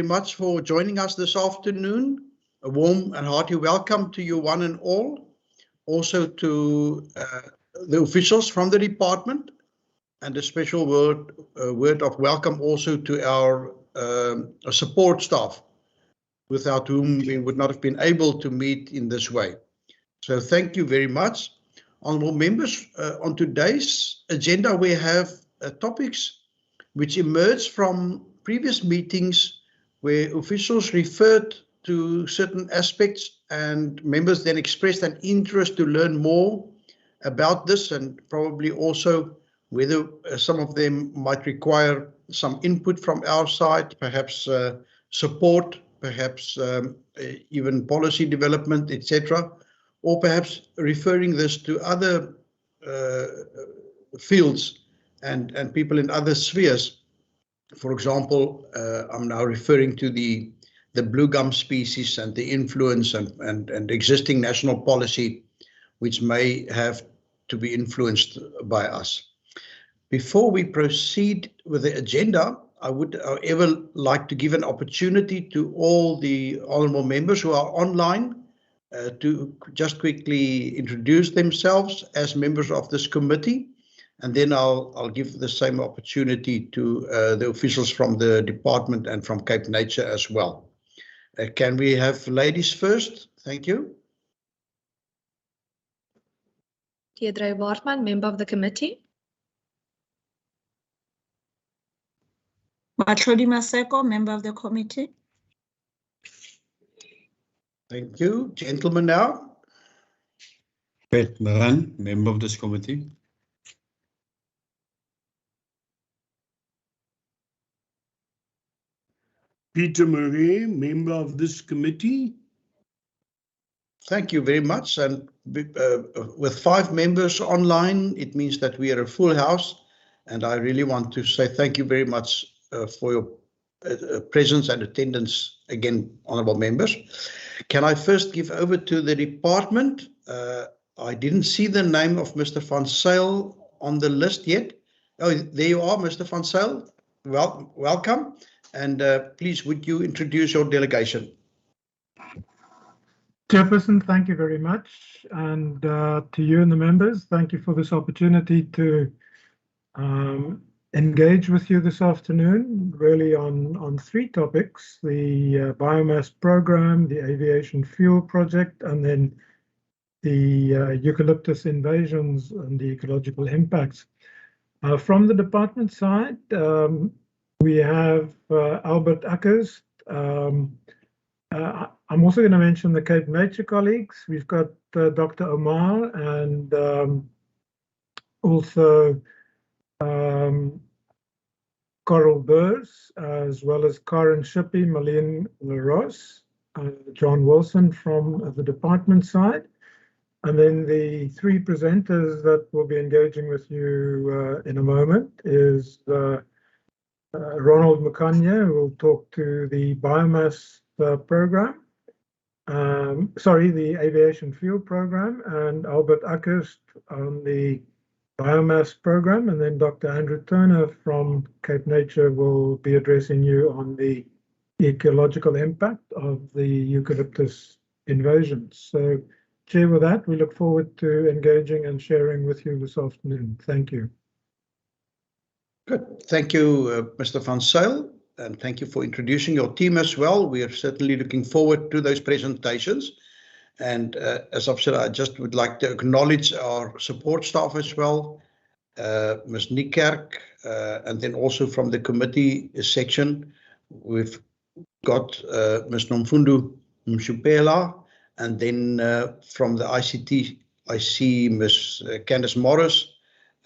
much for joining us this afternoon. A warm and hearty welcome to you one and all. Also to the officials from the department, and a special word of welcome also to our support staff, without whom we would not have been able to meet in this way. So thank you very much. Honourable members, on today's agenda we have topics which emerged from previous meetings where officials referred to certain aspects and members then expressed an interest to learn more about this, and probably also whether some of them might require some input from our side, perhaps support, perhaps even policy development, etc., or perhaps referring this to other fields and people in other spheres. For example, I'm now referring to the blue gum species and the influence and existing national policy which may have to be influenced by us. Before we proceed with the agenda, I would, however, like to give an opportunity to all the honourable members who are online to just quickly introduce themselves as members of this committee, and then I'll give the same opportunity to the officials from the department and from Cape Nature as well. Can we have ladies first? Thank you. Deirdre Wortman, member of the committee. Matlodi Maseko, member of the committee. Thank you. Gentlemen now. Pat Maran, member of this committee. Peter Murray, member of this committee. Thank you very much. And with 5 members online, it means that we are a full house. And I really want to say thank you very much for your presence and attendance again, honourable members. Can I first give over to the department? I didn't see the name of Mr. Van Zyl on the list yet. Oh, there you are, Mr. Van Zyl. Welcome. And please, would you introduce your delegation? Chairperson, thank you very much. And to you and the members, thank you for this opportunity to engage with you this afternoon, really on 3 topics: the biomass program, the aviation fuel project, and then the eucalyptus invasions and the ecological impacts. From the department side, we have Albert Ackers. I'm also going to mention the Cape Nature colleagues. We've got Dr. Omar and also Coral Burrs, as well as Karen Shippey, Malene LaRose, John Wilson from the department side. And then the 3 presenters that will be engaging with you in a moment is Ronald Mukanya, who will talk to the biomass program, the aviation fuel program, and Albert Ackers on the biomass program, and then Dr. Andrew Turner from Cape Nature will be addressing you on the ecological impact of the eucalyptus invasions. So, Chair, with that, we look forward to engaging and sharing with you this afternoon. Thank you. Good. Thank you, Mr. Van Zyl, and thank you for introducing your team as well. We are certainly looking forward to those presentations. And as I've said, I just would like to acknowledge our support staff as well, Ms. Niekerk, and then also from the committee section, we've got Ms. Nomfundo Mshupela, and then from the ICT, I see Ms. Candice Morris,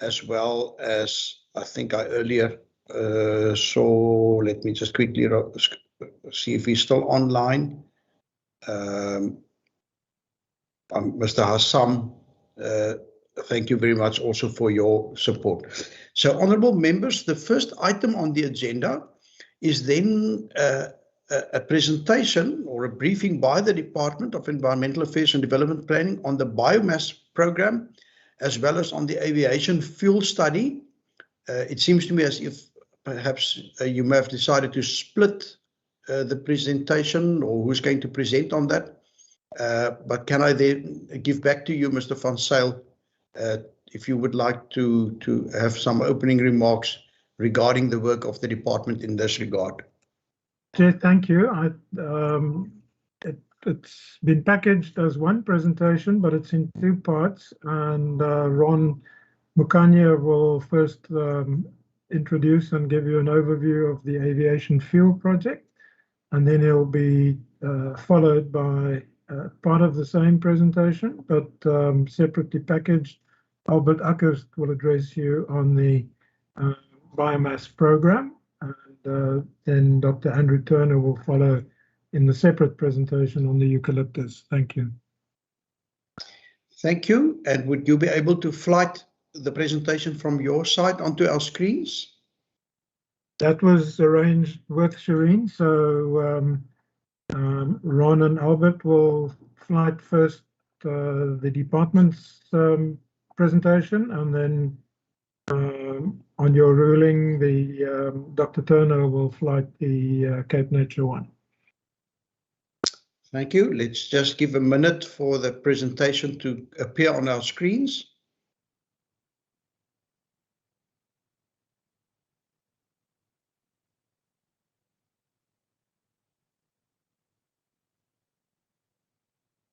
as well as I think I earlier saw, let me just quickly see if he's still online. Mr. Hassam, thank you very much also for your support. So, honourable members, the first item on the agenda is then a presentation or a briefing by the Department of Environmental Affairs and Development Planning on the biomass program, as well as on the aviation fuel study. It seems to me as if perhaps you may have decided to split the presentation or who's going to present on that. But can I then give back to you, Mr. Van Zyl, if you would like to have some opening remarks regarding the work of the department in this regard. Chair, thank you. It's been packaged as one presentation, but it's in two parts. And Ron Mukanya will first introduce and give you an overview of the aviation fuel project. And then he'll be followed by part of the same presentation, but separately packaged. Albert Ackers will address you on the biomass program. And then Dr. Andrew Turner will follow in the separate presentation on the eucalyptus. Thank you. Thank you. And would you be able to flight the presentation from your side onto our screens? That was arranged with Shireen. So Ron and Albert will flight first the department's presentation, and then on your ruling, the Dr. Turner will flight the Cape Nature one. Thank you. Let's just give a minute for the presentation to appear on our screens.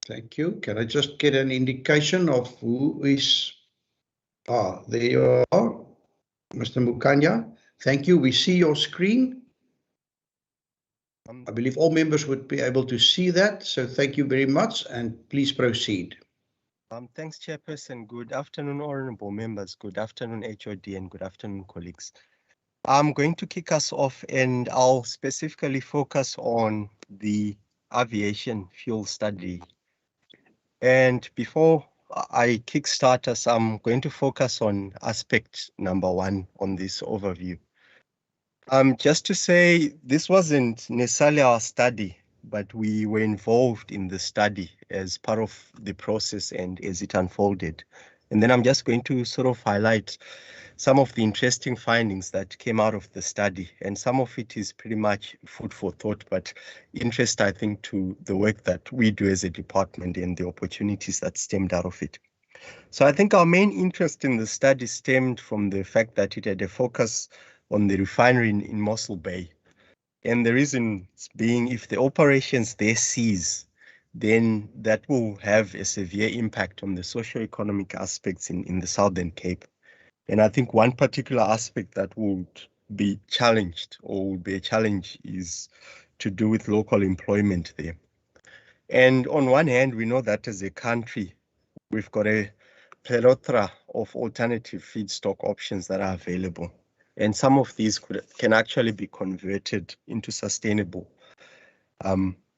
Thank you. Can I just get an indication of who is? There you are, Mr. Mukanya. Thank you. We see your screen. I believe all members would be able to see that. So thank you very much, and please proceed. Thanks, Chairperson. Good afternoon, honorable members. Good afternoon, HOD, and good afternoon, colleagues. I'm going to kick us off, and I'll specifically focus on the aviation fuel study. And before I kickstart us, I'm going to focus on aspect number 1 on this overview. Just to say, this wasn't necessarily our study, but we were involved in the study as part of the process and as it unfolded. And then I'm just going to sort of highlight some of the interesting findings that came out of the study. And some of it is pretty much food for thought, but interest, I think, to the work that we do as a department and the opportunities that stemmed out of it. So I think our main interest in the study stemmed from the fact that it had a focus on the refinery in Mossel Bay. And the reason being, if the operations there cease, then that will have a severe impact on the socio-economic aspects in the Southern Cape. And I think one particular aspect that would be challenged or would be a challenge is to do with local employment there. And on one hand, we know that as a country, we've got a plethora of alternative feedstock options that are available. And some of these can actually be converted into sustainable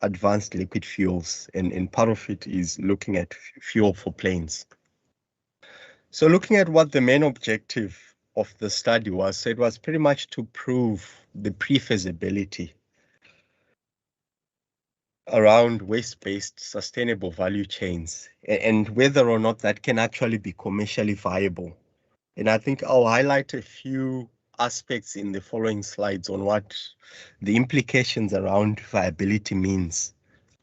advanced liquid fuels. And part of it is looking at fuel for planes. So looking at what the main objective of the study was, so it was pretty much to prove the pre-feasibility around waste-based sustainable value chains and whether or not that can actually be commercially viable. And I think I'll highlight a few aspects in the following slides on what the implications around viability means.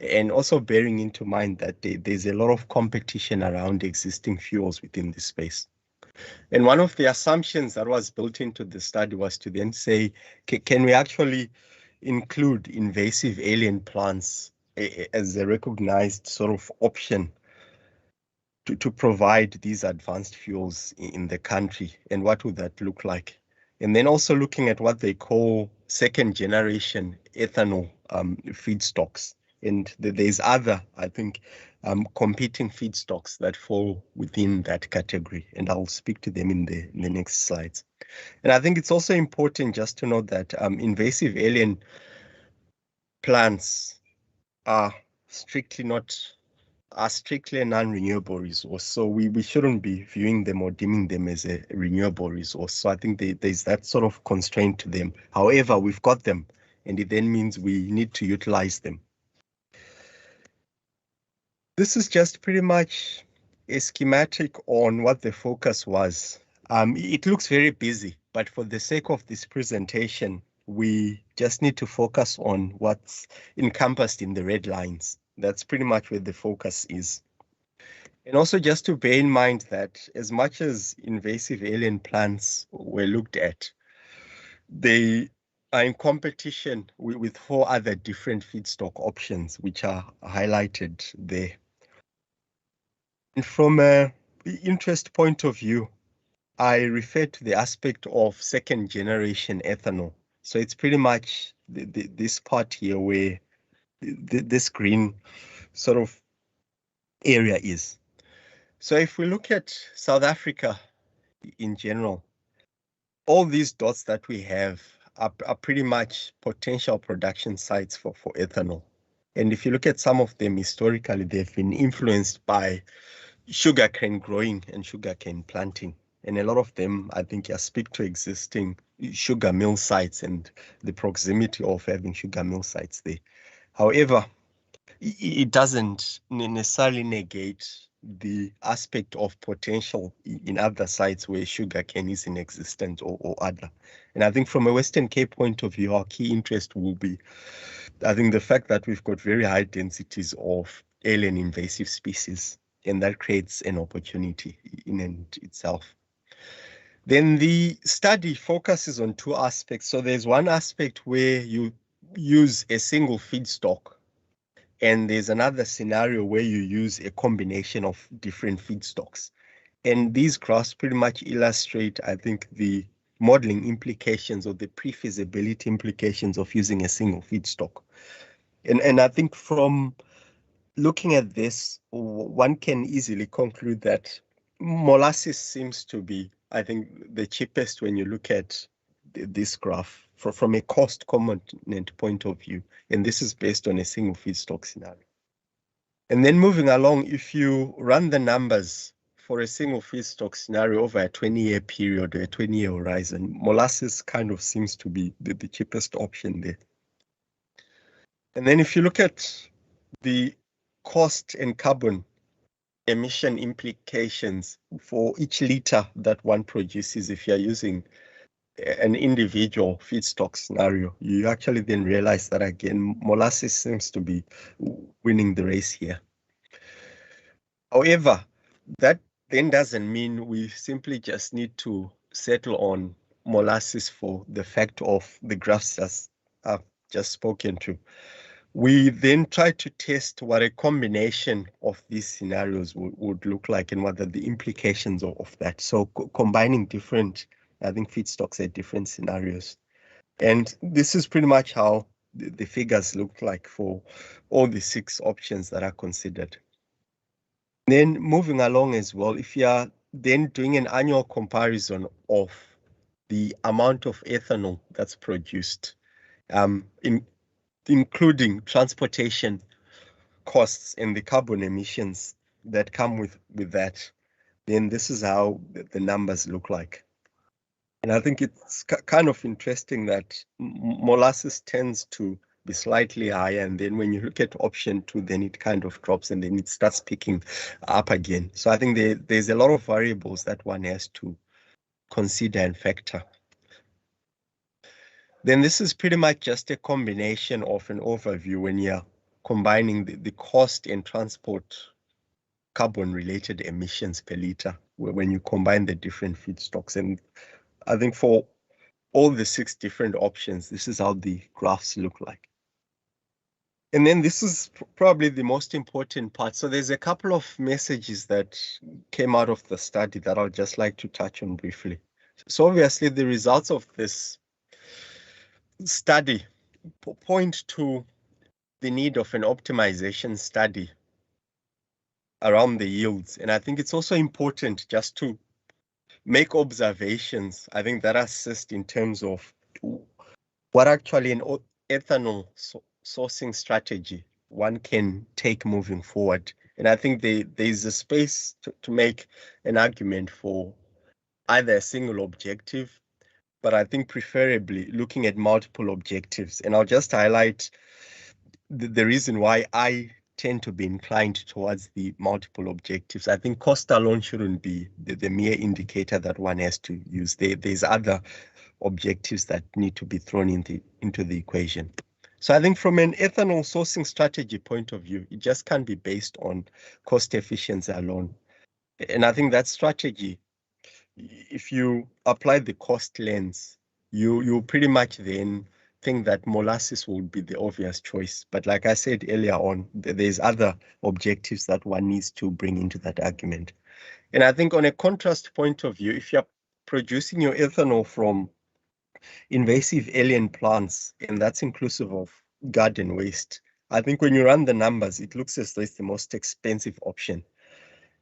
And also bearing into mind that there's a lot of competition around existing fuels within this space. And one of the assumptions that was built into the study was to then say, can we actually include invasive alien plants as a recognized sort of option to provide these advanced fuels in the country, and what would that look like? And then also looking at what they call second generation ethanol feedstocks. And there's other, I think, competing feedstocks that fall within that category. And I'll speak to them in the next slides. And I think it's also important just to note that invasive alien plants are strictly a non-renewable resource. So we shouldn't be viewing them or deeming them as a renewable resource. So I think there's that sort of constraint to them. However, we've got them, and it then means we need to utilize them. This is just pretty much a schematic on what the focus was. It looks very busy, but for the sake of this presentation, we just need to focus on what's encompassed in the red lines. That's pretty much where the focus is. And also just to bear in mind that as much as invasive alien plants were looked at, they are in competition with 4 other different feedstock options, which are highlighted there. And from an interest point of view, I refer to the aspect of second generation ethanol. So it's pretty much this part here where this green sort of area is. So if we look at South Africa in general, all these dots that we have are pretty much potential production sites for ethanol. And if you look at some of them historically, they've been influenced by sugarcane growing and sugarcane planting. And a lot of them, I think, speak to existing sugar mill sites and the proximity of having sugar mill sites there. However, it doesn't necessarily negate the aspect of potential in other sites where sugarcane is in existence or other. And I think from a Western Cape point of view, our key interest will be, I think, the fact that we've got very high densities of alien invasive species, and that creates an opportunity in and itself. Then the study focuses on 2 aspects. So there's one aspect where you use a single feedstock, and there's another scenario where you use a combination of different feedstocks. And these graphs pretty much illustrate, I think, the modeling implications or the pre-feasibility implications of using a single feedstock. And I think from looking at this, one can easily conclude that molasses seems to be, I think, the cheapest when you look at this graph from a cost component point of view. And this is based on a single feedstock scenario. And then moving along, if you run the numbers for a single feedstock scenario over a 20-year period, or a 20-year horizon, molasses kind of seems to be the cheapest option there. And then if you look at the cost and carbon emission implications for each liter that one produces, if you're using an individual feedstock scenario, you actually then realize that, again, molasses seems to be winning the race here. However, that then doesn't mean we simply just need to settle on molasses for the fact of the graphs as I've just spoken to. We then try to test what a combination of these scenarios would look like and what are the implications of that. So combining different, I think, feedstocks at different scenarios. And this is pretty much how the figures look like for all the 6 options that are considered. Then moving along as well, if you are then doing an annual comparison of the amount of ethanol that's produced, including transportation costs and the carbon emissions that come with that, then this is how the numbers look like. And I think it's kind of interesting that molasses tends to be slightly higher, and then when you look at option 2, then it kind of drops and then it starts picking up again. So I think there's a lot of variables that one has to consider and factor. Then this is pretty much just a combination of an overview when you're combining the cost and transport carbon-related emissions per liter when you combine the different feedstocks. And I think for all the 6 different options, this is how the graphs look like. And then this is probably the most important part. So there's a couple of messages that came out of the study that I'd just like to touch on briefly. So obviously the results of this study point to the need of an optimization study around the yields. And I think it's also important just to make observations, I think, that assist in terms of what actually an ethanol sourcing strategy one can take moving forward. And I think there's a space to make an argument for either a single objective, but I think preferably looking at multiple objectives. And I'll just highlight the reason why I tend to be inclined towards the multiple objectives. I think cost alone shouldn't be the mere indicator that one has to use. There's other objectives that need to be thrown into the equation. So I think from an ethanol sourcing strategy point of view, it just can't be based on cost efficiency alone. And I think that strategy, if you apply the cost lens, you pretty much then think that molasses would be the obvious choice. But like I said earlier on, there's other objectives that one needs to bring into that argument. And I think on a contrast point of view, if you're producing your ethanol from invasive alien plants, and that's inclusive of garden waste, I think when you run the numbers, it looks as though it's the most expensive option.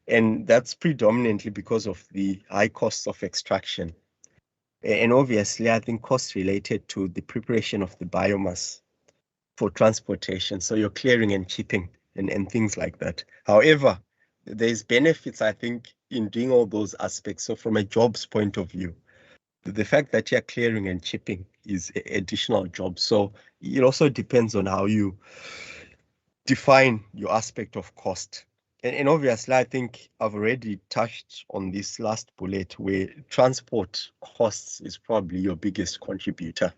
And that's predominantly because of the high costs of extraction. And obviously, I think costs related to the preparation of the biomass for transportation. So you're clearing and chipping and things like that. However, there's benefits, I think, in doing all those aspects. So from a jobs point of view, the fact that you're clearing and chipping is additional jobs. So it also depends on how you define your aspect of cost. And obviously, I think I've already touched on this last bullet where transport costs is probably your biggest contributor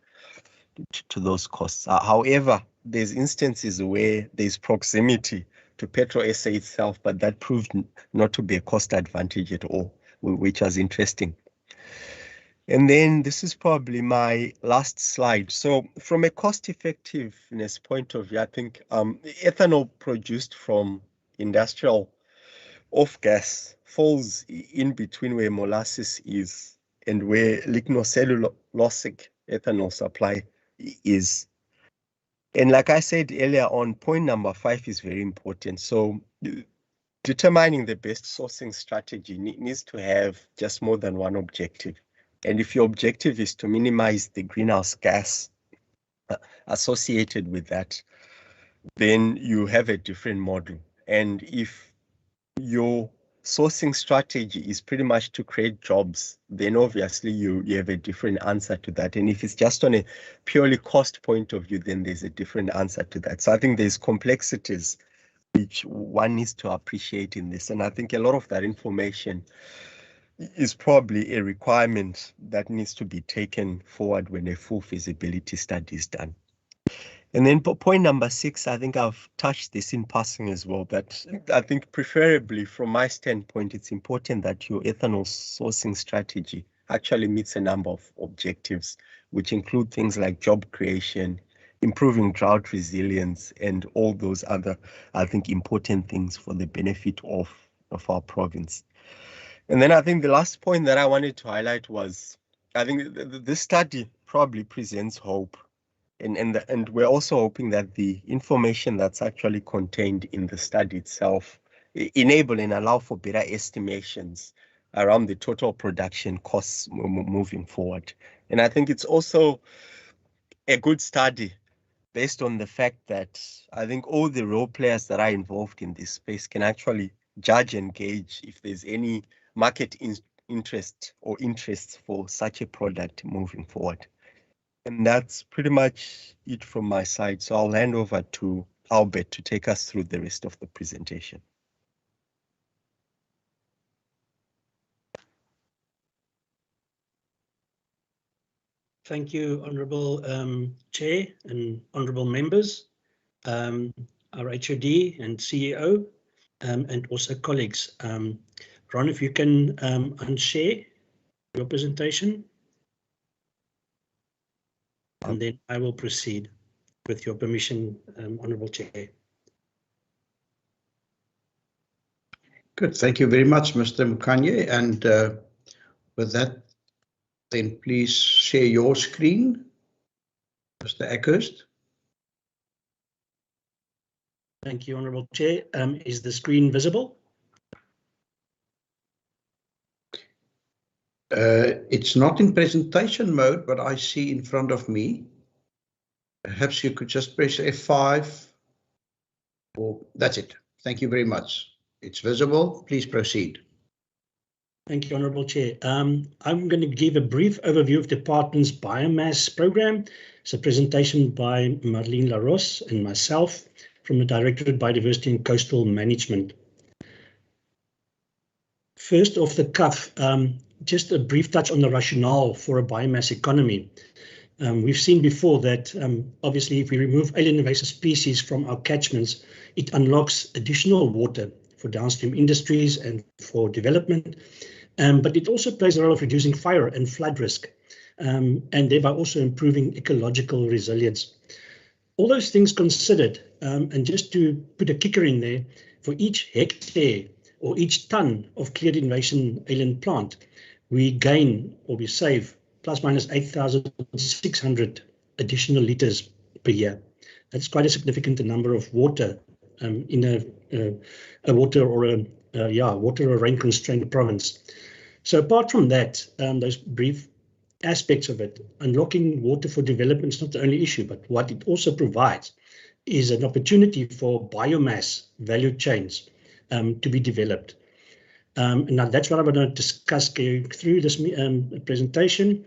to those costs. However, there's instances where there's proximity to Petro SA itself, but that proved not to be a cost advantage at all, which was interesting. And then this is probably my last slide. So from a cost effectiveness point of view, I think ethanol produced from industrial off-gas falls in between where molasses is and where lignocellulosic ethanol supply is. And like I said earlier on, point number 5 is very important. So determining the best sourcing strategy needs to have just more than one objective. And if your objective is to minimize the greenhouse gas associated with that, then you have a different model. And if your sourcing strategy is pretty much to create jobs, then obviously you have a different answer to that. And if it's just on a purely cost point of view, then there's a different answer to that. So I think there's complexities which one needs to appreciate in this. And I think a lot of that information is probably a requirement that needs to be taken forward when a full feasibility study is done. And then point number 6, I think I've touched this in passing as well, that I think preferably from my standpoint, it's important that your ethanol sourcing strategy actually meets a number of objectives, which include things like job creation, improving drought resilience, and all those other, I think, important things for the benefit of our province. And then I think the last point that I wanted to highlight was, I think this study probably presents hope. And we're also hoping that the information that's actually contained in the study itself enable and allow for better estimations around the total production costs moving forward. And I think it's also a good study based on the fact that I think all the role players that are involved in this space can actually judge and gauge if there's any market interest or interests for such a product moving forward. And that's pretty much it from my side. So I'll hand over to Albert to take us through the rest of the presentation. Thank you, Honourable Chair and Honourable Members, our HOD and CEO, and also colleagues. Ron, if you can unshare your presentation, and then I will proceed with your permission, Honourable Chair. Good. Thank you very much, Mr. Mukanye. And with that, then please share your screen, Mr. Eckhurst. Thank you, Honourable Chair. Is the screen visible? It's not in presentation mode, but I see in front of me. Perhaps you could just press F5. Or that's it. Thank you very much. It's visible. Please proceed. Thank you, Honourable Chair. I'm going to give a brief overview of the Department's biomass program. It's a presentation by Marlene Larosse and myself. from the Directorate Biodiversity and Coastal Management. First off the cuff, just a brief touch on the rationale for a biomass economy. We've seen before that obviously if we remove alien invasive species from our catchments, it unlocks additional water for downstream industries and for development. But it also plays a role of reducing fire and flood risk, and thereby also improving ecological resilience. All those things considered, and just to put a kicker in there, for each hectare or each ton of cleared invasive alien plant, we gain or we save plus minus 8,600 additional litres per year. That's quite a significant number of water in a water or rain constrained province. So apart from that, those brief aspects of it, unlocking water for development is not the only issue, but what it also provides is an opportunity for biomass value chains to be developed. Now that's what I'm going to discuss going through this presentation.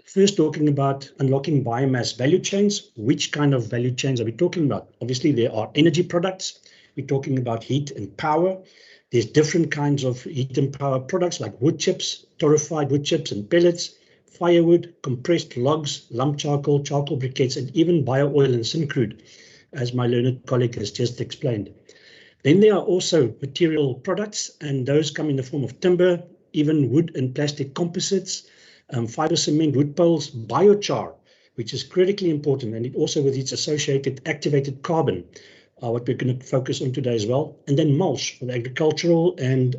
First, talking about unlocking biomass value chains. Which kind of value chains are we talking about? Obviously, there are energy products. We're talking about heat and power. There's different kinds of heat and power products like wood chips, torrefied wood chips and pellets, firewood, compressed logs, lump charcoal, charcoal briquettes, and even bio-oil and syncrude, as my learned colleague has just explained. Then there are also material products, and those come in the form of timber, even wood and plastic composites, fiber cement, wood poles, biochar, which is critically important, and it also with its associated activated carbon, what we're going to focus on today as well. And then mulch for the agricultural and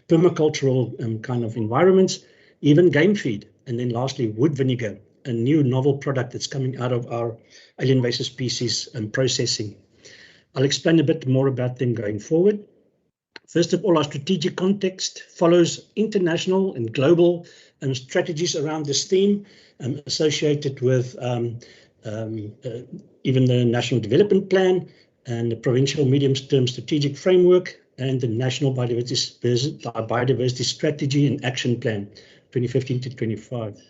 permacultural kind of environments, even game feed. And then lastly, wood vinegar, a new novel product that's coming out of our alien invasive species and processing. I'll explain a bit more about them going forward. First of all, our strategic context follows international and global strategies around this theme, associated with even the National Development Plan and the Provincial Medium-Term Strategic Framework and the National Biodiversity Strategy and Action Plan 2015 to 25.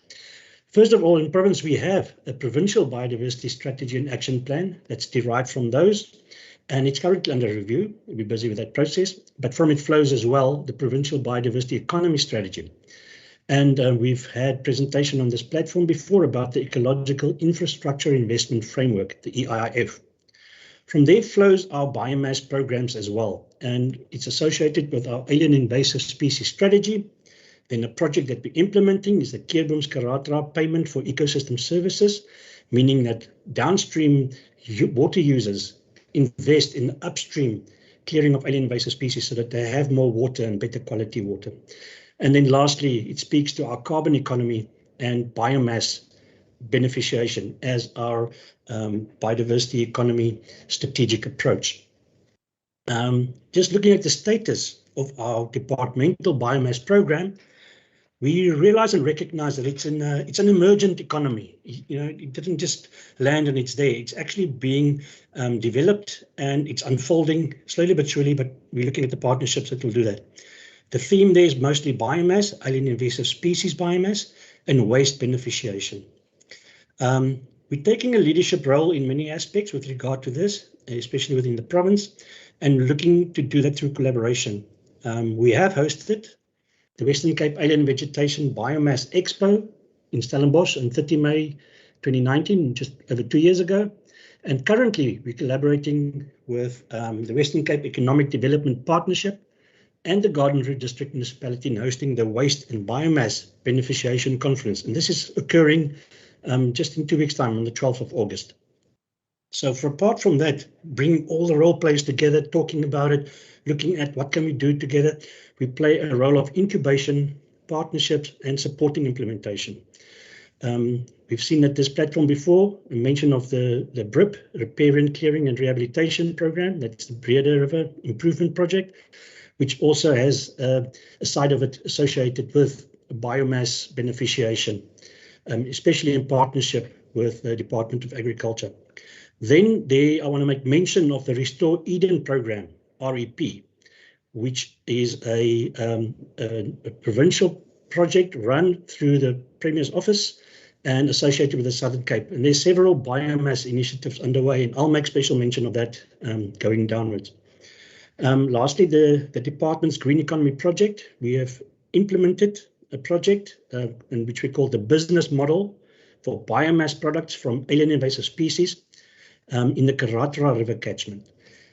First of all, in province, we have a Provincial Biodiversity Strategy and Action Plan that's derived from those, and it's currently under review. We'll be busy with that process, but from it flows as well the Provincial Biodiversity Economy Strategy. And we've had presentation on this platform before about the Ecological Infrastructure Investment Framework, the EIIF. From there flows our biomass programs as well, and it's associated with our alien invasive species strategy. Then a project that we're implementing is the Keerbooms-Karatra payment for ecosystem services, meaning that downstream water users invest in upstream clearing of alien invasive species so that they have more water and better quality water. And then lastly, it speaks to our carbon economy and biomass beneficiation as our biodiversity economy strategic approach. Just looking at the status of our departmental biomass program, we realize and recognize that it's an emergent economy. You know, it didn't just land and it's there. It's actually being developed and it's unfolding slowly but surely, but we're looking at the partnerships that will do that. The theme there is mostly biomass, alien invasive species biomass, and waste beneficiation. We're taking a leadership role in many aspects with regard to this, especially within the province, and looking to do that through collaboration. We have hosted the Western Cape Alien Vegetation Biomass Expo in Stellenbosch on 30 May 2019, just over 2 years ago. And currently we're collaborating with the Western Cape Economic Development Partnership and the Garden Route District Municipality in hosting the Waste and Biomass Beneficiation Conference. And this is occurring just in 2 weeks' time on the 12th of August. So apart from that, bringing all the role players together, talking about it, looking at what can we do together, we play a role of incubation, partnerships, and supporting implementation. We've seen at this platform before a mention of the BRIP, Riparian Clearing and Rehabilitation Program. That's the Breede River Improvement Project, which also has a side of it associated with biomass beneficiation, especially in partnership with the Department of Agriculture. Then I want to make mention of the Restore Eden program, REP, which is a provincial project run through the Premier's office and associated with the Southern Cape. And there's several biomass initiatives underway, and I'll make special mention of that going downwards. Lastly, the department's Green Economy project. We have implemented a project in which we call the business model for biomass products from alien invasive species in the Karatra River catchment.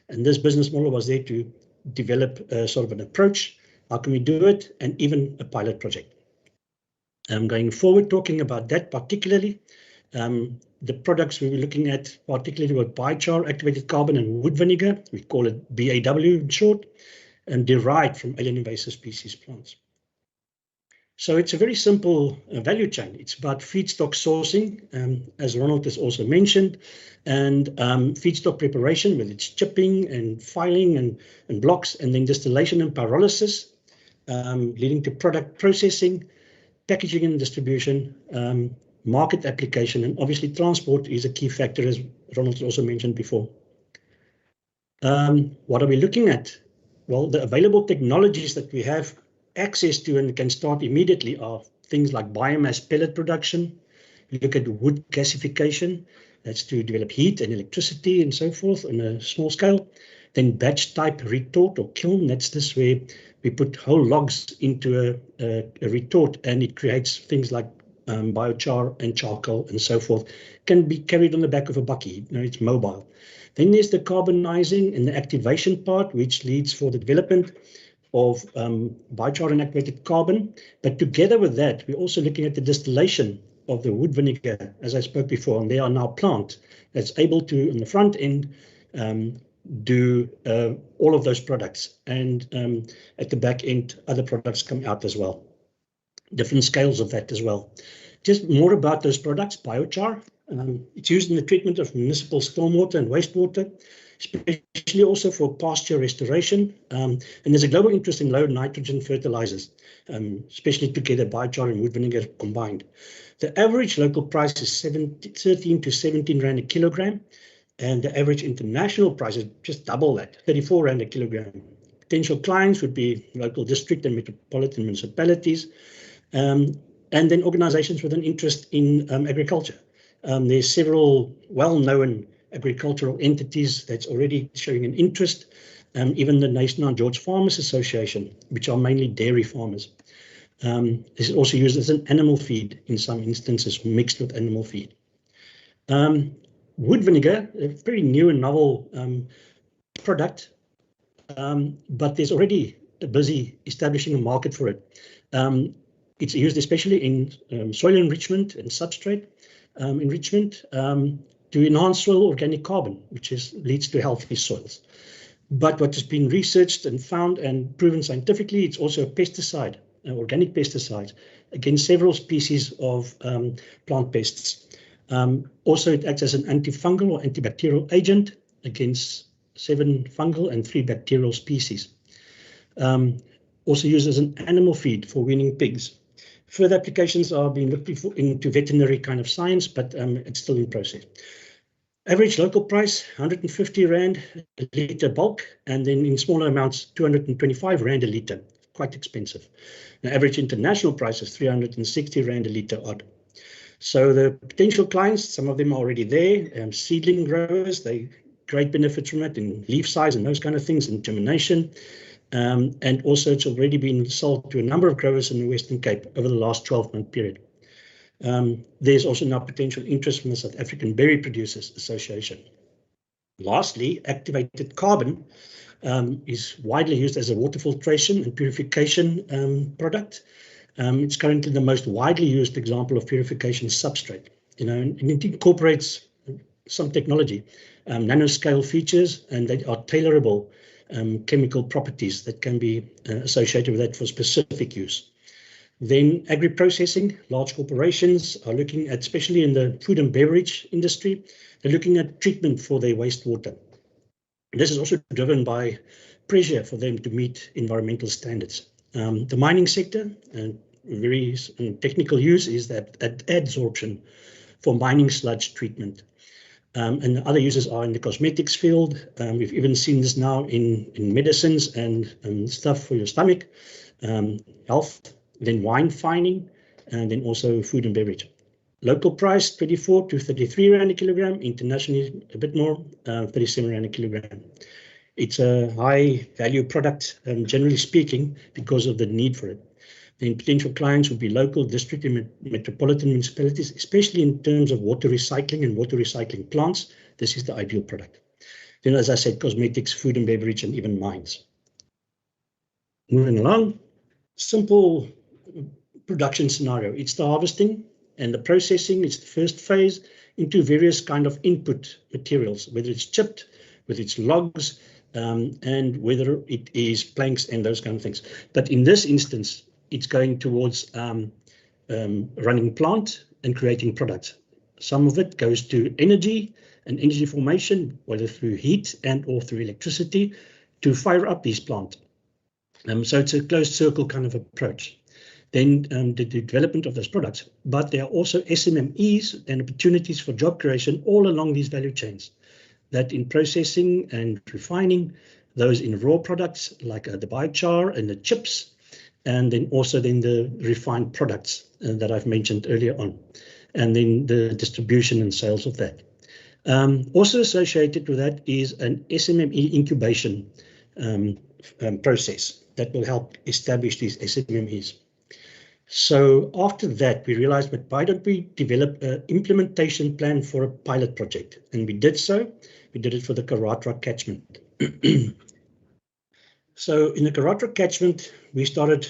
And this business model was there to develop sort of an approach. How can we do it? And even a pilot project. Going forward, talking about that particularly, the products we were looking at particularly were biochar, activated carbon, and wood vinegar. We call it BAW in short, and derived from alien invasive species plants. So it's a very simple value chain. It's about feedstock sourcing, as Ronald has also mentioned, and feedstock preparation, whether it's chipping and filing and blocks, and then distillation and pyrolysis, leading to product processing, packaging and distribution, market application, and obviously transport is a key factor, as Ronald also mentioned before. What are we looking at? Well, the available technologies that we have access to and can start immediately are things like biomass pellet production. You look at wood gasification, that's to develop heat and electricity and so forth on a small scale. Then batch type retort or kiln, that's this where we put whole logs into a retort and it creates things like biochar and charcoal and so forth. Can be carried on the back of a bakkie, it's mobile. Then there's the carbonizing and the activation part, which leads for the development of biochar and activated carbon. But together with that, we're also looking at the distillation of the wood vinegar, as I spoke before, and there are now plants that's able to, on the front end, do all of those products. And at the back end, other products come out as well. Different scales of that as well. Just more about those products, biochar. It's used in the treatment of municipal stormwater and wastewater, especially also for pasture restoration. And there's a global interest in low nitrogen fertilizers, especially together biochar and wood vinegar combined. The average local price is 13 to 17 Rand a kilogram, and the average international price is just double that, 34 Rand a kilogram. Potential clients would be local district and metropolitan municipalities, and then organizations with an interest in agriculture. There's several well-known agricultural entities that's already showing an interest, even the National George Farmers Association, which are mainly dairy farmers. This is also used as an animal feed in some instances, mixed with animal feed. Wood vinegar, a very new and novel product, but there's already a busy establishing a market for it. It's used especially in soil enrichment and substrate enrichment to enhance soil organic carbon, which leads to healthy soils. But what has been researched and found and proven scientifically, it's also a pesticide, an organic pesticide, against several species of plant pests. Also, it acts as an antifungal or antibacterial agent against 7 fungal and 3 bacterial species. Also used as an animal feed for weaning pigs. Further applications are being looked into veterinary kind of science, but it's still in process. Average local price, 150 Rand a litre bulk, and then in smaller amounts, 225 Rand a litre, quite expensive. The average international price is 360 Rand a litre odd. So the potential clients, some of them are already there, seedling growers, they great benefits from it in leaf size and those kind of things, and germination. And also it's already been sold to a number of growers in the Western Cape over the last 12-month period. There's also now potential interest from the South African Berry Producers Association. Lastly, activated carbon is widely used as a water filtration and purification product. It's currently the most widely used example of purification substrate, and it incorporates some technology, nanoscale features, and they are tailorable chemical properties that can be associated with that for specific use. Then agri-processing, large corporations are looking at, especially in the food and beverage industry, they're looking at treatment for their wastewater. This is also driven by pressure for them to meet environmental standards. The mining sector, very technical use, is that adsorption for mining sludge treatment. And other uses are in the cosmetics field. We've even seen this now in medicines and stuff for your stomach, health, then wine fining, and then also food and beverage. Local price 24 to 33 rand a kilogram, internationally a bit more, 37 rand a kilogram. It's a high value product, generally speaking, because of the need for it. Then potential clients would be local, district, and metropolitan municipalities, especially in terms of water recycling and water recycling plants. This is the ideal product. Then, as I said, cosmetics, food and beverage, and even mines. Moving along, simple production scenario. It's the harvesting and the processing. It's the first phase into various kind of input materials, whether it's chipped, whether it's logs, and whether it is planks and those kind of things. But in this instance, it's going towards running plant and creating products. Some of it goes to energy and energy formation, whether through heat and or through electricity, to fire up these plants. So it's a closed circle kind of approach. Then the development of those products, but there are also SMMEs and opportunities for job creation all along these value chains. That in processing and refining, those in raw products like the biochar and the chips, and then also then the refined products that I've mentioned earlier on, and then the distribution and sales of that. Also associated with that is an SMME incubation process that will help establish these SMMEs. So after that, we realized, but why don't we develop an implementation plan for a pilot project? And we did so. We did it for the Karatra catchment. So in the Karatra catchment, we started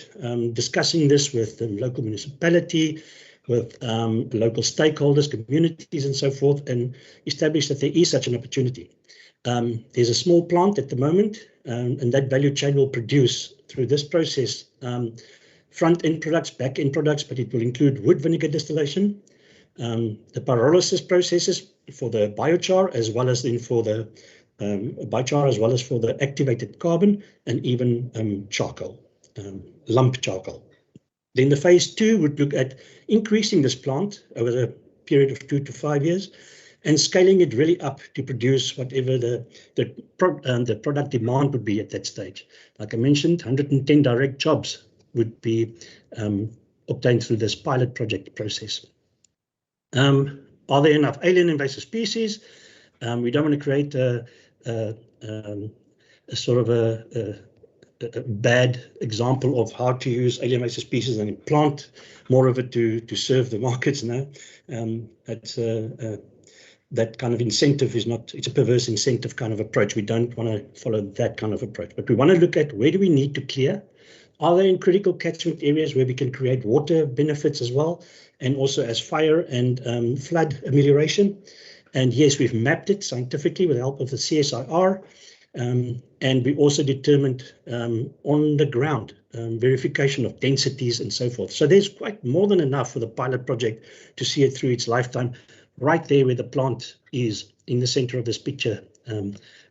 discussing this with the local municipality, with local stakeholders, communities, and so forth, and established that there is such an opportunity. There's a small plant at the moment, and that value chain will produce through this process front-end products, back-end products, but it will include wood vinegar distillation, the pyrolysis processes for the biochar, as well as then for the biochar, as well as for the activated carbon, and even charcoal, lump charcoal. Then the phase 2 would look at increasing this plant over a period of 2 to 5 years and scaling it really up to produce whatever the product demand would be at that stage. Like I mentioned, 110 direct jobs would be obtained through this pilot project process. Are there enough alien invasive species? We don't want to create a sort of a bad example of how to use alien invasive species and plant more of it to serve the markets now. That kind of incentive is not, it's a perverse incentive kind of approach. We don't want to follow that kind of approach, but we want to look at where do we need to clear? Are they in critical catchment areas where we can create water benefits as well, and also as fire and flood amelioration? And yes, we've mapped it scientifically with the help of the CSIR, and we also determined on the ground verification of densities and so forth. So there's quite more than enough for the pilot project to see it through its lifetime, right there where the plant is in the center of this picture,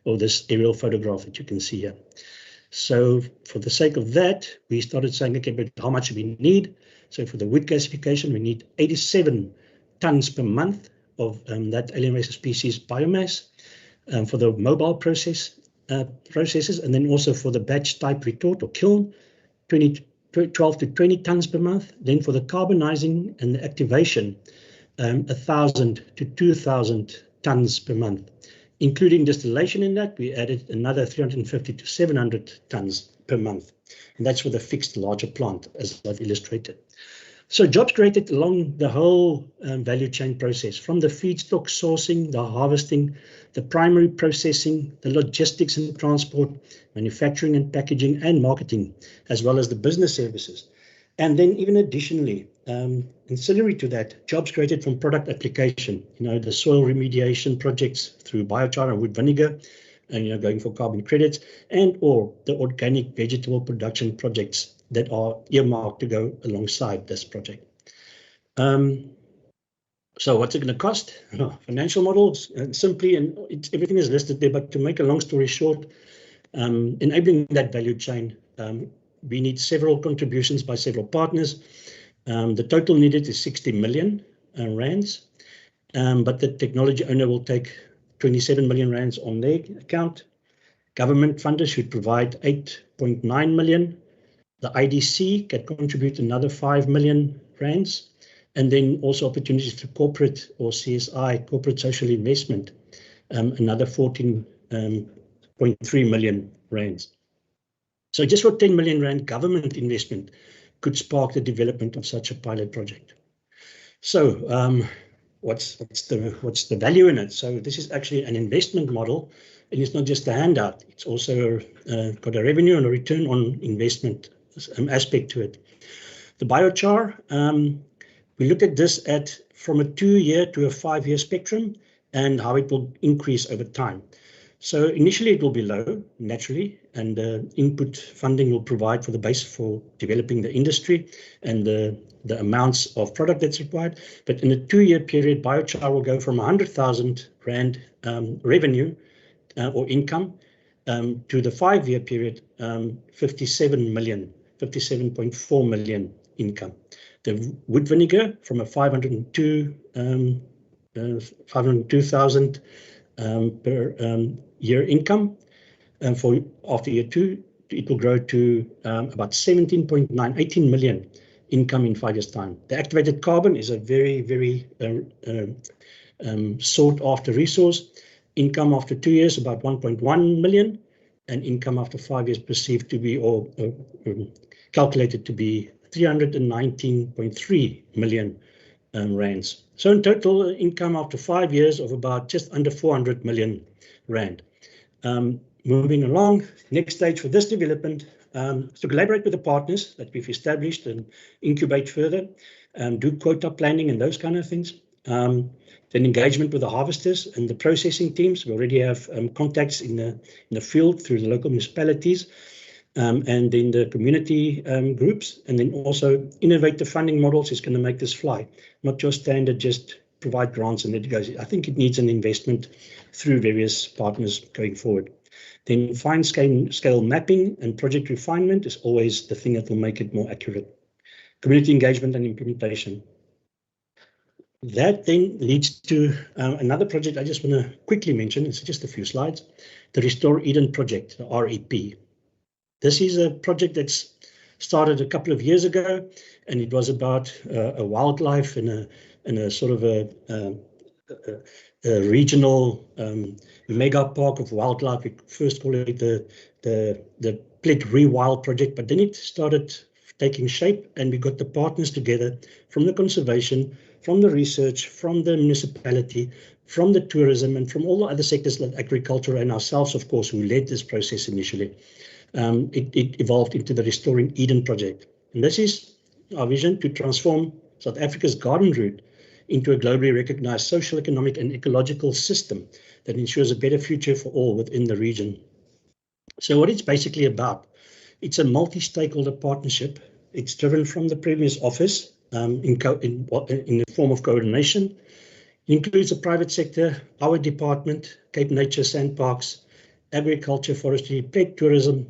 or this aerial photograph that you can see here. So for the sake of that, we started saying, okay, but how much do we need? So for the wood gasification, we need 87 tons per month of that alien invasive species biomass. For the mobile processes, and then also for the batch type retort or kiln, 12 to 20 tons per month. Then for the carbonizing and the activation, 1,000 to 2,000 tons per month. Including distillation in that, we added another 350 to 700 tons per month. And that's with a fixed larger plant, as I've illustrated. So jobs created along the whole value chain process, from the feedstock sourcing, the harvesting, the primary processing, the logistics and transport, manufacturing and packaging and marketing, as well as the business services. And then even additionally, ancillary to that, jobs created from product application, the soil remediation projects through biochar and wood vinegar, and going for carbon credits, and or the organic vegetable production projects that are earmarked to go alongside this project. So what's it going to cost? Financial models, simply, and everything is listed there, but to make a long story short, enabling that value chain, we need several contributions by several partners. The total needed is 60 million rands, but the technology owner will take 27 million rands on their account. Government funders should provide 8.9 million. The IDC can contribute another 5 million rands. And then also opportunities through corporate or CSI, corporate social investment, another 14.3 million rands. So just for 10 million rand government investment could spark the development of such a pilot project. So what's the value in it? So this is actually an investment model, and it's not just a handout. It's also got a revenue and a return on investment aspect to it. The biochar, we look at this from a 2-year to a 5-year spectrum and how it will increase over time. So initially it will be low, naturally, and input funding will provide for the base for developing the industry and the amounts of product that's required. But in a 2-year period, biochar will go from 100,000 Rand revenue or income to the 5-year period, 57.4 million income. The wood vinegar from a 502,000 per year income, and for after year 2, it will grow to about 18 million income in 5 years' time. The activated carbon is a very sought after resource. Income after 2 years about 1.1 million, and income after 5 years perceived to be or calculated to be 319.3 million rands. So in total income after 5 years of about just under 400 million rand. Moving along, next stage for this development, to collaborate with the partners that we've established and incubate further, do quota planning and those kind of things. Then engagement with the harvesters and the processing teams. We already have contacts in the field through the local municipalities. And then the community groups, and then also innovative funding models is going to make this fly, not just standard, just provide grants and let it go. I think it needs an investment through various partners going forward. Then fine scale mapping and project refinement is always the thing that will make it more accurate. Community engagement and implementation. That then leads to another project I just want to quickly mention. It's just a few slides. The Restore Eden project, the REP. This is a project that's started a couple of years ago, and it was about a wildlife in a sort of a regional mega park of wildlife. We first called it the Plet Rewild project, but then it started taking shape, and we got the partners together from the conservation, from the research, from the municipality, from the tourism, and from all the other sectors like agriculture and ourselves, of course, who led this process initially. It evolved into the Restoring Eden project. And this is our vision to transform South Africa's garden route into a globally recognized social, economic, and ecological system that ensures a better future for all within the region. So what it's basically about, it's a multi-stakeholder partnership. It's driven from the Premier's office in the form of coordination. It includes the private sector, our department, Cape Nature, Sandparks, agriculture, forestry, pet tourism,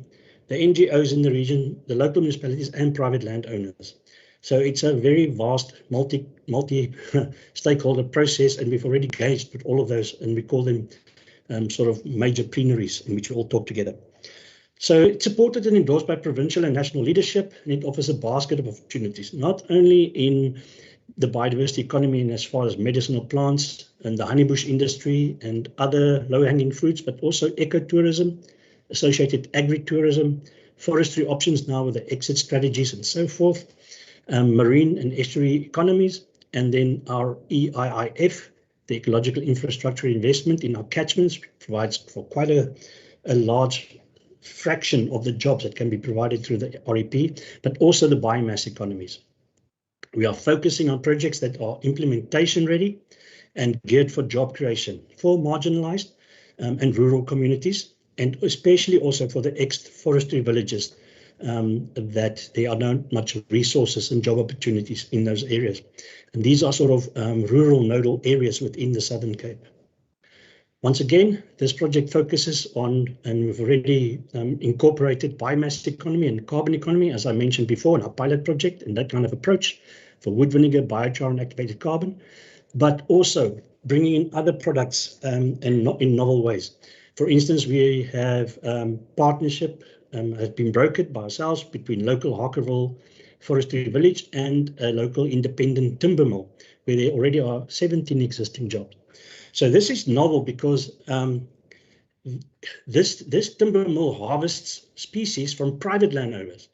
the NGOs in the region, the local municipalities, and private landowners. So it's a very vast multi-stakeholder process, and we've already engaged with all of those, and we call them sort of major plenaries in which we all talk together. So it's supported and endorsed by provincial and national leadership, and it offers a basket of opportunities, not only in the biodiversity economy and as far as medicinal plants and the honeybush industry and other low-hanging fruits, but also ecotourism, associated agri-tourism, forestry options now with the exit strategies and so forth, marine and estuary economies, and then our EIIF, the ecological infrastructure investment in our catchments, provides for quite a large fraction of the jobs that can be provided through the REP, but also the biomass economies. We are focusing on projects that are implementation ready and geared for job creation for marginalized and rural communities, and especially also for the ex-forestry villages that there are not much resources and job opportunities in those areas. And these are sort of rural nodal areas within the Southern Cape. Once again, this project focuses on, and we've already incorporated biomass economy and carbon economy, as I mentioned before, in our pilot project, and that kind of approach for wood vinegar, biochar, and activated carbon, but also bringing in other products and not in novel ways. For instance, we have partnership has been brokered by ourselves between local Harkerville forestry village, and a local independent timber mill, where there already are 17 existing jobs. So this is novel because this timber mill harvests species from private landowners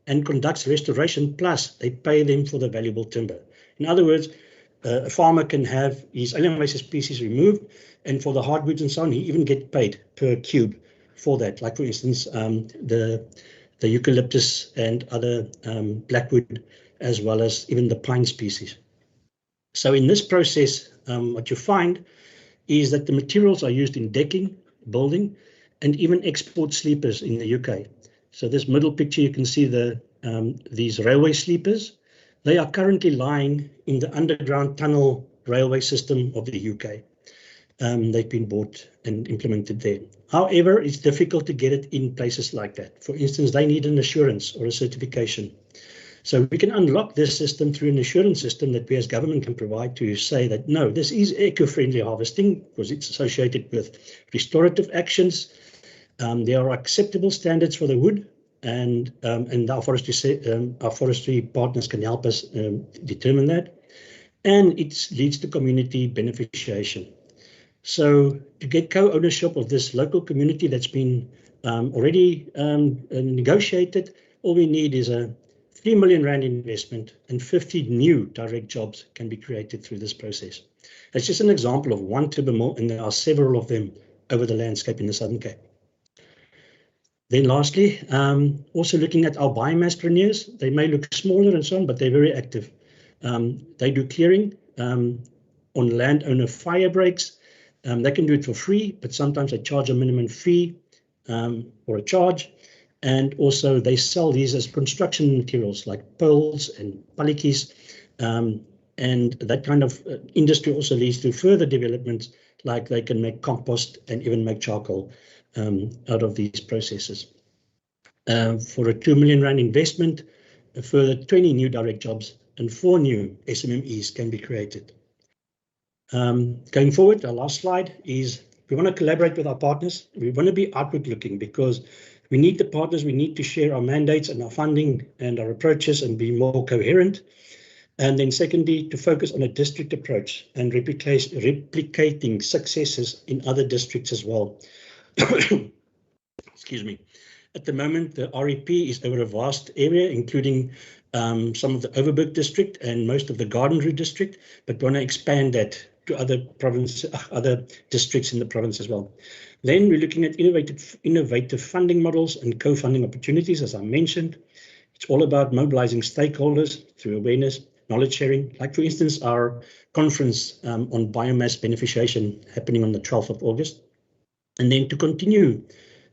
and conducts restoration, plus they pay them for the valuable timber. In other words, a farmer can have his alien invasive species removed, and for the hardwoods and so on, he even gets paid per cube for that. Like, for instance, the eucalyptus and other blackwood, as well as even the pine species. So in this process, what you find is that the materials are used in decking, building, and even export sleepers in the UK. So this middle picture, you can see these railway sleepers. They are currently lying in the underground tunnel railway system of the UK. They've been bought and implemented there. However, it's difficult to get it in places like that. For instance, they need an assurance or a certification. So we can unlock this system through an assurance system that we as government can provide to say that, no, this is eco-friendly harvesting because it's associated with restorative actions. There are acceptable standards for the wood, and our forestry partners can help us determine that. And it leads to community beneficiation. So to get co-ownership of this local community that's been already negotiated, all we need is a 3 million rand investment, and 50 new direct jobs can be created through this process. That's just an example of one timber mill, and there are several of them over the landscape in the Southern Cape. Then lastly, also looking at our biomasspreneurs. They may look smaller and so on, but they're very active. They do clearing on landowner fire breaks. They can do it for free, but sometimes they charge a minimum fee or a charge. And also they sell these as construction materials like poles and palikis. And that kind of industry also leads to further developments, like they can make compost and even make charcoal out of these processes. For a 2 million rand investment, a further 20 new direct jobs and 4 new SMMEs can be created. Going forward, our last slide is we want to collaborate with our partners. We want to be outward looking because we need the partners. We need to share our mandates and our funding and our approaches and be more coherent. And then secondly, to focus on a district approach and replicating successes in other districts as well. Excuse me. At the moment, the REP is over a vast area, including some of the Overberg district and most of the Garden Route district, but want to expand that to other districts in the province as well. Then we're looking at innovative funding models and co-funding opportunities, as I mentioned. It's all about mobilizing stakeholders through awareness, knowledge sharing, like for instance, our conference on biomass beneficiation happening on the 12th of August. And then to continue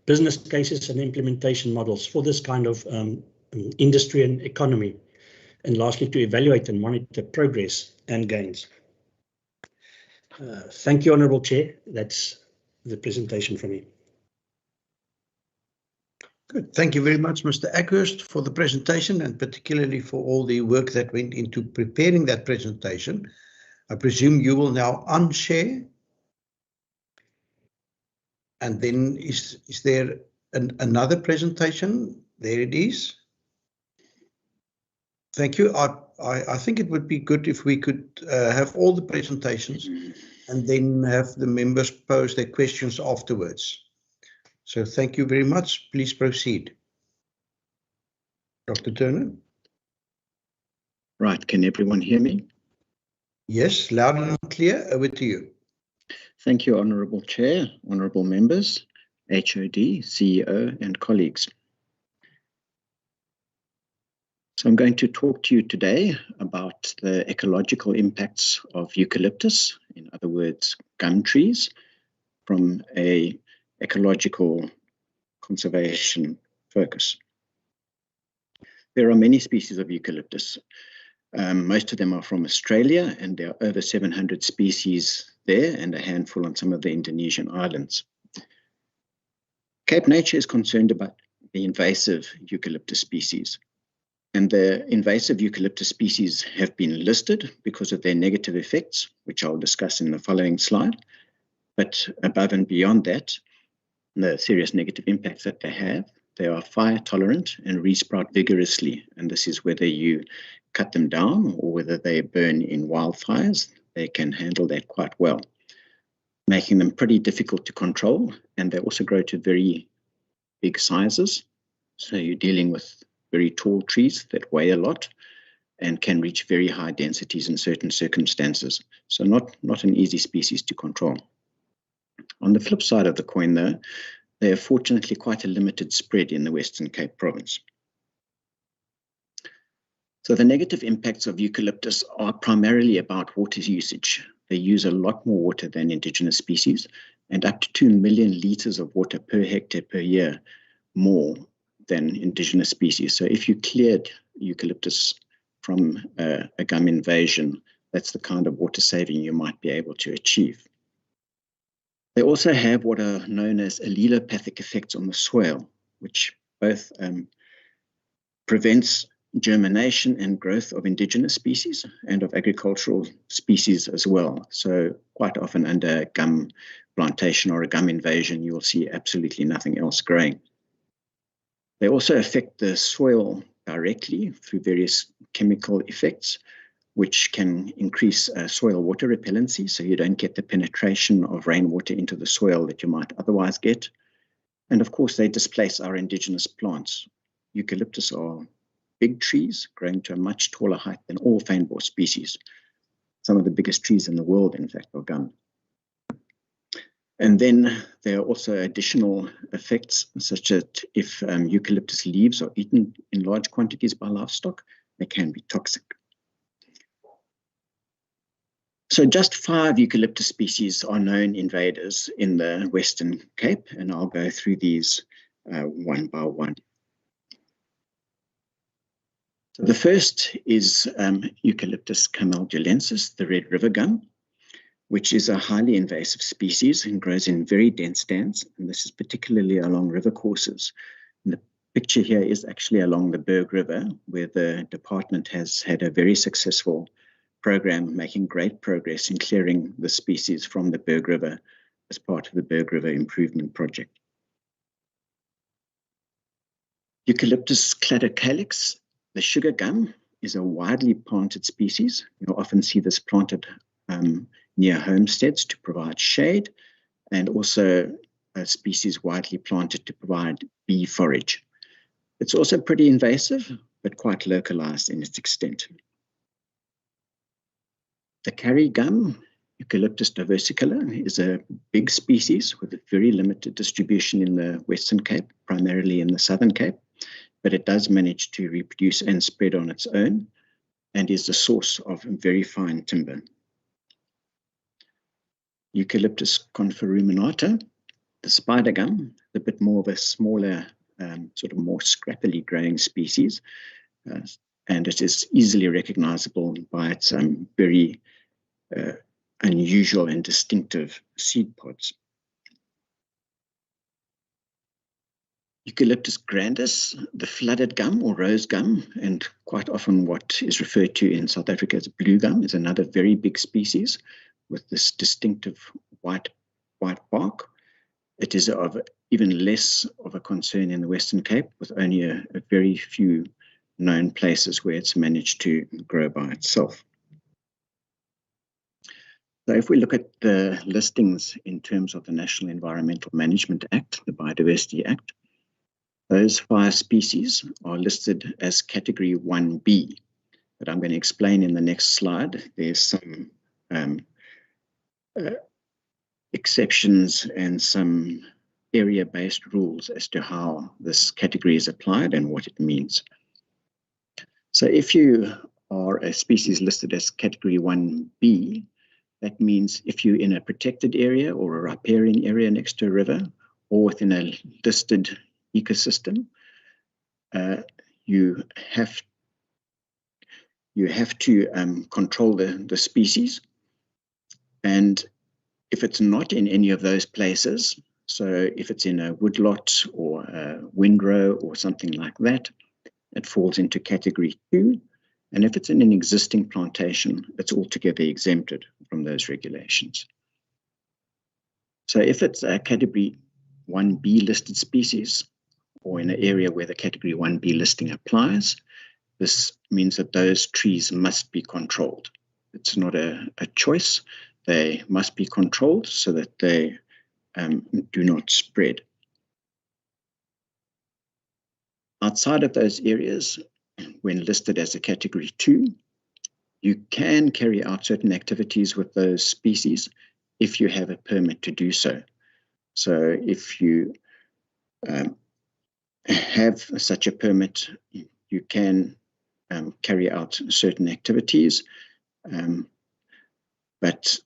business cases and implementation models for this kind of industry and economy. And lastly, to evaluate and monitor progress and gains. Thank you, Honourable Chair. That's the presentation from me. Good. Thank you very much, Mr. Ackhurst, for the presentation and particularly for all the work that went into preparing that presentation. I presume you will now unshare. And then is there another presentation? There it is. Thank you. I think it would be good if we could have all the presentations and then have the members pose their questions afterwards. So thank you very much. Please proceed. Dr. Turner? Right, can everyone hear me? Yes, loud and clear. Over to you. Thank you, Honourable Chair, Honourable Members, HOD, CEO and colleagues. So I'm going to talk to you today about the ecological impacts of eucalyptus, in other words, gum trees, from an ecological conservation focus. There are many species of eucalyptus. Most of them are from Australia, and there are over 700 species there and a handful on some of the Indonesian islands. Cape Nature is concerned about the invasive eucalyptus species. And the invasive eucalyptus species have been listed because of their negative effects, which I'll discuss in the following slide. But above and beyond that, the serious negative impacts that they have, They are fire tolerant and resprout vigorously, and this is whether you cut them down or whether they burn in wildfires. They can handle that quite well, making them pretty difficult to control, and they also grow to very big sizes. So you're dealing with very tall trees that weigh a lot and can reach very high densities in certain circumstances. So not an easy species to control. On the flip side of the coin, though, they are fortunately quite a limited spread in the Western Cape province. So the negative impacts of eucalyptus are primarily about water usage. They use a lot more water than indigenous species, and up to 2 million litres of water per hectare per year more than indigenous species. So if you cleared eucalyptus from a gum invasion, that's the kind of water saving you might be able to achieve. They also have what are known as allelopathic effects on the soil, which both prevents germination and growth of indigenous species and of agricultural species as well. So quite often under a gum plantation or a gum invasion, you will see absolutely nothing else growing. They also affect the soil directly through various chemical effects, which can increase soil water repellency, so you don't get the penetration of rainwater into the soil that you might otherwise get. And of course, they displace our indigenous plants. Eucalyptus are big trees growing to a much taller height than all fynbos species. Some of the biggest trees in the world, in fact, are gum. And then there are also additional effects, such that if eucalyptus leaves are eaten in large quantities by livestock, they can be toxic. So just 5 eucalyptus species are known invaders in the Western Cape, and I'll go through these one by one. So the first is Eucalyptus camaldulensis, the red river gum, which is a highly invasive species and grows in very dense stands, and this is particularly along river courses. And the picture here is actually along the Berg River, where the department has had a very successful program making great progress in clearing the species from the Berg River as part of the Berg River Improvement Project. Eucalyptus cladocalyx, the sugar gum, is a widely planted species. You'll often see this planted near homesteads to provide shade, and also a species widely planted to provide bee forage. It's also pretty invasive, but quite localized in its extent. The carry gum, Eucalyptus diversicolor, is a big species with a very limited distribution in the Western Cape, primarily in the Southern Cape, but it does manage to reproduce and spread on its own and is the source of very fine timber. Eucalyptus conferruminata, the spider gum, a bit more of a smaller, sort of more scrappily growing species, and it is easily recognizable by its very unusual and distinctive seed pods. Eucalyptus grandis, the flooded gum or rose gum, and quite often what is referred to in South Africa as blue gum, is another very big species with this distinctive white bark. It is of even less of a concern in the Western Cape, with only a very few known places where it's managed to grow by itself. So if we look at the listings in terms of the National Environmental Management Act, the Biodiversity Act, those 5 species are listed as Category 1B, but I'm going to explain in the next slide. There's some exceptions and some area-based rules as to how this category is applied and what it means. So if you are a species listed as Category 1B, that means if you're in a protected area or a riparian area next to a river or within a listed ecosystem, you have to control the species. And if it's not in any of those places, so if it's in a woodlot or a windrow or something like that, it falls into Category 2. And if it's in an existing plantation, it's altogether exempted from those regulations. So if it's a Category 1B listed species, or in an area where the Category 1B listing applies, this means that those trees must be controlled. It's not a choice. They must be controlled so that they do not spread. Outside of those areas, when listed as a Category 2, you can carry out certain activities with those species if you have a permit to do so. So if you have such a permit, you can carry out certain activities, but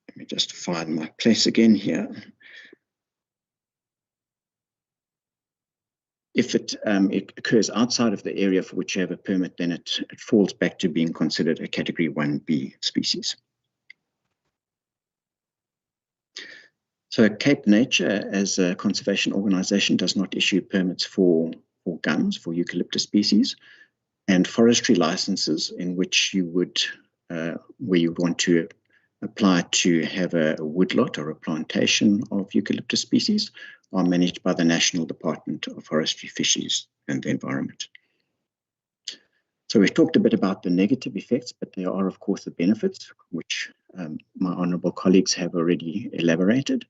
let me just find my place again here. If it occurs outside of the area for which you have a permit, then it falls back to being considered a Category 1B species. So Cape Nature, as a conservation organization, does not issue permits for gums, for eucalyptus species, and forestry licenses in which you would, where you want to apply to have a woodlot or a plantation of eucalyptus species, are managed by the National Department of Forestry, Fisheries and the Environment. So we've talked a bit about the negative effects, but there are, of course, the benefits, which my honourable colleagues have already elaborated.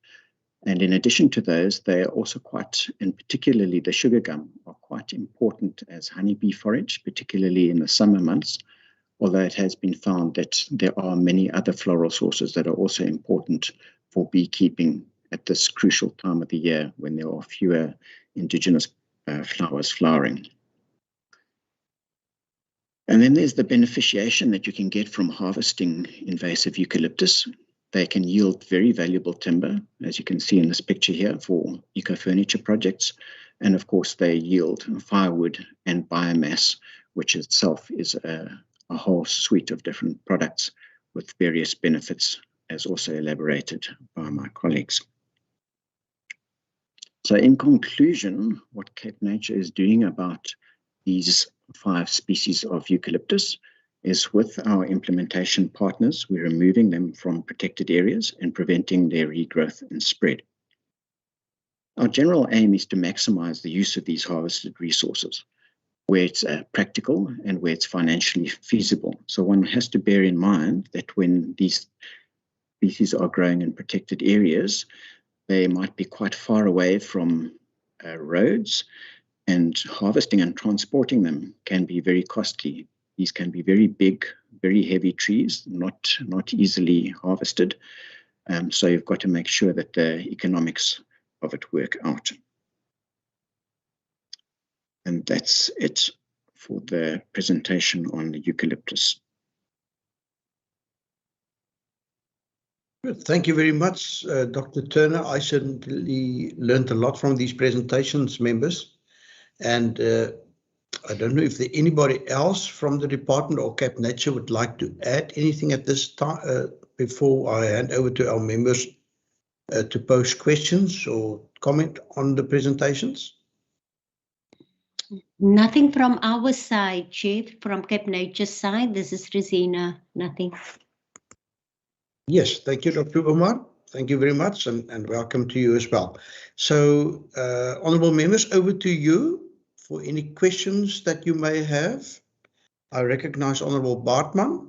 And in addition to those, they are also quite, and particularly the sugar gum, are quite important as honeybee forage, particularly in the summer months, although it has been found that there are many other floral sources that are also important for beekeeping at this crucial time of the year when there are fewer indigenous flowers flowering. And then there's the beneficiation that you can get from harvesting invasive eucalyptus. They can yield very valuable timber, as you can see in this picture here, for eco-furniture projects. And of course, they yield firewood and biomass, which itself is a whole suite of different products with various benefits, as also elaborated by my colleagues. So in conclusion, what Cape Nature is doing about these 5 species of eucalyptus is, with our implementation partners, we're removing them from protected areas and preventing their regrowth and spread. Our general aim is to maximize the use of these harvested resources where it's practical and where it's financially feasible. So one has to bear in mind that when these species are growing in protected areas, they might be quite far away from roads, and harvesting and transporting them can be very costly. These can be very big, very heavy trees, not easily harvested. So you've got to make sure that the economics of it work out. And that's it for the presentation on the eucalyptus. Good. Thank you very much, Dr. Turner. I certainly learned a lot from these presentations, members. And I don't know if there anybody else from the department or Cape Nature would like to add anything at this time before I hand over to our members to pose questions or comment on the presentations. Nothing from our side, Chief. From Cape Nature's side, this is Rosina. Nothing. Yes, thank you, Dr. Omar. Thank you very much, and welcome to you as well. So, honourable members, over to you for any questions that you may have. I recognise Honourable Bartman.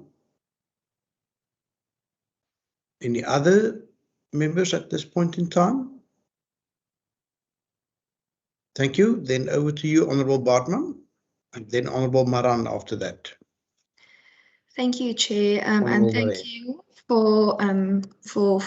Any other members at this point in time? Thank you. Then over to you, Honourable Bartman, and then Honourable Maran after that. Thank you, Chair, and thank you for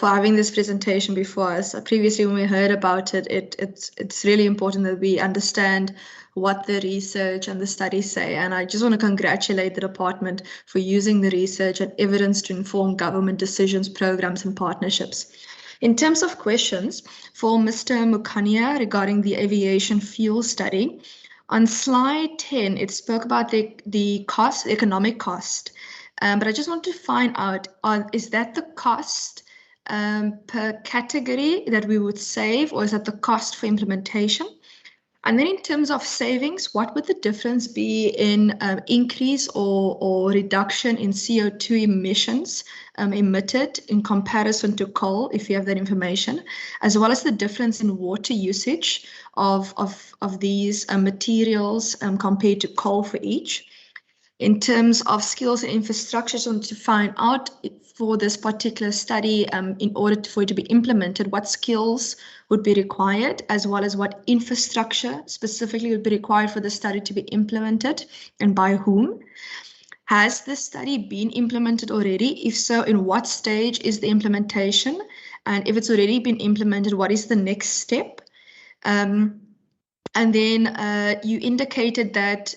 having this presentation before us. Previously, when we heard about it, it's really important that we understand what the research and the studies say. And I just want to congratulate the department for using the research and evidence to inform government decisions, programs, and partnerships. In terms of questions for Mr. Mukania regarding the aviation fuel study, on slide 10, it spoke about the cost, the economic cost. But I just want to find out, is that the cost per category that we would save, or is that the cost for implementation? And then in terms of savings, what would the difference be in increase or reduction in CO2 emissions emitted in comparison to coal, if you have that information, as well as the difference in water usage of these materials compared to coal for each? In terms of skills and infrastructure, so to find out for this particular study, in order for it to be implemented, what skills would be required, as well as what infrastructure specifically would be required for the study to be implemented and by whom. Has this study been implemented already? If so, in what stage is the implementation? And if it's already been implemented, what is the next step? And then you indicated that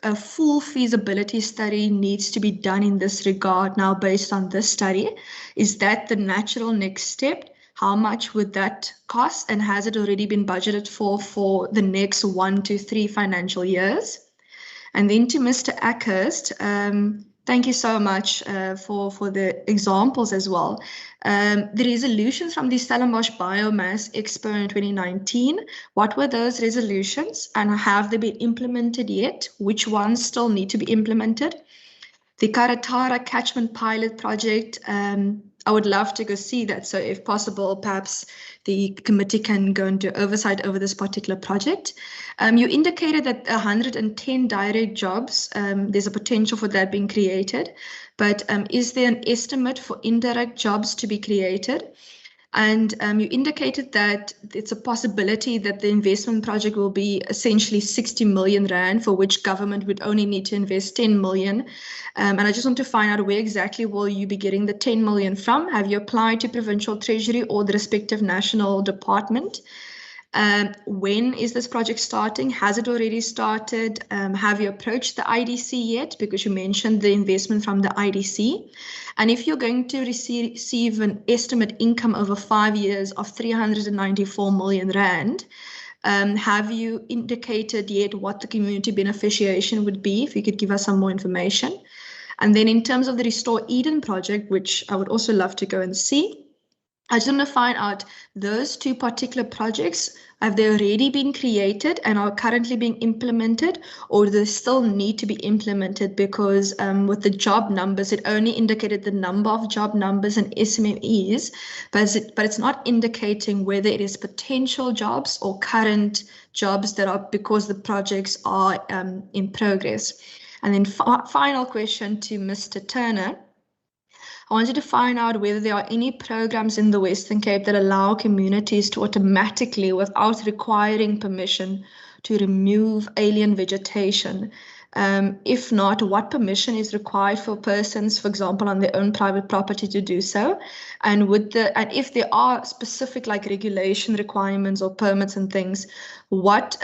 a full feasibility study needs to be done in this regard now based on this study. Is that the natural next step? How much would that cost? And has it already been budgeted for the next 1 to 3 financial years? And then to Mr. Ackhurst, thank you so much for the examples as well. The resolutions from the Stellenbosch Biomass Expo in 2019, what were those resolutions and have they been implemented yet? Which ones still need to be implemented? The Karatara Catchment Pilot Project, I would love to go see that. So if possible, perhaps the committee can go into oversight over this particular project. You indicated that 110 direct jobs, there's a potential for that being created, but is there an estimate for indirect jobs to be created? And you indicated that it's a possibility that the investment project will be essentially 60 million rand, for which government would only need to invest 10 million. And I just want to find out where exactly will you be getting the 10 million from? Have you applied to Provincial Treasury or the respective national department? When is this project starting? Has it already started? Have you approached the IDC yet? Because you mentioned the investment from the IDC. And if you're going to receive an estimate income over 5 years of 394 million rand, have you indicated yet what the community beneficiation would be? If you could give us some more information. And then in terms of the Restore Eden project, which I would also love to go and see, I just want to find out those 2 particular projects, have they already been created and are currently being implemented, or do they still need to be implemented? Because with the job numbers, it only indicated the number of job numbers and SMMEs, but it's not indicating whether it is potential jobs or current jobs that are because the projects are in progress. And then final question to Mr. Turner. I wanted to find out whether there are any programs in the Western Cape that allow communities to automatically, without requiring permission, to remove alien vegetation. If not, what permission is required for persons, for example, on their own private property to do so? And if there are specific like regulation requirements or permits and things, what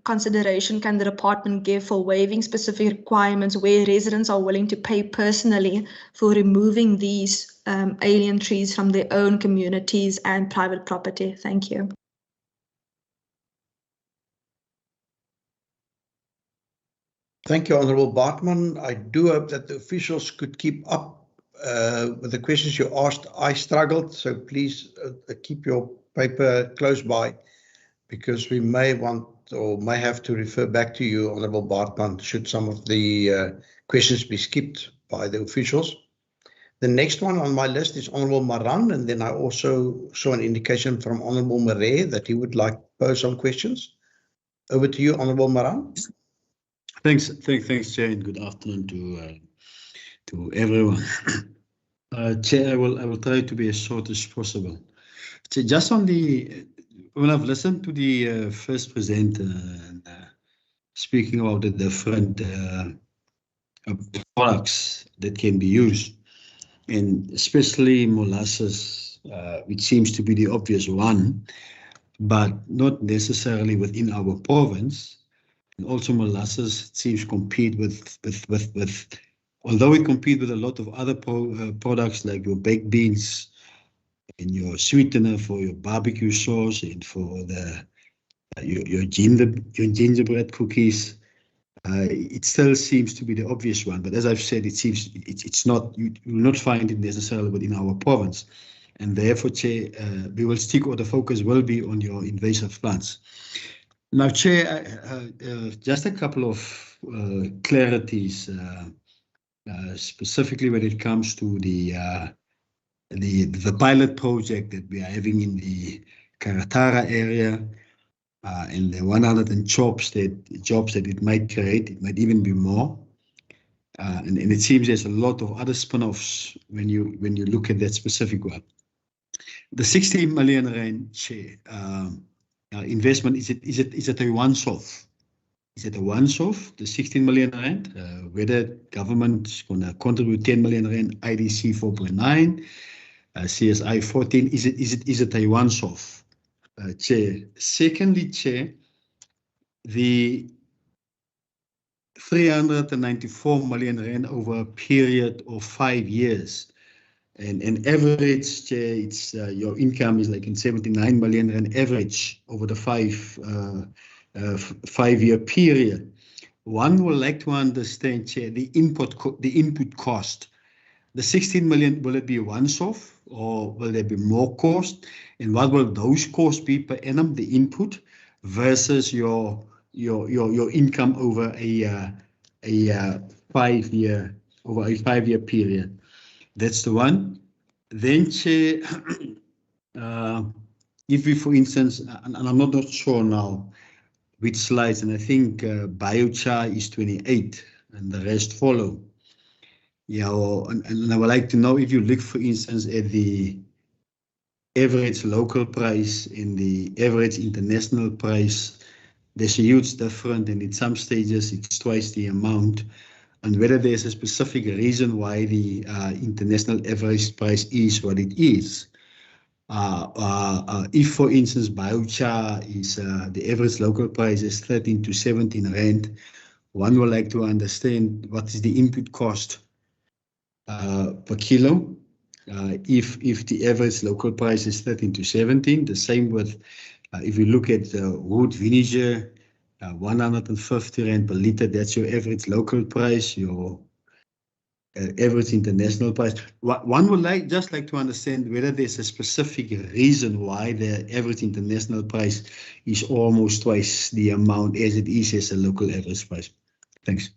consideration can the department give for waiving specific requirements where residents are willing to pay personally for removing these alien trees from their own communities and private property? Thank you. Thank you, Honourable Bartman. I do hope that the officials could keep up with the questions you asked. I struggled, so please keep your paper close by, because we may want or may have to refer back to you, Honourable Bartman, should some of the questions be skipped by the officials. The next one on my list is Honourable Maran, and then I also saw an indication from Honourable Marais that he would like to pose some questions. Over to you, Honourable Maran. Thanks, Chair, and good afternoon to everyone. Chair, I will try to be as short as possible. Chair, just on when I've listened to the first presenter speaking about the different products that can be used, and especially molasses, which seems to be the obvious one, but not necessarily within our province. And also molasses seems compete with although it compete with a lot of other products like your baked beans and your sweetener for your barbecue sauce and for your gingerbread cookies. It still seems to be the obvious one, but as I've said, it seems it's not. You will not find it necessarily within our province, and therefore, Chair, we will stick, or the focus will be on your invasive plants. Now, Chair, just a couple of clarities, specifically when it comes to the pilot project that we are having in the Karatara area, and the 100 jobs that it might create. It might even be more. And it seems there's a lot of other spin-offs when you look at that specific one. The 60 million rand share investment, is it a once-off? Is it a once-off, the 16 million rand? Whether government is going to contribute 10 million rand, IDC 4.9, CSI 14, is it a once-off, Chair? Secondly, Chair, the 394 million rand over a period of 5 years. And average, Chair, it's your income is like in 79 million rand average over the 5-year period. One would like to understand, Chair, the input cost. The 16 million, will it be once off or will there be more cost? And what will those costs be per annum, the input, versus your income over a 5-year period? That's the one. Then, Chair, if we, for instance, and I'm not sure now which slides, and I think biochar is 28 and the rest follow. Yeah, and I would like to know if you look, for instance, at the average local price and the average international price, there's a huge difference, and in some stages it's twice the amount. And whether there's a specific reason why the international average price is what it is. If, for instance, biochar is the average local price is 13 to 17 rand, one would like to understand what is the input cost per kilo. If the average local price is 13 to 17, the same with if you look at root vinegar. 150 rand per liter, that's your average local price, your average international price. One would just like to understand whether there's a specific reason why the average international price is almost twice the amount as it is as a local average price. Thanks.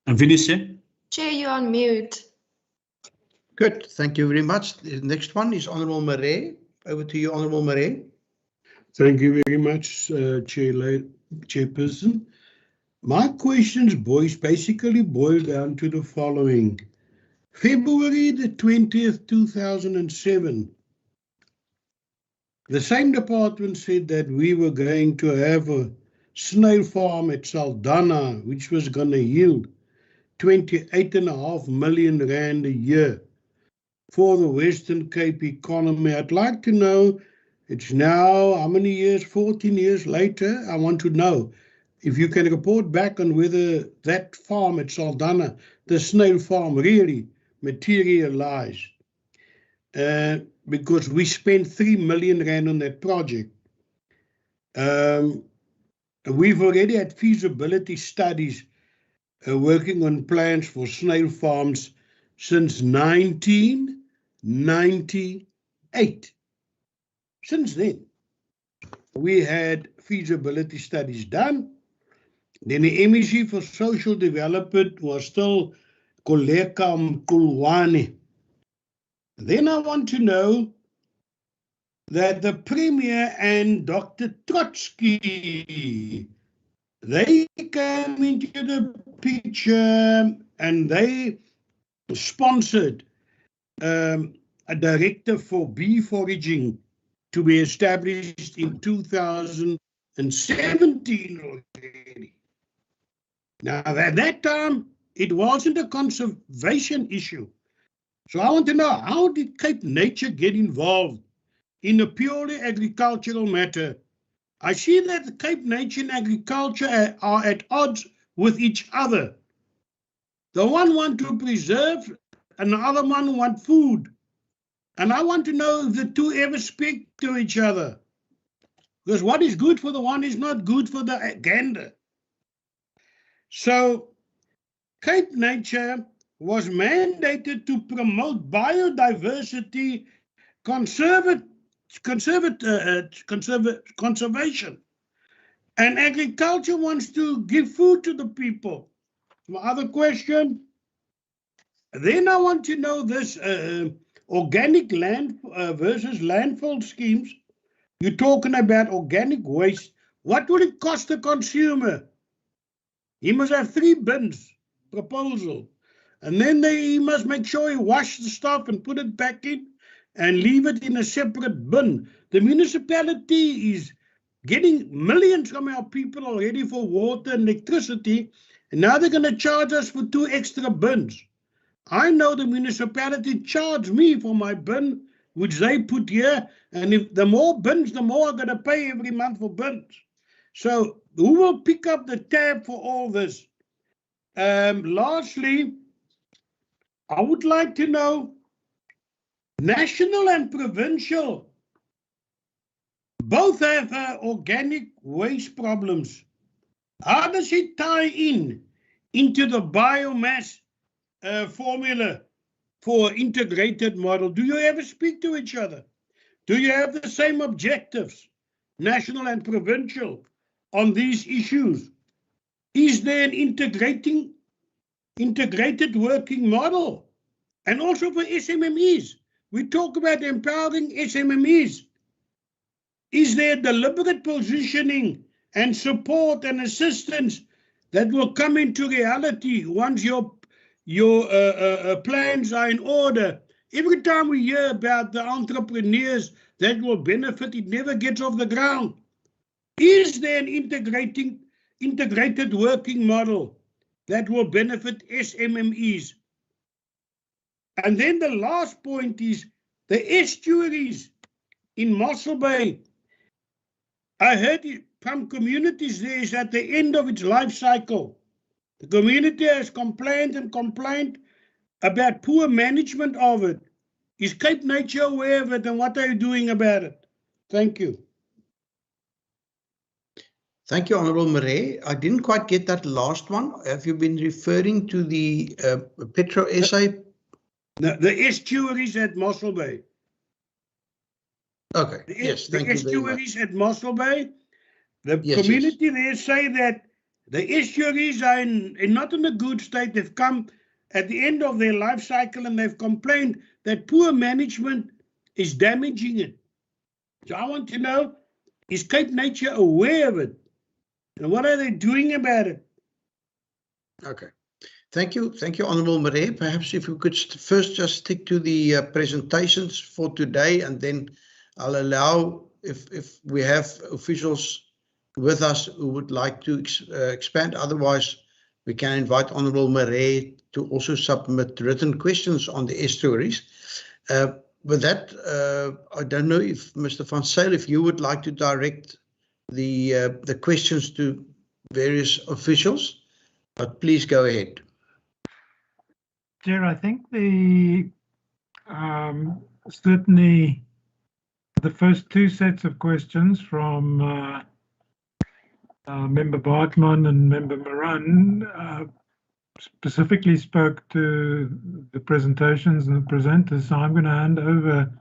I'm finished, Chair. Chair, you're on mute. Good, thank you very much. The next one is Honourable Murray. Over to you, Honourable Murray. Thank you very much, Chairperson. My questions, boys, basically boil down to the following. February the 20th, 2007, the same department said that we were going to have a snail farm at Saldanha, which was going to yield 28.5 million rand a year for the Western Cape economy. I'd like to know, it's now how many years, 14 years later, I want to know if you can report back on whether that farm at Saldanha, the snail farm, really materialized. Because we spent 3 million rand on that project. We've already had feasibility studies working on plans for snail farms since 1998. Since then, we had feasibility studies done. Then the MEC for Social Development was still Koleka Mkulwane. Then I want to know that the Premier and Dr. Trotsky, they came into the picture and they sponsored a directive for bee foraging to be established in 2017 already. Now, at that time, it wasn't a conservation issue. So I want to know, how did Cape Nature get involved in a purely agricultural matter? I see that the Cape Nature and agriculture are at odds with each other. The one want to preserve and the other one want food. And I want to know if the two ever speak to each other. Because what is good for the one is not good for the gander. So Cape Nature was mandated to promote biodiversity conservation. And agriculture wants to give food to the people. My other question, then I want to know this organic land versus landfill schemes. You're talking about organic waste. What will it cost the consumer? He must have 3 bins proposal. And then he must make sure he washes the stuff and put it back in and leave it in a separate bin. The municipality is getting millions from our people already for water and electricity, and now they're going to charge us for 2 extra bins. I know the municipality charge me for my bin, which they put here, and if the more bins, the more I'm going to pay every month for bins. So who will pick up the tab for all this? Lastly, I would like to know, national and provincial both have organic waste problems. How does it tie into the biomass formula for integrated model? Do you ever speak to each other? Do you have the same objectives, national and provincial, on these issues? Is there an integrated working model? And also for SMMEs, we talk about empowering SMMEs. Is there deliberate positioning and support and assistance that will come into reality once your plans are in order? Every time we hear about the entrepreneurs that will benefit, it never gets off the ground. Is there an integrated working model that will benefit SMMEs? And then the last point is the estuaries in Mossel Bay. I heard from communities there is at the end of its life cycle. The community has complained and complained about poor management of it. Is Cape Nature aware of it, and what are you doing about it? Thank you. Thank you, Honourable Murray. I didn't quite get that last one. Have you been referring to the Petro SA? The estuaries at Mossel Bay. Okay, yes, thank you very much. The estuaries at Mossel Bay, the Yes, community there say that the estuaries are not in a good state. They've come at the end of their life cycle and they've complained that poor management is damaging it. So I want to know, is Cape Nature aware of it? And what are they doing about it? Okay. Thank you, Honourable Murray. Perhaps if we could first just stick to the presentations for today, and then I'll allow, if we have officials with us who would like to expand. Otherwise, we can invite Honourable Murray to also submit written questions on the estuaries. With that, I don't know if Mr. Van Zyl, if you would like to direct the questions to various officials, but please go ahead. Chair, I think certainly the first 2 sets of questions from Member Bartman and Member Moran specifically spoke to the presentations and the presenters. So I'm going to hand over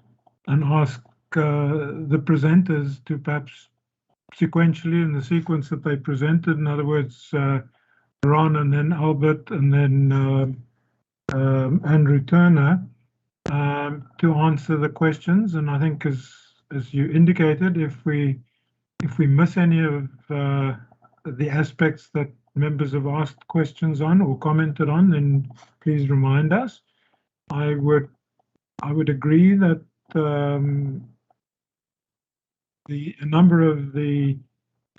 and ask the presenters to perhaps sequentially in the sequence that they presented. In other words, Ron and then Albert and then Andrew Turner to answer the questions. And I think as you indicated, if we miss any of the aspects that members have asked questions on or commented on, then please remind us. I would agree that a number of the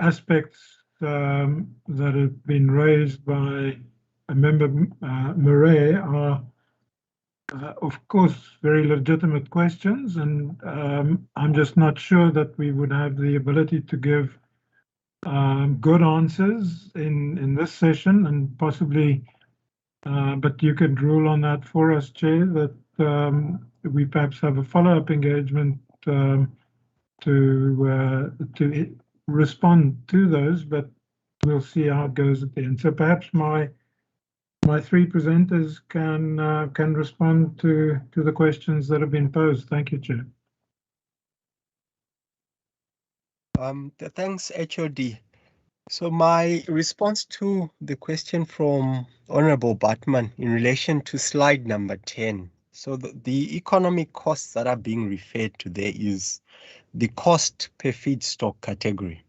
aspects that have been raised by a member Murray are of course very legitimate questions, and I'm just not sure that we would have the ability to give good answers in this session, and possibly but you could rule on that for us, Chair, that we perhaps have a follow-up engagement to respond to those, but we'll see how it goes at the end. So perhaps my my three presenters can respond to the questions that have been posed. Thank you, Chair. Thanks, HOD. So my response to the question from Honorable Batman in relation to slide number 10. So the economic costs that are being referred to there is the cost per feedstock category.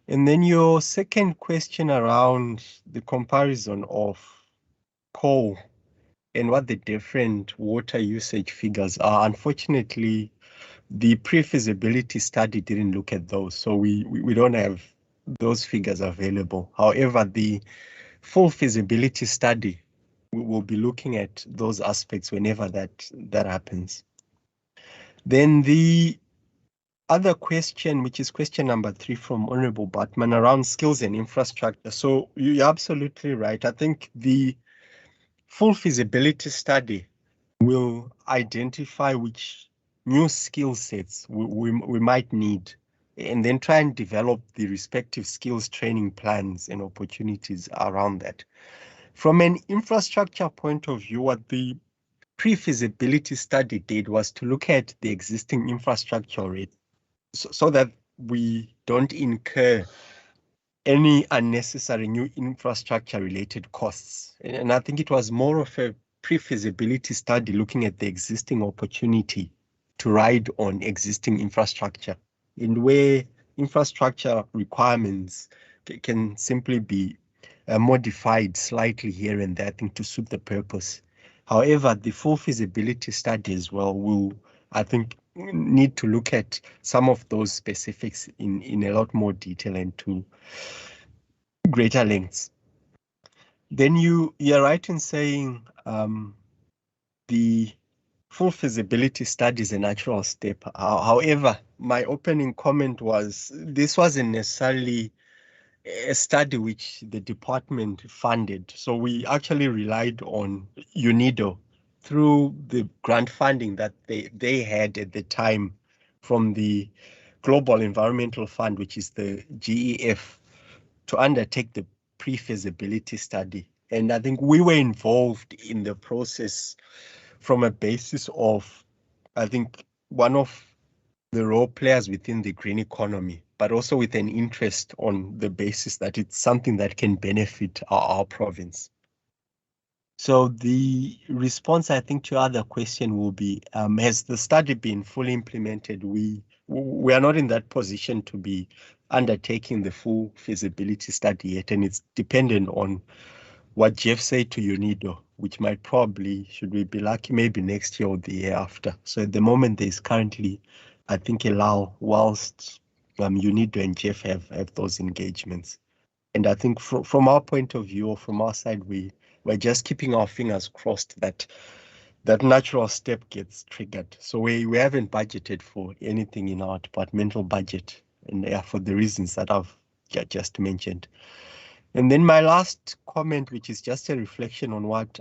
And then your second question around the comparison of coal and what the different water usage figures are, unfortunately, the pre-feasibility study didn't look at those, so we don't have those figures available. However, the full feasibility study, we will be looking at those aspects whenever that happens. Then the other question, which is question number 3 from Honorable Batman, around skills and infrastructure. So you're absolutely right. I think the full feasibility study will identify which new skill sets we might need, and then try and develop the respective skills training plans and opportunities around that. From an infrastructure point of view, what the pre-feasibility study did was to look at the existing infrastructure already, so that we don't incur any unnecessary new infrastructure related costs. And I think it was more of a pre-feasibility study looking at the existing opportunity to ride on existing infrastructure, in where infrastructure requirements can simply be modified slightly here and there, I think, to suit the purpose. However, the full feasibility study as well will, I think, need to look at some of those specifics in a lot more detail and to greater lengths. Then you're right in saying the full feasibility study is a natural step. However, my opening comment was this wasn't necessarily a study which the department funded. So we actually relied on UNIDO through the grant funding that they had at the time from the Global Environmental Fund, which is the GEF, to undertake the pre-feasibility study. And I think we were involved in the process from a basis of, I think, one of the role players within the green economy, but also with an interest on the basis that it's something that can benefit our province. So the response, I think, to your other question will be, has the study been fully implemented? We are not in that position to be undertaking the full feasibility study yet, and it's dependent on what Jeff said to UNIDO, which might probably, should we be lucky, maybe next year or the year after. So at the moment, there's currently, I think, allow whilst UNIDO and Jeff have those engagements. And I think from our point of view, or from our side, we're just keeping our fingers crossed that that natural step gets triggered. So we haven't budgeted for anything in our departmental budget, and for the reasons that I've just mentioned. And then my last comment, which is just a reflection on what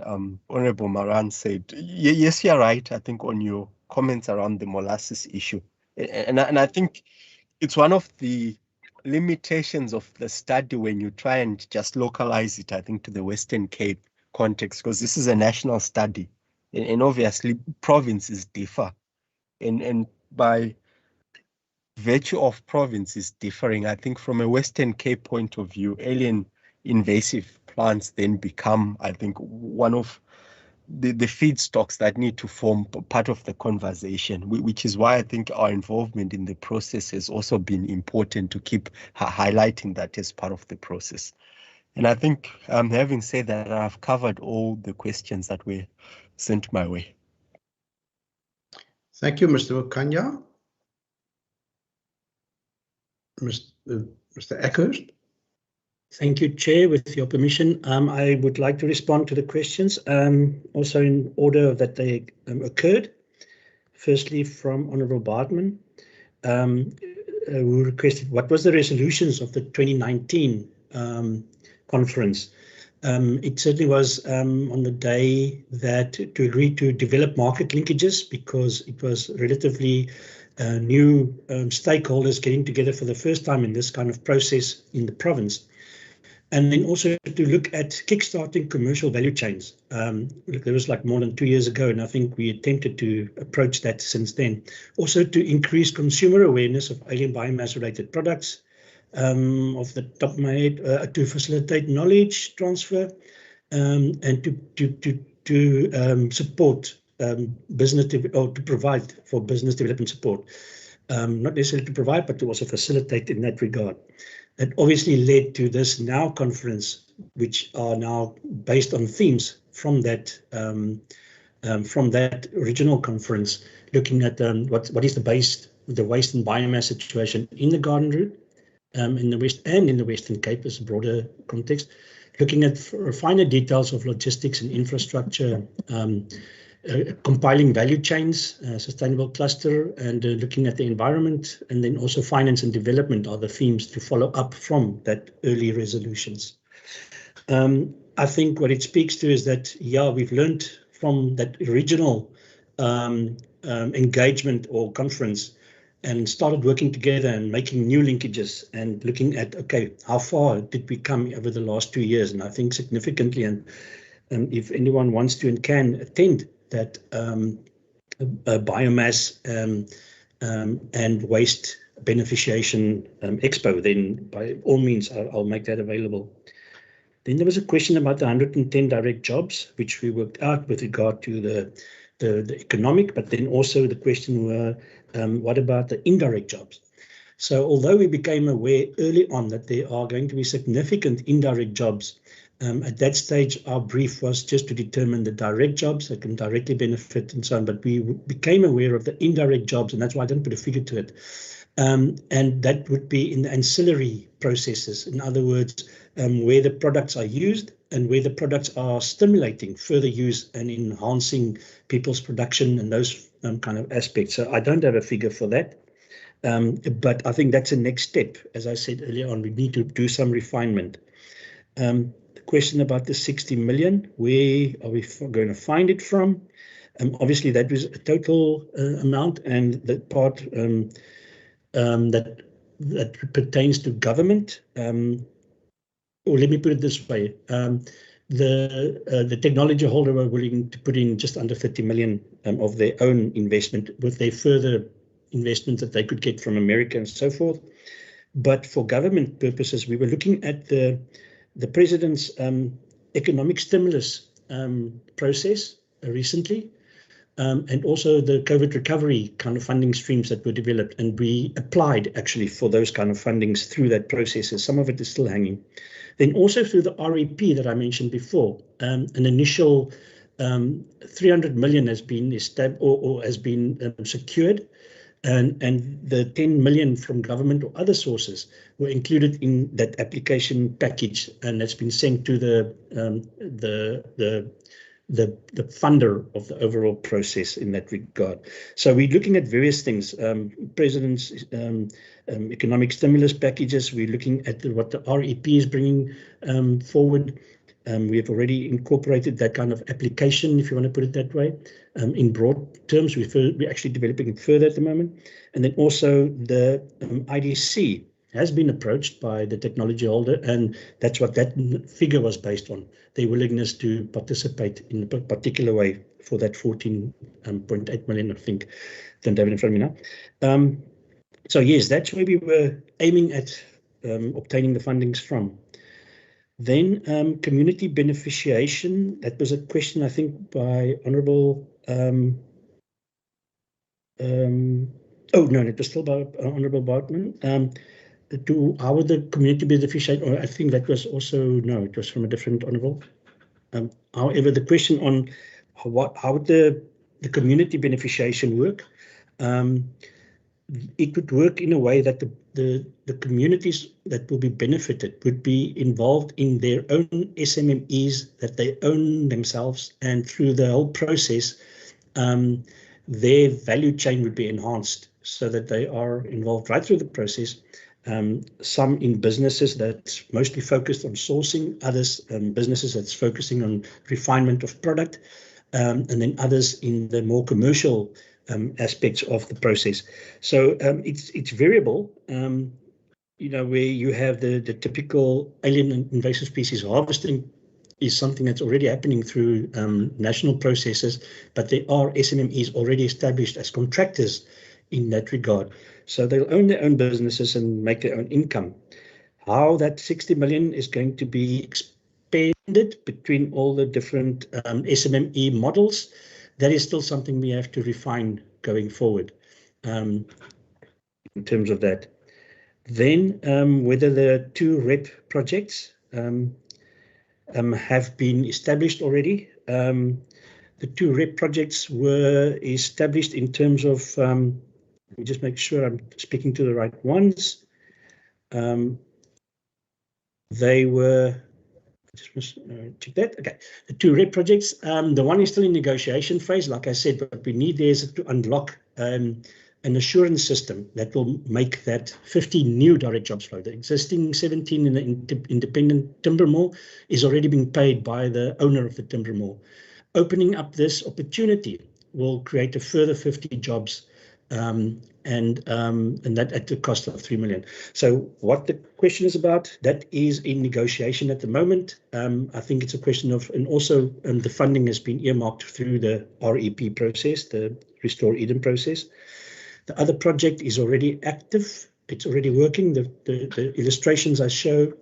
Honorable Maran said. Yes, you're right, I think, on your comments around the molasses issue. And I think it's one of the limitations of the study when you try and just localize it, I think, to the Western Cape context, because this is a national study, and obviously provinces differ, and by virtue of provinces differing, I think from a Western Cape point of view, alien invasive plants then become, I think, one of the feedstocks that need to form part of the conversation, which is why I think our involvement in the process has also been important to keep highlighting that as part of the process. And I think, having said that, I've covered all the questions that were sent my way. Thank you, Mr. Wakanya. Mr. Eckhurst. Thank you, Chair. With your permission, I would like to respond to the questions, also in order that they occurred. Firstly, from Honourable Bartman, who requested what was the resolutions of the 2019 conference. It certainly was on the day that to agree to develop market linkages, because it was relatively new stakeholders getting together for the first time in this kind of process in the province. And then also to look at kickstarting commercial value chains. That was like more than 2 years ago, and I think we attempted to approach that since then. Also to increase consumer awareness of alien biomass-related products, off the top of my head, to facilitate knowledge transfer, and to support business or to provide for business development support. Not necessarily to provide, but to also facilitate in that regard. That obviously led to this NOW conference, which are now based on themes from that original conference, looking at what is the waste and biomass situation in the Garden Route, in the West and in the Western Cape as a broader context, looking at finer details of logistics and infrastructure, compiling value chains, sustainable cluster, and looking at the environment, and then also finance and development are the themes to follow up from that early resolutions. I think what it speaks to is that, yeah, we've learned from that original engagement or conference and started working together and making new linkages and looking at, okay, how far did we come over the last 2 years? And I think significantly, and if anyone wants to and can attend that biomass and waste beneficiation expo, then by all means, I'll make that available. Then there was a question about the 110 direct jobs, which we worked out with regard to the economic, but then also the question were, what about the indirect jobs? So although we became aware early on that there are going to be significant indirect jobs, at that stage, our brief was just to determine the direct jobs that can directly benefit and so on, but we became aware of the indirect jobs, and that's why I didn't put a figure to it. And that would be in the ancillary processes. In other words, where the products are used and where the products are stimulating further use and enhancing people's production and those kind of aspects. So I don't have a figure for that. But I think that's a next step. As I said earlier on, we need to do some refinement. Question about the 60 million, where are we going to find it from? Obviously, that was a total amount, and the part that pertains to government, or let me put it this way, the technology holder were willing to put in just under 30 million of their own investment with their further investment that they could get from America and so forth. But for government purposes, we were looking at the President's economic stimulus process recently, and also the COVID recovery kind of funding streams that were developed, and we applied actually for those kind of fundings through that process. Some of it is still hanging. Then also through the REP that I mentioned before, an initial 300 million has been established or has been secured. And the 10 million from government or other sources were included in that application package, and that's been sent to the funder of the overall process in that regard. So we're looking at various things, President's economic stimulus packages. We're looking at what the REP is bringing forward. We have already incorporated that kind of application, if you want to put it that way. In broad terms, we're actually developing it further at the moment. And then also the IDC has been approached by the technology holder, and that's what that figure was based on, their willingness to participate in a particular way for that 14.8 million, I think. Don't have it in front of me now. So yes, that's where we were aiming at obtaining the fundings from. Then community beneficiation, that was a question, I think, by Honourable, oh no, it was still by Honourable Bartman. How would the community beneficiate, or I think that was also, no, it was from a different Honourable. However, the question on how would the community beneficiation work, it would work in a way that the communities that will be benefited would be involved in their own SMMEs that they own themselves, and through the whole process, their value chain would be enhanced so that they are involved right through the process. Some in businesses that's mostly focused on sourcing, others businesses that's focusing on refinement of product, and then others in the more commercial aspects of the process. So it's variable. where you have the typical alien invasive species harvesting is something that's already happening through national processes, but there are SMMEs already established as contractors in that regard. So they'll own their own businesses and make their own income. How that 60 million is going to be expanded between all the different SMME models, that is still something we have to refine going forward in terms of that. Then whether the 2 REP projects have been established already. The 2 REP projects were established in terms of, let me just make sure I'm speaking to the right ones. They were, just must check that. Okay, the 2 REP projects. The one is still in negotiation phase, like I said, but we need there to unlock an assurance system that will make that 50 new direct jobs flow. The existing 17 in the independent timber mill is already being paid by the owner of the timber mill. Opening up this opportunity will create a further 50 jobs, and that at the cost of 3 million. So what the question is about, that is in negotiation at the moment. I think it's a question of, and also the funding has been earmarked through the REP process, the Restore Eden process. The other project is already active. It's already working. The illustrations I show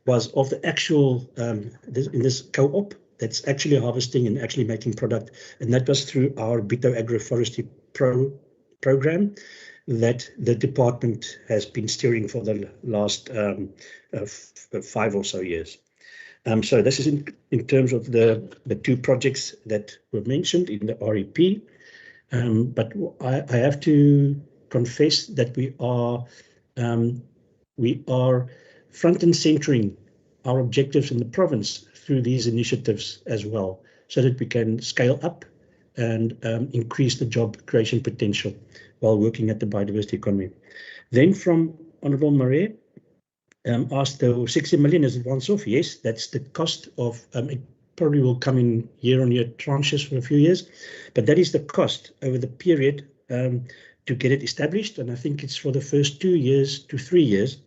was of the actual, in this co-op that's actually harvesting and actually making product. And that was through our Bito Agroforestry program that the department has been steering for the last 5 or so years. So this is in terms of the 2 projects that were mentioned in the REP. But I have to confess that we are front and centering our objectives in the province through these initiatives as well, so that we can scale up and increase the job creation potential while working at the biodiversity economy. Then from Honourable Marais, asked the 60 million is once off. Yes, that's the cost of it. Probably will come in year-on-year tranches for a few years, but that is the cost over the period to get it established. And I think it's for the first 2 years to 3 years.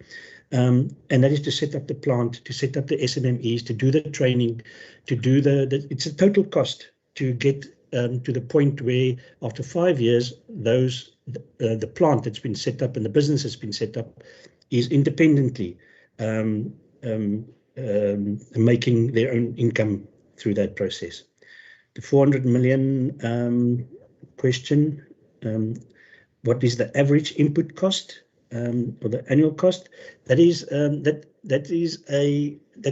And that is to set up the plant, to set up the SMMEs, to do the training, to do it's a total cost to get to the point where after 5 years, the plant that's been set up and the business has been set up is independently making their own income through that process. The 400 million question, what is the average input cost or the annual cost? That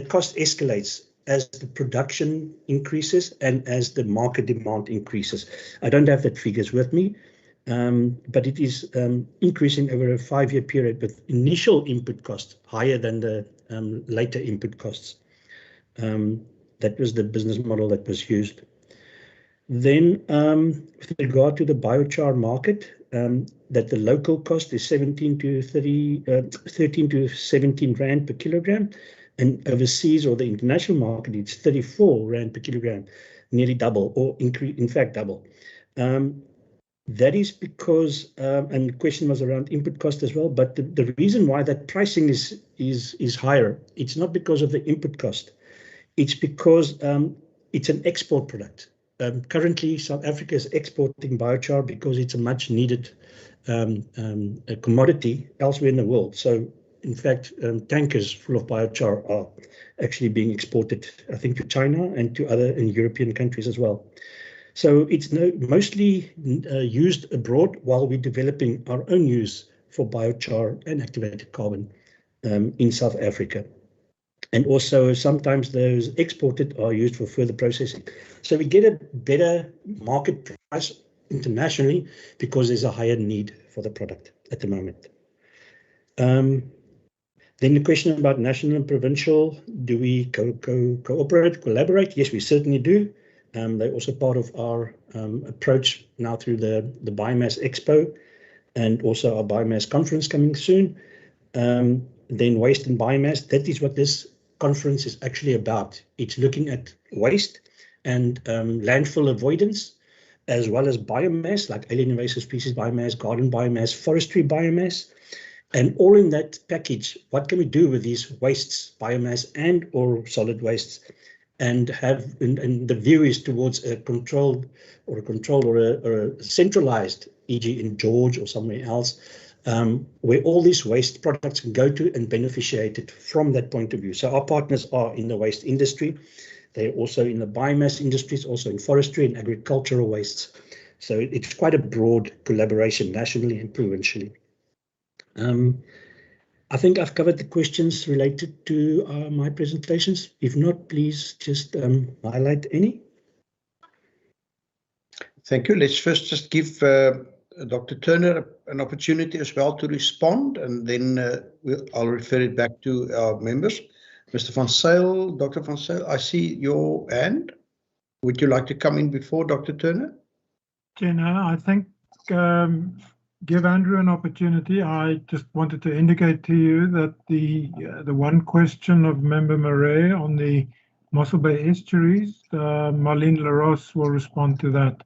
cost escalates as the production increases and as the market demand increases. I don't have that figures with me, but it is increasing over a 5-year period with initial input costs higher than the later input costs. That was the business model that was used. Then with regard to the biochar market, that the local cost is 13 to 17 Rand per kilogram, and overseas or the international market, it's 34 Rand per kilogram, nearly double, or in fact double. That is because, and the question was around input cost as well, but the reason why that pricing is higher, it's not because of the input cost. It's because it's an export product. Currently, South Africa is exporting biochar because it's a much needed a commodity elsewhere in the world. So, in fact, tankers full of biochar are actually being exported, I think, to China and to other European countries as well. So it's mostly used abroad while we're developing our own use for biochar and activated carbon in South Africa. And also sometimes those exported are used for further processing. So we get a better market price internationally because there's a higher need for the product at the moment. Then the question about national and provincial, do we cooperate, collaborate? Yes, we certainly do. They're also part of our approach now through the Biomass Expo and also our Biomass Conference coming soon. Then waste and biomass, that is what this conference is actually about. It's looking at waste and landfill avoidance, as well as biomass, like alien invasive species biomass, garden biomass, forestry biomass, And all in that package, what can we do with these wastes, biomass and or solid wastes, and have, and the view is towards a controlled or a centralized, e.g. in George or somewhere else, where all these waste products can go to and beneficiate it from that point of view. So our partners are in the waste industry. They're also in the biomass industries, also in forestry and agricultural wastes. So it's quite a broad collaboration nationally and provincially. I think I've covered the questions related to my presentations. If not, please just highlight any. Thank you. Let's first just give Dr. Turner an opportunity as well to respond, and then I'll refer it back to our members. Mr. Van Zyl, Dr. Van Zyl, I see your hand. Would you like to come in before Dr. Turner? Jenna, I think give Andrew an opportunity. I just wanted to indicate to you that the one question of Member Murray on the Mossel Bay estuaries, Marlene Larosse will respond to that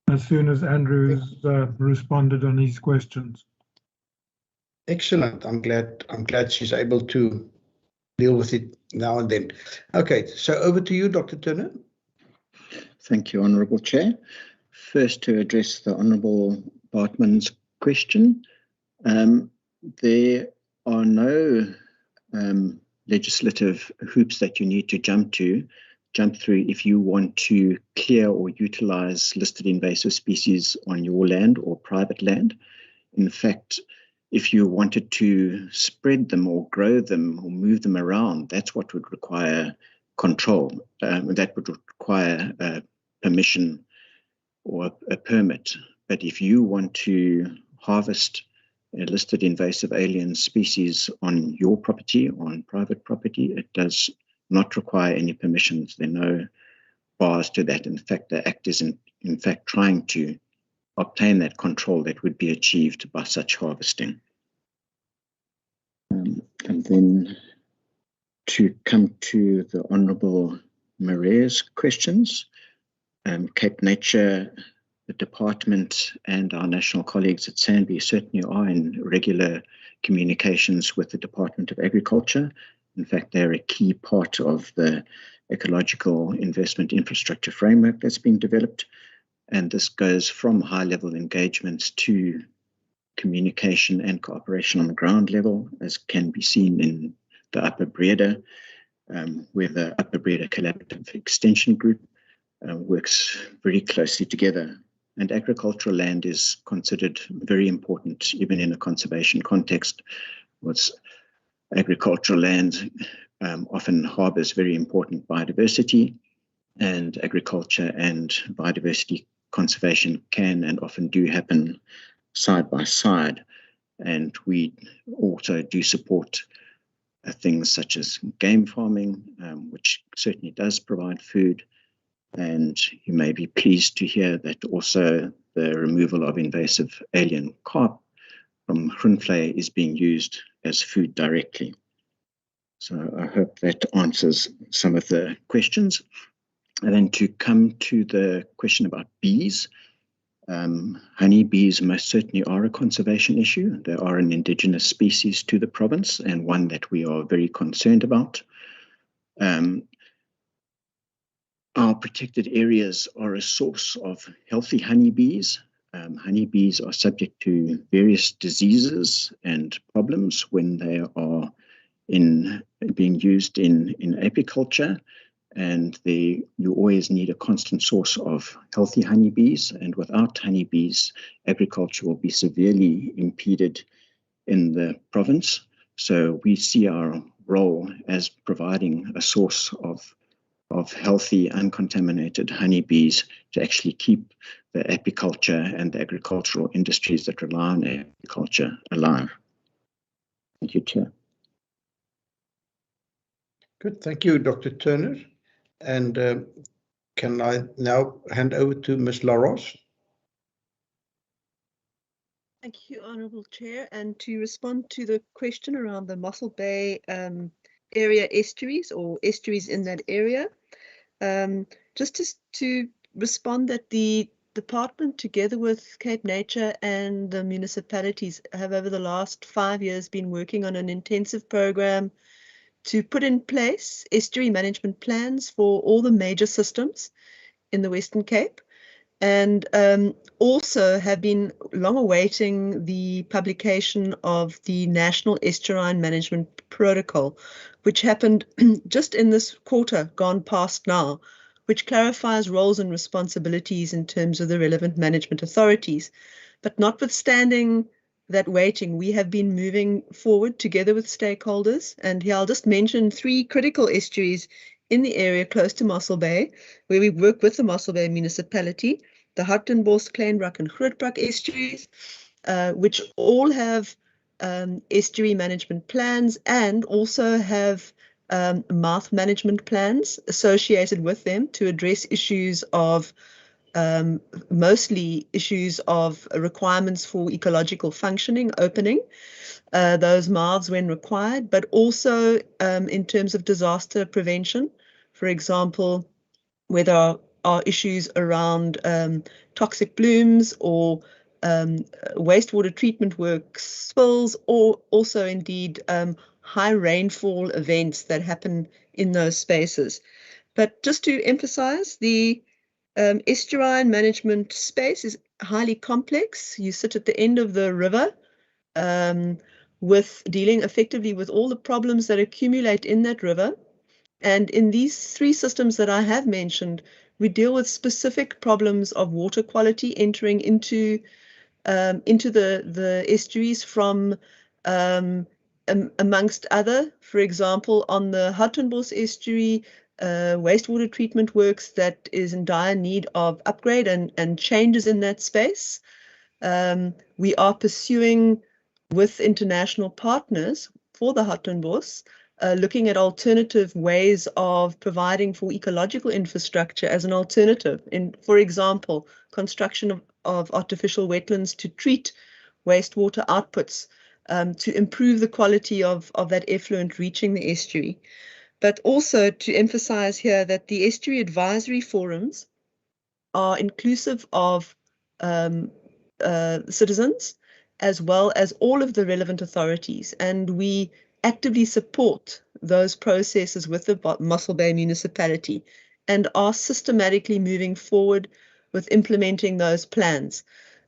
as soon as Andrew's responded on his questions. Excellent. I'm glad she's able to deal with it now and then. Okay, so over to you, Dr. Turner. Thank you, Honourable Chair. First, to address the Honourable Bartman's question, there are no legislative hoops that you need to jump through if you want to clear or utilise listed invasive species on your land or private land. In fact, if you wanted to spread them or grow them or move them around, that's what would require control. That would require permission or a permit. But if you want to harvest a listed invasive alien species on your property, on private property, it does not require any permissions. There are no bars to that. In fact, the Act is in fact trying to obtain that control that would be achieved by such harvesting. And then to come to the Honourable Murray's questions, Cape Nature, the department and our national colleagues at SANBI certainly are in regular communications with the Department of Agriculture. In fact, they're a key part of the ecological investment infrastructure framework that's being developed. And this goes from high-level engagements to communication and cooperation on the ground level, as can be seen in the Upper Breda, where the Upper Breda Collaborative Extension Group works very closely together. And agricultural land is considered very important, even in a conservation context. Agricultural land often harbours very important biodiversity, and agriculture and biodiversity conservation can and often do happen side by side. And we also do support things such as game farming, which certainly does provide food. And you may be pleased to hear that also the removal of invasive alien carp from groenvlei is being used as food directly. So I hope that answers some of the questions. And then to come to the question about bees, honeybees most certainly are a conservation issue. They are an indigenous species to the province and one that we are very concerned about. Our protected areas are a source of healthy honeybees. Honeybees are subject to various diseases and problems when they are being used in apiculture, and you always need a constant source of healthy honeybees, and without honeybees, agriculture will be severely impeded in the province. So we see our role as providing a source of healthy, uncontaminated honeybees to actually keep the apiculture and the agricultural industries that rely on agriculture alive. Thank you, Chair. Good, thank you, Dr. Turner. And can I now hand over to Ms. Larosse? Thank you, Honourable Chair. And to respond to the question around the Mossel Bay area estuaries or estuaries in that area, just to respond that the department, together with Cape Nature and the municipalities, have over the last 5 years been working on an intensive program to put in place estuary management plans for all the major systems in the Western Cape, and also have been long awaiting the publication of the National Estuarine Management Protocol, which happened just in this quarter gone past now, which clarifies roles and responsibilities in terms of the relevant management authorities. But notwithstanding that waiting, we have been moving forward together with stakeholders. And here I'll just mention 3 critical estuaries in the area close to Mossel Bay, where we work with the Mossel Bay municipality, the Hartenbos, Kleinbrak and Grootbrak estuaries, which all have estuary management plans and also have mouth management plans associated with them to address issues of mostly issues of requirements for ecological functioning, opening those mouths when required, but also in terms of disaster prevention. For example, where there are issues around toxic blooms or wastewater treatment work spills, or also indeed high rainfall events that happen in those spaces. But just to emphasize, the estuarine management space is highly complex. You sit at the end of the river with dealing effectively with all the problems that accumulate in that river. And in these 3 systems that I have mentioned, we deal with specific problems of water quality entering into the estuaries from amongst other, for example, on the Hartenbos estuary, wastewater treatment works that is in dire need of upgrade and changes in that space. We are pursuing with international partners for the Hartenbos, looking at alternative ways of providing for ecological infrastructure as an alternative. For example, construction of artificial wetlands to treat wastewater outputs to improve the quality of that effluent reaching the estuary. But also to emphasize here that the estuary advisory forums are inclusive of citizens as well as all of the relevant authorities, and we actively support those processes with the Mossel Bay municipality and are systematically moving forward with implementing those plans.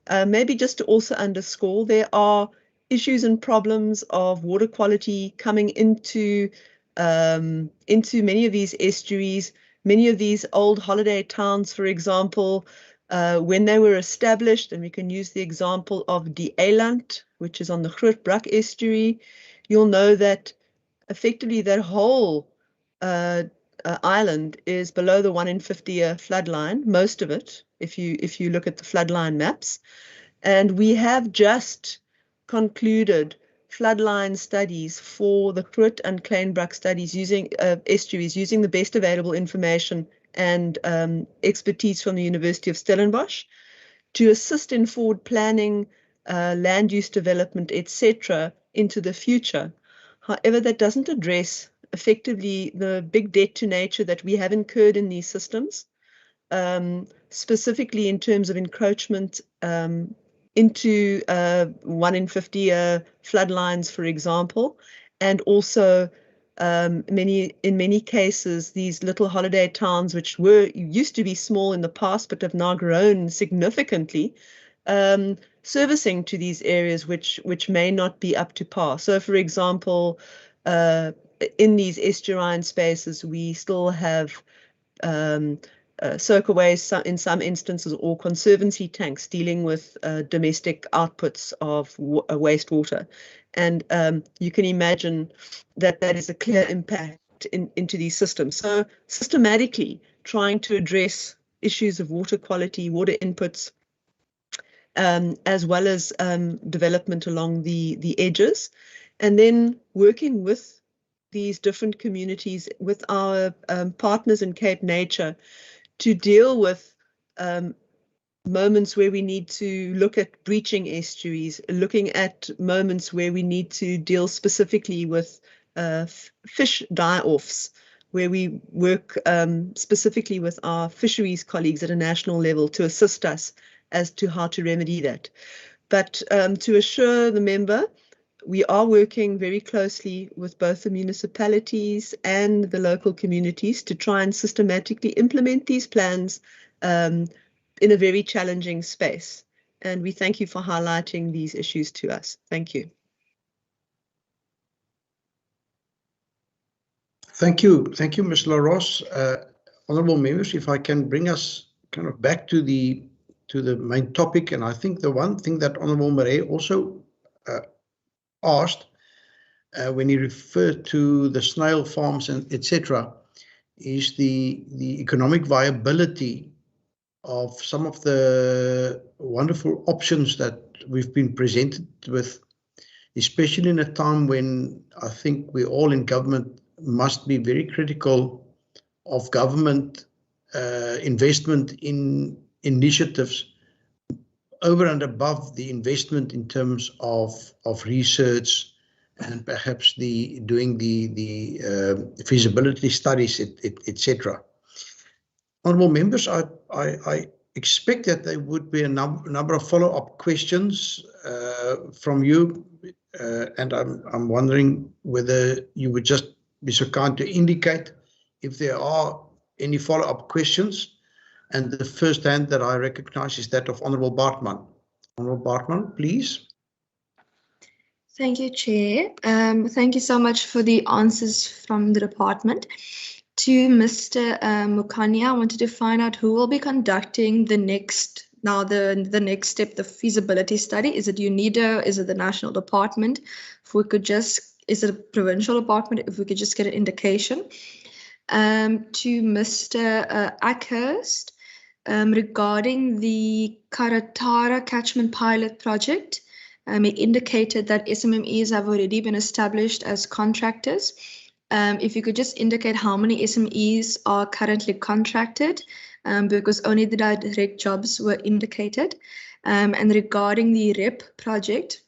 Maybe just to also underscore, there are issues and problems of water quality coming into many of these estuaries. Many of these old holiday towns, for example, when they were established, and we can use the example of Die Eiland, which is on the Grootbrak estuary, you'll know that effectively that whole island is below the 1 in 50-year flood line, most of it, if you look at the floodline maps. And we have just concluded floodline studies for the Groot and Kleinbrak studies using estuaries, using the best available information and expertise from the University of Stellenbosch to assist in forward planning, land use development, etc., into the future. However, that doesn't address effectively the big debt to nature that we have incurred in these systems, specifically in terms of encroachment into 1 in 50-year floodlines, for example, and also in many cases, these little holiday towns, which used to be small in the past, but have now grown significantly, servicing to these areas which may not be up to par. So, for example, in these estuarine spaces, we still have soakaways in some instances, or conservancy tanks dealing with domestic outputs of wastewater. And you can imagine that that is a clear impact into these systems. So systematically trying to address issues of water quality, water inputs, as well as development along the edges, and then working with these different communities, with our partners in Cape Nature, to deal with moments where we need to look at breaching estuaries, looking at moments where we need to deal specifically with fish die-offs where we work specifically with our fisheries colleagues at a national level to assist us as to how to remedy that. But to assure the member, we are working very closely with both the municipalities and the local communities to try and systematically implement these plans in a very challenging space. And we thank you for highlighting these issues to us. Thank you. Thank you, Ms. LaRosse. Honourable members, if I can bring us kind of back to the main topic, and I think the one thing that Honourable Marais also asked when he referred to the snail farms and etc., is the economic viability of some of the wonderful options that we've been presented with, especially in a time when I think we all in government must be very critical of government investment in initiatives over and above the investment in terms of research and perhaps doing the feasibility studies, etc. Honourable members, I expect that there would be a number of follow-up questions from you, and I'm wondering whether you would just be so kind to indicate if there are any follow-up questions. And the first hand that I recognize is that of Honourable Bartman. Honourable Bartman, please. Thank you, Chair. Thank you so much for the answers from the department. To Mr. Mukanya, I wanted to find out who will be conducting the next step, the feasibility study. Is it UNIDO? Is it the national department? If we could just, is it a provincial department? If we could just get an indication. To Mr. Ackhurst, regarding the Karatara catchment pilot project, it indicated that SMMEs have already been established as contractors. If you could just indicate how many SMEs are currently contracted, because only the direct jobs were indicated. And regarding the REP project,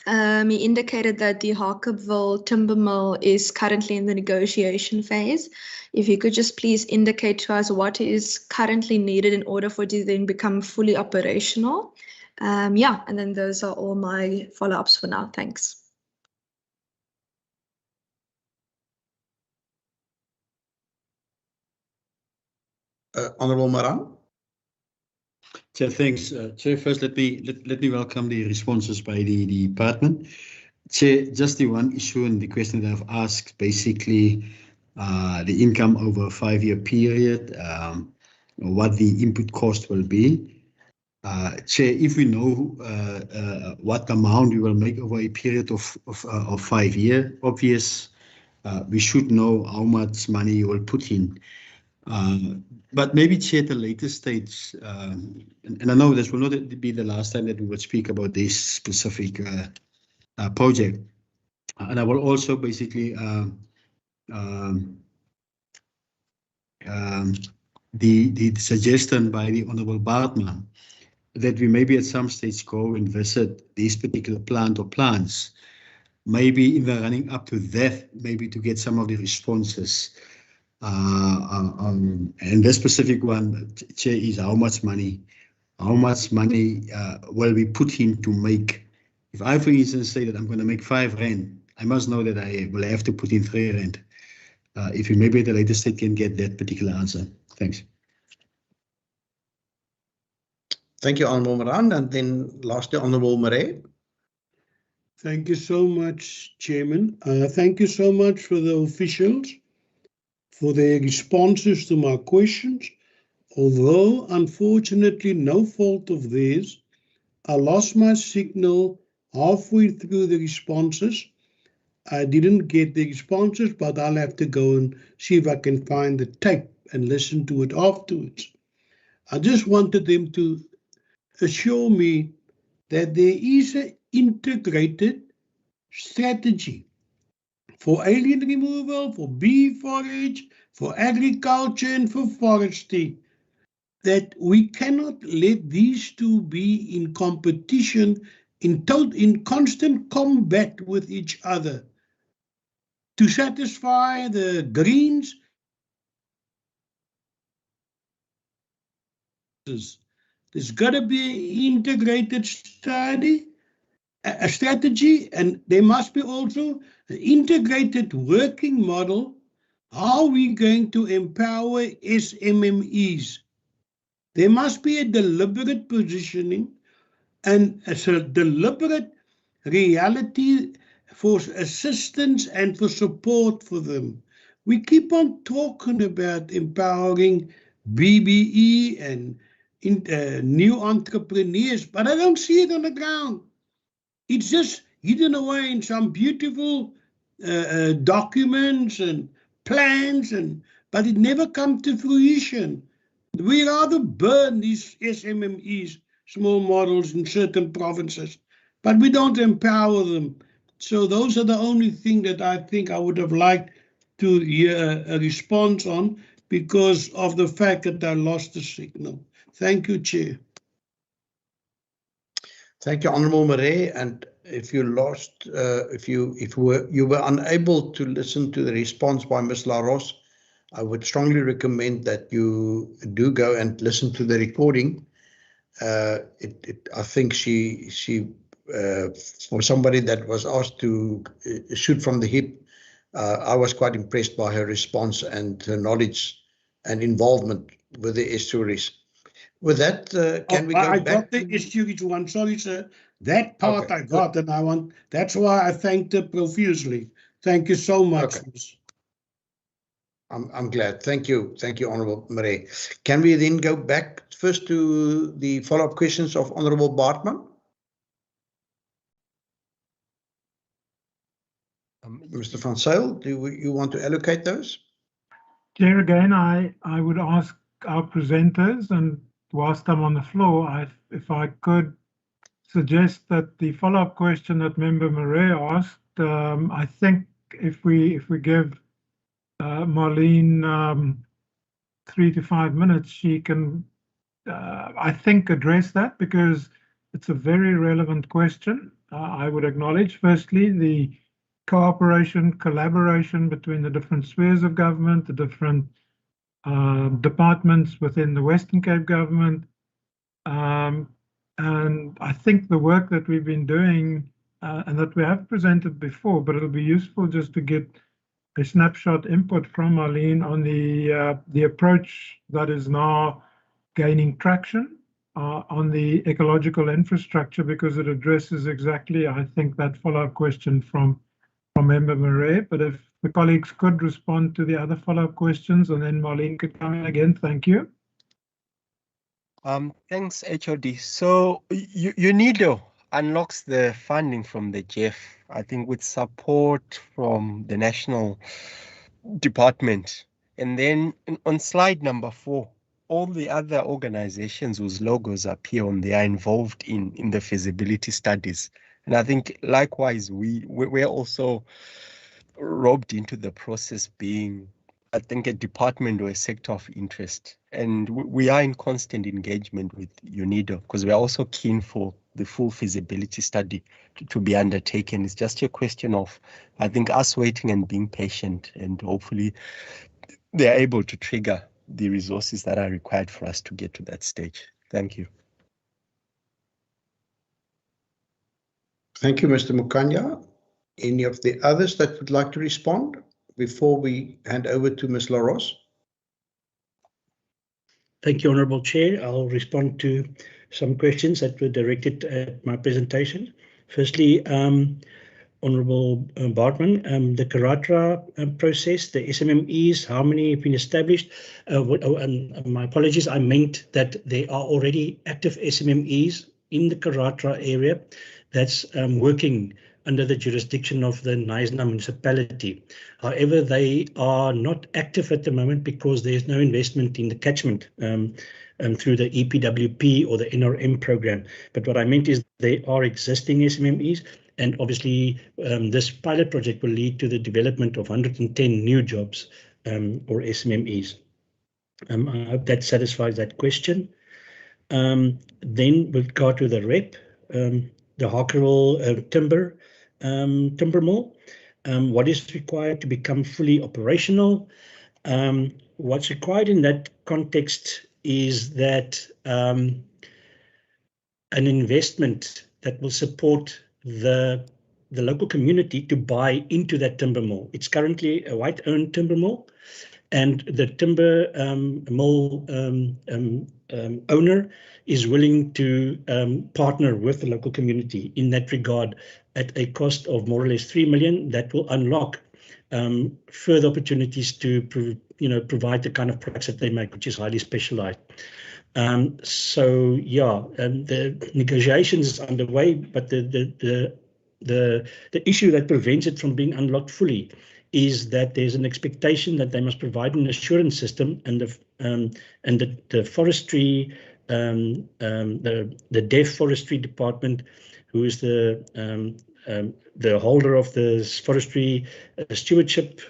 he indicated that the Harkerville timber mill is currently in the negotiation phase. If you could just please indicate to us what is currently needed in order for it to then become fully operational. Yeah, and then those are all my follow-ups for now. Thanks. Honourable Maran. Chair, thanks. Chair, first let me welcome the responses by the department. Chair, just the one issue and the question that I've asked, basically the income over a 5-year period, what the input cost will be. Chair, if we know what amount we will make over a period of 5 years, obvious, we should know how much money you will put in. But maybe, Chair, at a later stage, and I know this will not be the last time that we will speak about this specific project, and I will also basically the suggestion by the Honourable Bartman that we maybe at some stage go and visit this particular plant or plants, maybe in the running up to that, maybe to get some of the responses. And this specific one, Chair, is how much money will we put in to make. If I, for instance, say that I'm going to make 5 rand, I must know that I will have to put in 3 rand. If you maybe at a later stage can get that particular answer. Thanks. Thank you, Honourable Maran, and then lastly, Honourable Marais. Thank you so much, Chairman. Thank you so much for the officials for their responses to my questions. Although, unfortunately, no fault of theirs, I lost my signal halfway through the responses. I didn't get the responses, but I'll have to go and see if I can find the tape and listen to it afterwards. I just wanted them to assure me that there is an integrated strategy for alien removal, for bee forage, for agriculture and for forestry, that we cannot let these two be in competition, in constant combat with each other, to satisfy the Greens. There's got to be an integrated study, a strategy, and there must be also an integrated working model. How are we going to empower SMMEs? There must be a deliberate positioning and a deliberate reality for assistance and for support for them. We keep on talking about empowering BBE and new entrepreneurs, but I don't see it on the ground. It's just hidden away in some beautiful documents and plans, but it never comes to fruition. We rather burn these SMMEs, small models in certain provinces, but we don't empower them. So those are the only thing that I think I would have liked to hear a response on, because of the fact that I lost the signal. Thank you, Chair. Thank you, Honourable Marais. And if you lost, you were unable to listen to the response by Ms. LaRosse, I would strongly recommend that you do go and listen to the recording. I think she for somebody that was asked to shoot from the hip, I was quite impressed by her response and her knowledge and involvement with the estuaries. With that, can we go I back? got the estuaries one. Sorry, sir. That part okay, I got, good. And that's why I thanked her profusely. Thank you so much. Okay. I'm glad. Thank you. Thank you, Honourable Marais. Can we then go back first to the follow-up questions of Honourable Bartman? Mr. Van Zyl, do you want to allocate those? Chair, again, I would ask our presenters, and whilst I'm on the floor, if I could suggest that the follow-up question that Member Marais asked, I think if we give Marlene 3 to 5 minutes, she can, I think, address that, because it's a very relevant question. I would acknowledge, firstly, the cooperation, collaboration between the different spheres of government, the different departments within the Western Cape government. And I think the work that we've been doing and that we have presented before, but it'll be useful just to get a snapshot input from Marlene on the approach that is now gaining traction on the ecological infrastructure, because it addresses exactly, I think, that follow-up question from Member Marais. But if the colleagues could respond to the other follow-up questions, and then Marlene could come in again. Thank you. Thanks, HOD. So UNIDO unlocks the funding from the GEF, I think with support from the National Department. And then on slide number 4, all the other organizations whose logos appear on there are involved in the feasibility studies. And I think likewise, we're also roped into the process, being, I think, a department or a sector of interest. And we are in constant engagement with UNIDO, because we are also keen for the full feasibility study to be undertaken. It's just a question of, I think, us waiting and being patient, and hopefully they are able to trigger the resources that are required for us to get to that stage. Thank you. Thank you, Mr. Mukanya. Any of the others that would like to respond before we hand over to Ms. LaRosse? Thank you, Honourable Chair. I'll respond to some questions that were directed at my presentation. Firstly, Honourable Bartman, the Karatra process, the SMMEs, how many have been established? My apologies, I meant that there are already active SMMEs in the Karatra area that's working under the jurisdiction of the Knysna municipality. However, they are not active at the moment because there's no investment in the catchment through the EPWP or the NRM program. But what I meant is they are existing SMMEs, and obviously this pilot project will lead to the development of 110 new jobs or SMMEs. I hope that satisfies that question. Then we'll go to the REP, the Harkerville timber mill. What is required to become fully operational? What's required in that context is that an investment that will support the local community to buy into that timber mill. It's currently a white-owned timber mill, and the timber mill owner is willing to partner with the local community in that regard at a cost of more or less 3 million. That will unlock further opportunities to provide the kind of products that they make, which is highly specialized. So yeah, the negotiations is underway, but the issue that prevents it from being unlocked fully is that there's an expectation that they must provide an assurance system, and the forestry, the Deaf Forestry Department, who is the holder of the forestry stewardship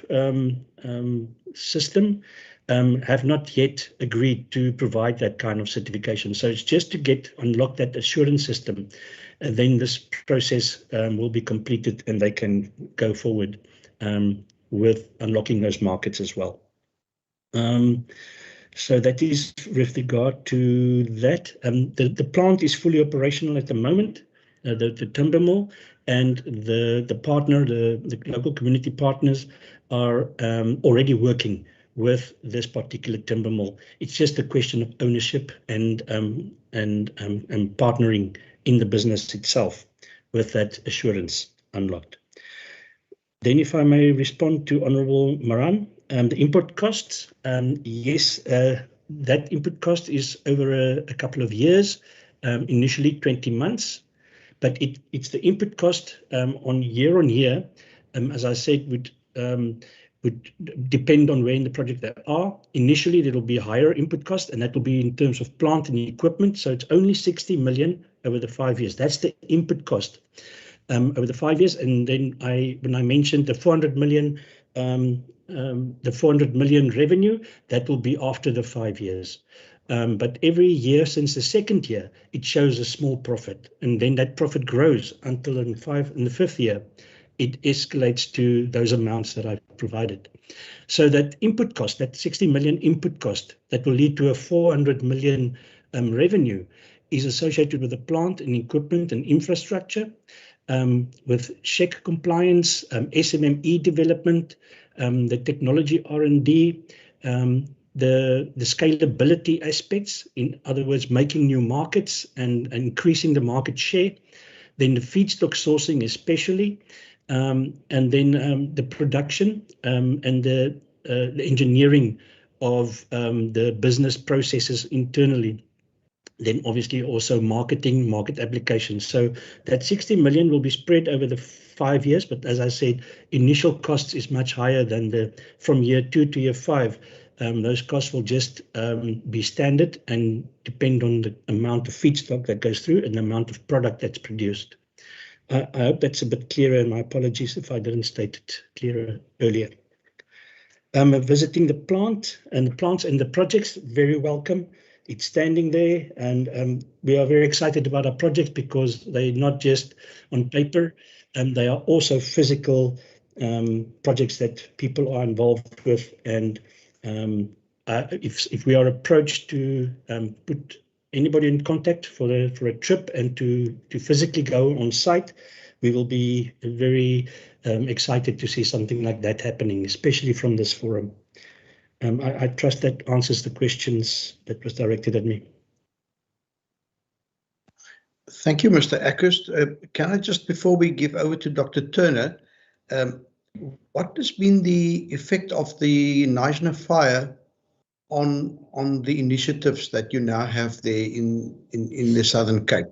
system, have not yet agreed to provide that kind of certification. So it's just to unlock that assurance system, and then this process will be completed and they can go forward with unlocking those markets as well. So that is with regard to that. The plant is fully operational at the moment, the timber mill, and the partner, the local community partners are already working with this particular timber mill. It's just a question of ownership and partnering in the business itself with that assurance unlocked. Then if I may respond to Honourable Maran, the input costs, yes, that input cost is over a couple of years, initially 20 months, but it's the input cost on year, as I said, would depend on where in the project they are. Initially, there will be a higher input cost, and that will be in terms of plant and equipment. So it's only 60 million over the 5 years. That's the input cost over the 5 years. And then when I mentioned the 400 million, the 400 million revenue, that will be after the 5 years. But every year since the second year, it shows a small profit, and then that profit grows until in the fifth year, it escalates to those amounts that I've provided. So that input cost, that 60 million input cost, that will lead to a 400 million revenue, is associated with the plant and equipment and infrastructure, with SHEC compliance, SMME development, the technology R&D, the scalability aspects, in other words, making new markets and increasing the market share, then the feedstock sourcing especially, and then the production and the engineering of the business processes internally. Then obviously also marketing, market applications. So that 60 million will be spread over the 5 years, but as I said, initial costs is much higher than from year 2 to year 5. Those costs will just be standard and depend on the amount of feedstock that goes through and the amount of product that's produced. I hope that's a bit clearer, and my apologies if I didn't state it clearer earlier. Visiting the plant and the plants and the projects, very welcome. It's standing there, and we are very excited about our project because they're not just on paper, and they are also physical projects that people are involved with. And if we are approached to put anybody in contact for a trip and to physically go on site, we will be very excited to see something like that happening, especially from this forum. I trust that answers the questions that was directed at me. Thank you, Mr. Eckers. Can I just, before we give over to Dr. Turner, what has been the effect of the Knysna fire on the initiatives that you now have there in the Southern Cape?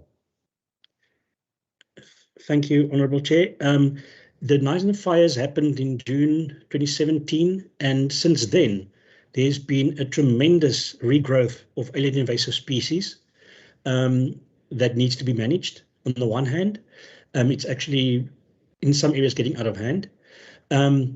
Thank you, Honourable Chair. The Knysna fires happened in June 2017, and since then, there's been a tremendous regrowth of alien invasive species that needs to be managed. On the one hand, it's actually in some areas getting out of hand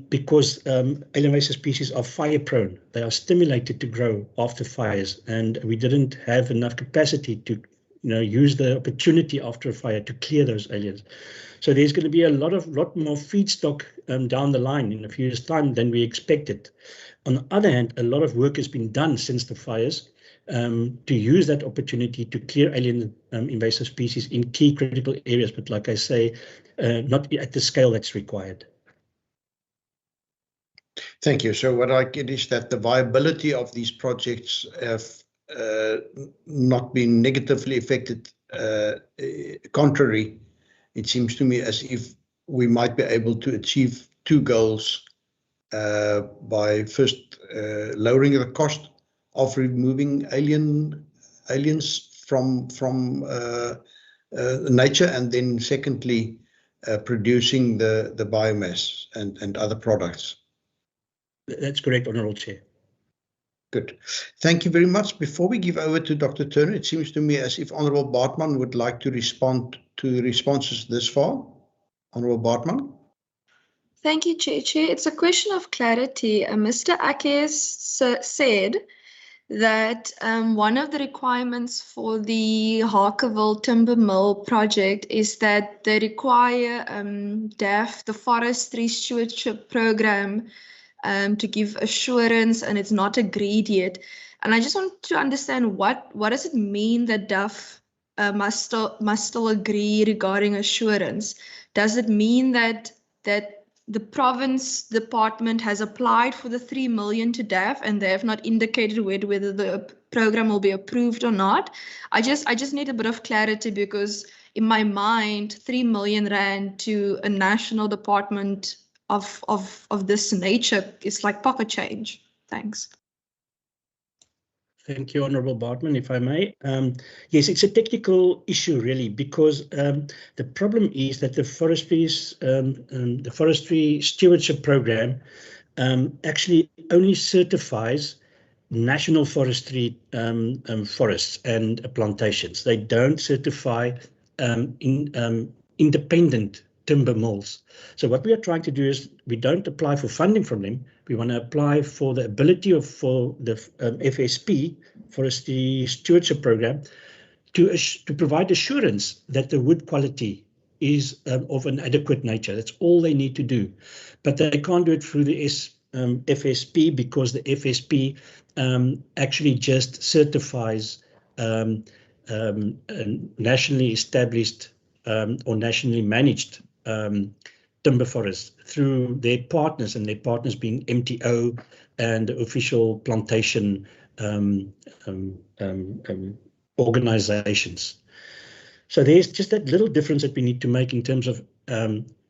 because alien invasive species are fire prone. They are stimulated to grow after fires, and we didn't have enough capacity to use the opportunity after a fire to clear those aliens. So there's going to be a lot more feedstock down the line in a few years' time than we expected. On the other hand, a lot of work has been done since the fires to use that opportunity to clear alien invasive species in key critical areas, but like I say, not at the scale that's required. Thank you. So what I get is that the viability of these projects have not been negatively affected. Contrary, it seems to me as if we might be able to achieve two goals by first lowering the cost of removing aliens from nature, and then secondly producing the biomass and other products. That's correct, Honourable Chair. Good. Thank you very much. Before we give over to Dr. Turner, it seems to me as if Honourable Bartman would like to respond to the responses this far. Honourable Bartman. Thank you, Chair. It's a question of clarity. Mr. Akes said that one of the requirements for the Harkerville Timber Mill project is that they require DAF, the Forestry Stewardship Program, to give assurance, and it's not agreed yet. And I just want to understand what does it mean that DAF must still agree regarding assurance? Does it mean that the province department has applied for the 3 million to DAF and they have not indicated whether the program will be approved or not? I just need a bit of clarity, because in my mind, 3 million rand to a national department of this nature is like pocket change. Thanks. Thank you, Honourable Bartman, if I may. Yes, it's a technical issue, really, because the problem is that the Forestry Stewardship Program actually only certifies national forestry forests and plantations. They don't certify independent timber mills. So what we are trying to do is we don't apply for funding from them. We want to apply for the ability for the FSP, Forestry Stewardship Program, to provide assurance that the wood quality is of an adequate nature. That's all they need to do. But they can't do it through the FSP, because the FSP actually just certifies nationally established or nationally managed timber forests through their partners, and their partners being MTO and official plantation organizations. So there's just that little difference that we need to make in terms of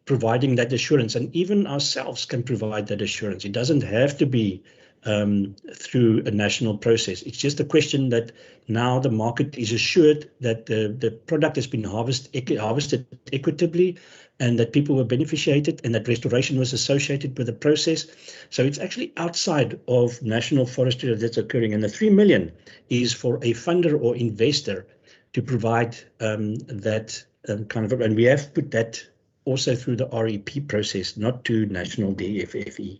providing that assurance, and even ourselves can provide that assurance. It doesn't have to be through a national process. It's just a question that now the market is assured that the product has been harvested equitably, and that people were beneficiated, and that restoration was associated with the process. So it's actually outside of national forestry that's occurring. And the 3 million is for a funder or investor to provide that kind of, and we have put that also through the REP process, not to national DFFE.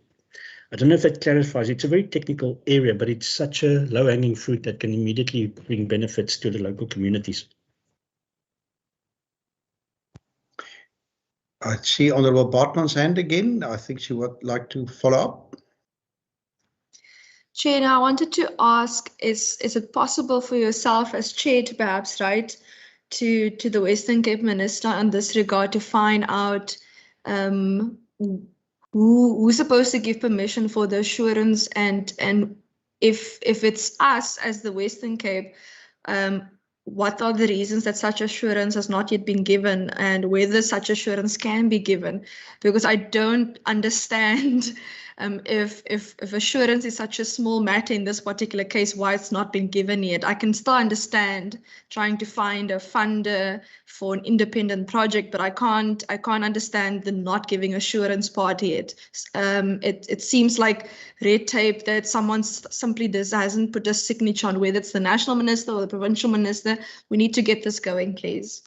I don't know if that clarifies. It's a very technical area, but it's such a low-hanging fruit that can immediately bring benefits to the local communities. I see Honourable Bartman's hand again. I think she would like to follow up. Chair, now I wanted to ask, is it possible for yourself as chair to perhaps write to the Western Cape Minister in this regard to find out who's supposed to give permission for the assurance, and if it's us as the Western Cape, what are the reasons that such assurance has not yet been given, and whether such assurance can be given? Because I don't understand if assurance is such a small matter in this particular case, why it's not been given yet. I can still understand trying to find a funder for an independent project, but I can't understand the not giving assurance part yet. It seems like red tape that someone simply hasn't put a signature on, whether it's the national minister or the provincial minister. We need to get this going, please.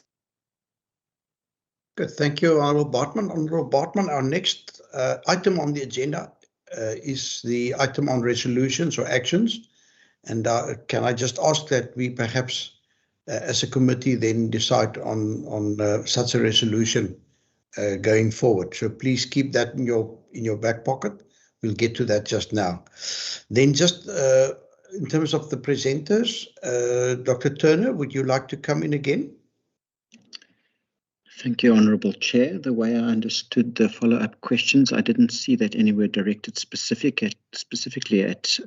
Good, thank you, Honourable Bartman. Honourable Bartman, our next item on the agenda is the item on resolutions or actions. And can I just ask that we perhaps as a committee then decide on such a resolution going forward. So please keep that in your back pocket. We'll get to that just now. Then just in terms of the presenters, Dr. Turner, would you like to come in again? Thank you, Honourable Chair. The way I understood the follow-up questions, I didn't see that anywhere directed specifically at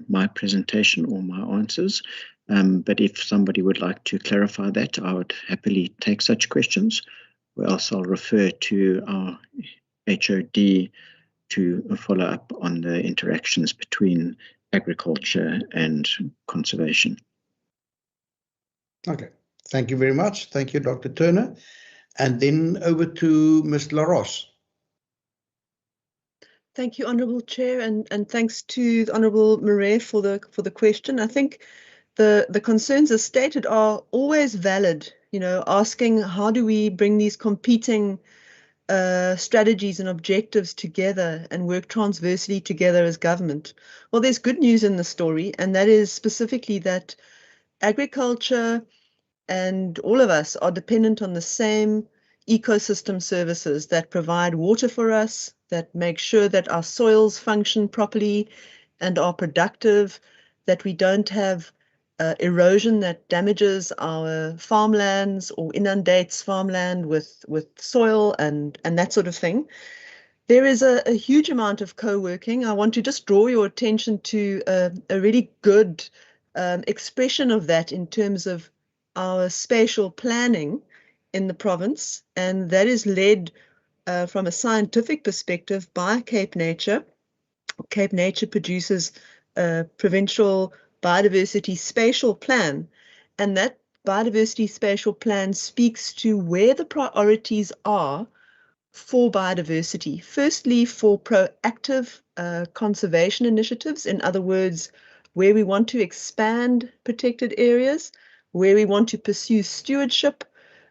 my presentation or my answers. But if somebody would like to clarify that, I would happily take such questions, or else I'll refer to our HOD to follow up on the interactions between agriculture and conservation. Okay, thank you very much. Thank you, Dr. Turner. And then over to Ms. LaRosse. Thank you, Honourable Chair, and thanks to the Honourable Murray for the question. I think the concerns as stated are always valid, you know, asking how do we bring these competing strategies and objectives together and work transversely together as government. Well, there's good news in the story, and that is specifically that agriculture and all of us are dependent on the same ecosystem services that provide water for us, that make sure that our soils function properly and are productive, that we don't have erosion that damages our farmlands or inundates farmland with soil and that sort of thing. There is a huge amount of co-working. I want to just draw your attention to a really good expression of that in terms of our spatial planning in the province, and that is led from a scientific perspective by Cape Nature. Cape Nature produces a provincial biodiversity spatial plan, and that biodiversity spatial plan speaks to where the priorities are for biodiversity. Firstly, for proactive conservation initiatives, in other words, where we want to expand protected areas, where we want to pursue stewardship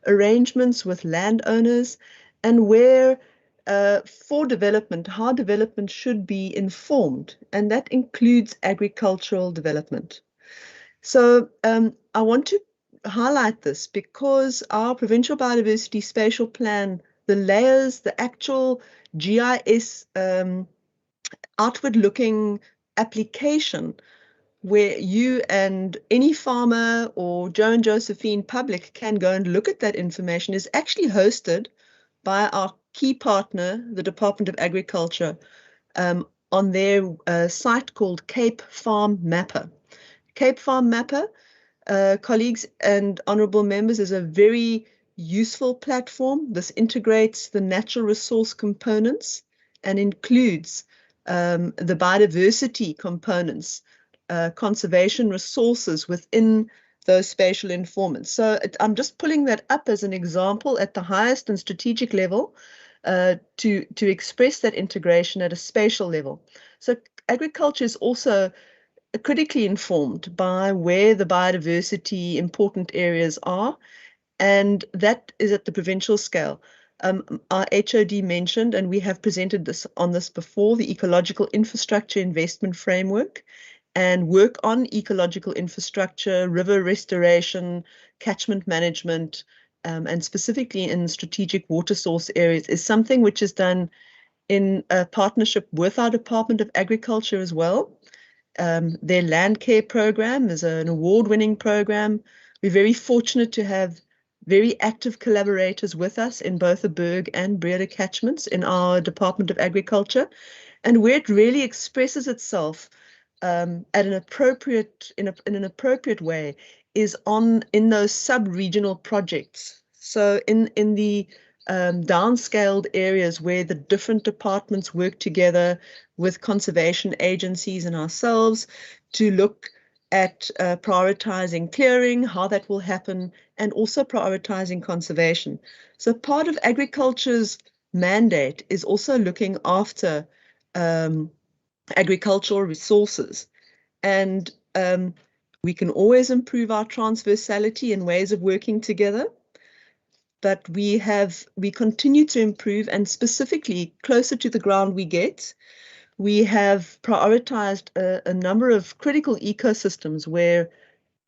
arrangements with landowners, and where for development, how development should be informed, and that includes agricultural development. So I want to highlight this because our Provincial Biodiversity Spatial Plan, the layers, the actual GIS outward-looking application where you and any farmer or Joe and Josephine public can go and look at that information is actually hosted by our key partner, the Department of Agriculture, on their site called Cape Farm Mapper. Cape Farm Mapper, colleagues and honourable members, is a very useful platform. This integrates the natural resource components and includes the biodiversity components, conservation resources within those spatial informants. So I'm just pulling that up as an example at the highest and strategic level to express that integration at a spatial level. So agriculture is also critically informed by where the biodiversity important areas are, and that is at the provincial scale. Our HOD mentioned, and we have presented this before, the Ecological Infrastructure Investment Framework, and work on ecological infrastructure, river restoration, catchment management, and specifically in strategic water source areas is something which is done in a partnership with our Department of Agriculture as well. Their land care program is an award-winning program. We're very fortunate to have very active collaborators with us in both the Berg and Breede catchments in our Department of Agriculture, and where it really expresses itself in an appropriate way is in those sub-regional projects. So in the downscaled areas where the different departments work together with conservation agencies and ourselves to look at prioritizing clearing, how that will happen, and also prioritizing conservation. So part of agriculture's mandate is also looking after agricultural resources. And we can always improve our transversality and ways of working together. But we continue to improve, and specifically closer to the ground we get, we have prioritized a number of critical ecosystems where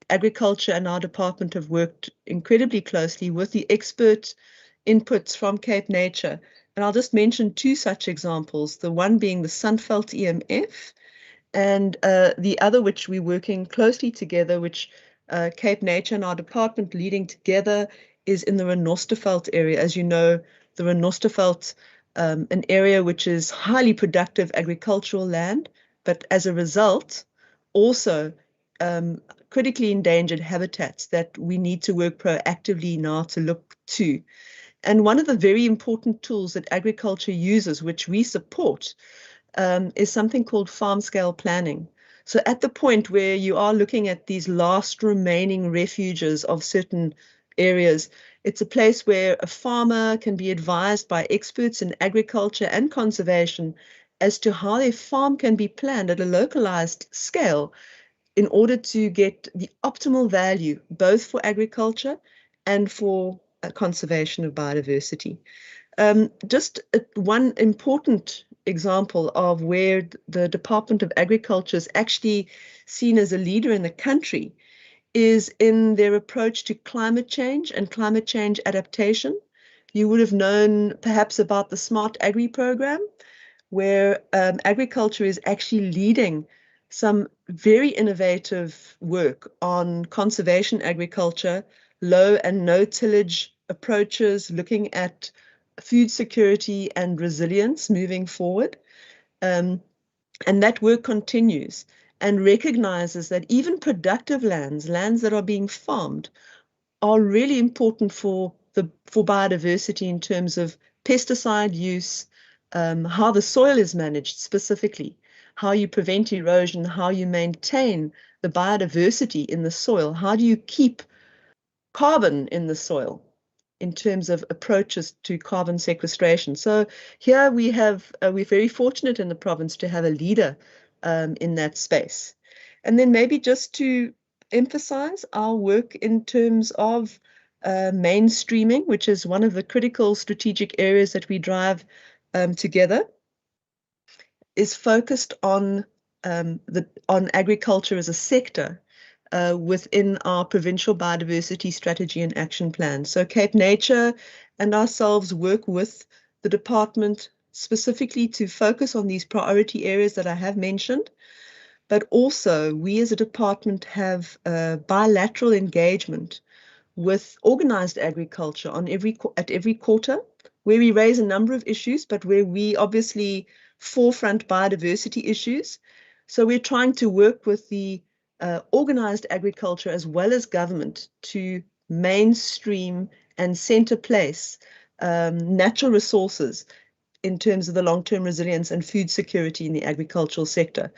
Agriculture and our department have worked incredibly closely with the expert inputs from Cape Nature. And I'll just mention two such examples, the one being the Sunveld EMF, and the other which we're working closely together, which Cape Nature and our department leading together, is in the Renosterveld area. As you know, the Renosterveld, an area which is highly productive agricultural land, but as a result, also critically endangered habitats that we need to work proactively now to look to. And one of the very important tools that agriculture uses, which we support, is something called farm scale planning. So at the point where you are looking at these last remaining refuges of certain areas, it's a place where a farmer can be advised by experts in agriculture and conservation as to how their farm can be planned at a localized scale in order to get the optimal value, both for agriculture and for conservation of biodiversity. Just one important example of where the Department of Agriculture is actually seen as a leader in the country is in their approach to climate change and climate change adaptation. You would have known perhaps about the Smart Agri program, where agriculture is actually leading some very innovative work on conservation agriculture, low and no tillage approaches, looking at food security and resilience moving forward. And that work continues and recognizes that even productive lands that are being farmed, are really important for biodiversity in terms of pesticide use, how the soil is managed specifically, how you prevent erosion, how you maintain the biodiversity in the soil, how do you keep carbon in the soil in terms of approaches to carbon sequestration. So here we have, we're very fortunate in the province to have a leader in that space. And then maybe just to emphasize our work in terms of mainstreaming, which is one of the critical strategic areas that we drive together, is focused on agriculture as a sector within our provincial biodiversity strategy and action plan. So Cape Nature and ourselves work with the department specifically to focus on these priority areas that I have mentioned, but also we as a department have bilateral engagement with organized agriculture at every quarter, where we raise a number of issues, but where we obviously forefront biodiversity issues. So we're trying to work with the organized agriculture as well as government to mainstream and center place natural resources in terms of the long-term resilience and food security in the agricultural sector.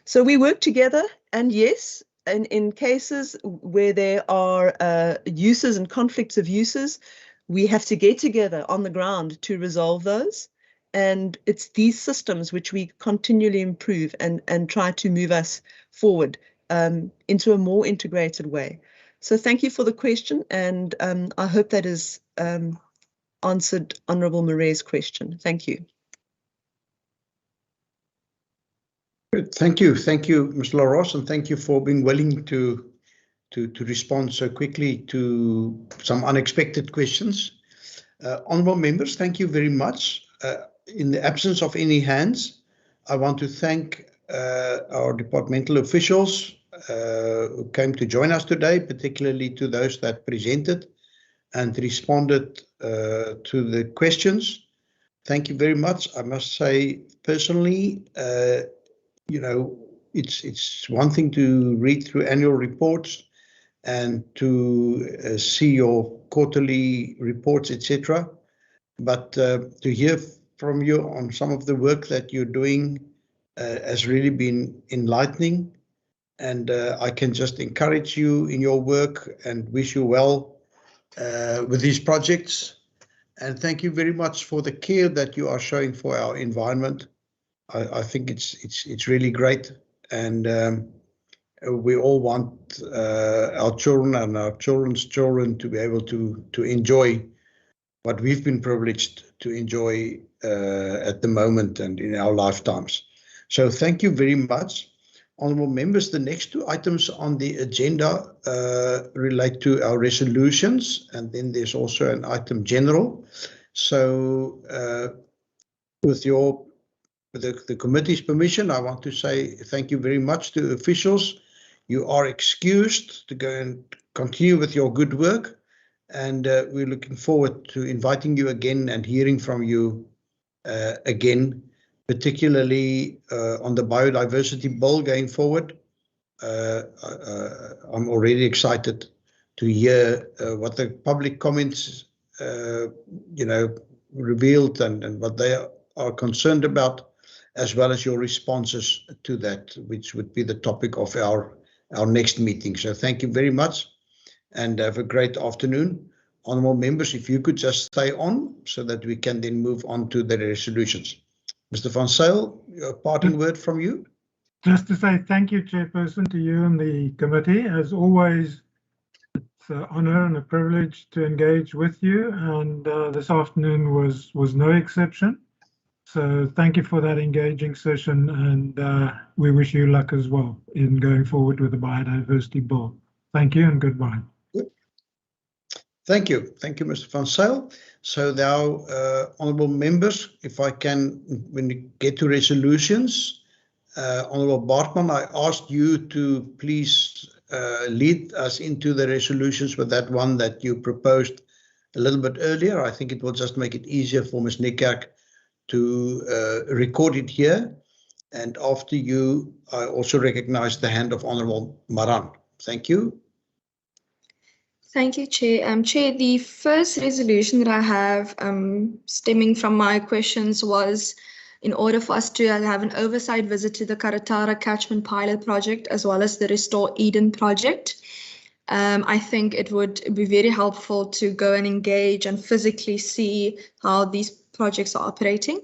So we work together, and yes, and in cases where there are uses and conflicts of uses, we have to get together on the ground to resolve those. And it's these systems which we continually improve and try to move us forward into a more integrated way. So thank you for the question, and I hope that has answered Honourable Marais' question. Thank you. Thank you, Ms. LaRosse, and thank you for being willing to respond so quickly to some unexpected questions. Honourable members, thank you very much. In the absence of any hands, I want to thank our departmental officials who came to join us today, particularly to those that presented and responded to the questions. Thank you very much. I must say personally, you know, it's one thing to read through annual reports and to see your quarterly reports, etc. But to hear from you on some of the work that you're doing has really been enlightening. And I can just encourage you in your work and wish you well with these projects. And thank you very much for the care that you are showing for our environment. I think it's really great, and we all want our children and our children's children to be able to enjoy what we've been privileged to enjoy at the moment and in our lifetimes. So thank you very much. Honourable members, the next two items on the agenda relate to our resolutions, and then there's also an item general. So with the committee's permission, I want to say thank you very much to officials. You are excused to go and continue with your good work, and we're looking forward to inviting you again and hearing from you again, particularly on the biodiversity bill going forward. I'm already excited to hear what the public comments, revealed and what they are concerned about, as well as your responses to that, which would be the topic of our next meeting. So thank you very much and have a great afternoon. Honourable members, if you could just stay on so that we can then move on to the resolutions. Mr. Van Zyl, a parting word from you. Just to say thank you, Chairperson, to you and the committee. As always, it's an honour and a privilege to engage with you, and this afternoon was no exception. So thank you for that engaging session, and we wish you luck as well in going forward with the biodiversity bill. Thank you and goodbye. Good. Thank you. Thank you, Mr. Van Zyl. So now, honourable members, if I can, when we get to resolutions, Honourable Bartman, I asked you to please lead us into the resolutions with that one that you proposed a little bit earlier. I think it will just make it easier for Ms. Niekerk to record it here. And after you, I also recognize the hand of Honourable Maran. Thank you. Thank you, Chair. Chair, the first resolution that I have stemming from my questions was in order for us to have an oversight visit to the Karatara Catchment Pilot Project as well as the Restore Eden project. I think it would be very helpful to go and engage and physically see how these projects are operating.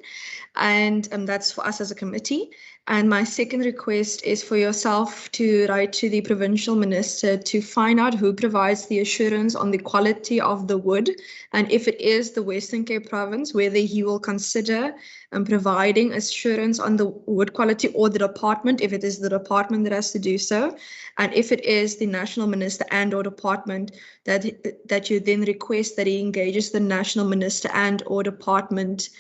And that's for us as a committee. And my second request is for yourself to write to the Provincial Minister to find out who provides the assurance on the quality of the wood, and if it is the Western Cape Province, whether he will consider providing assurance on the wood quality, or the department, if it is the department that has to do so, and if it is the National Minister and or department, that you then request that he engages the National Minister and or department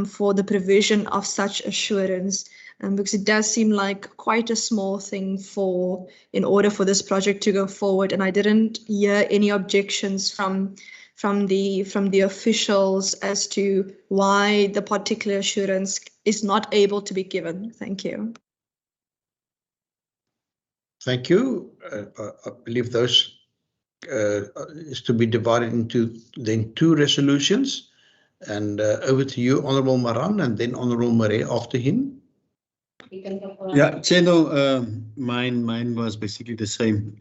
for the provision of such assurance. Because it does seem like quite a small thing in order for this project to go forward, and I didn't hear any objections from the officials as to why the particular assurance is not able to be given. Thank you. Thank you. I believe those is to be divided into then two resolutions, and over to you, Honourable Maran, and then Honourable Murray after him. Yeah, Chair, no, mine was basically the same,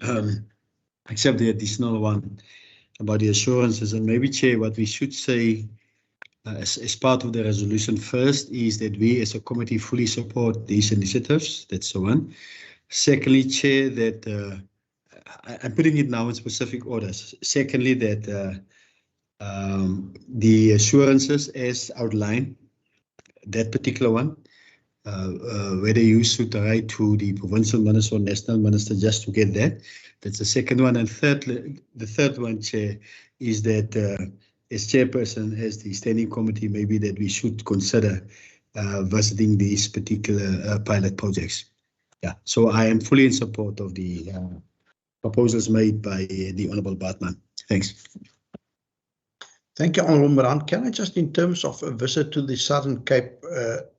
except the additional one about the assurances. And maybe, Chair, what we should say as part of the resolution first is that we as a committee fully support these initiatives. That's the one. Secondly, Chair, that I'm putting it now in specific orders. Secondly, that the assurances as outlined, that particular one, whether you should write to the provincial minister or national minister just to get that. That's the second one. And thirdly, the third one, Chair, is that as chairperson, as the standing committee, maybe that we should consider visiting these particular pilot projects. Yeah, so I am fully in support of the proposals made by the Honourable Bartman. Thanks. Thank you, Honourable Maran. Can I just, in terms of a visit to the Southern Cape,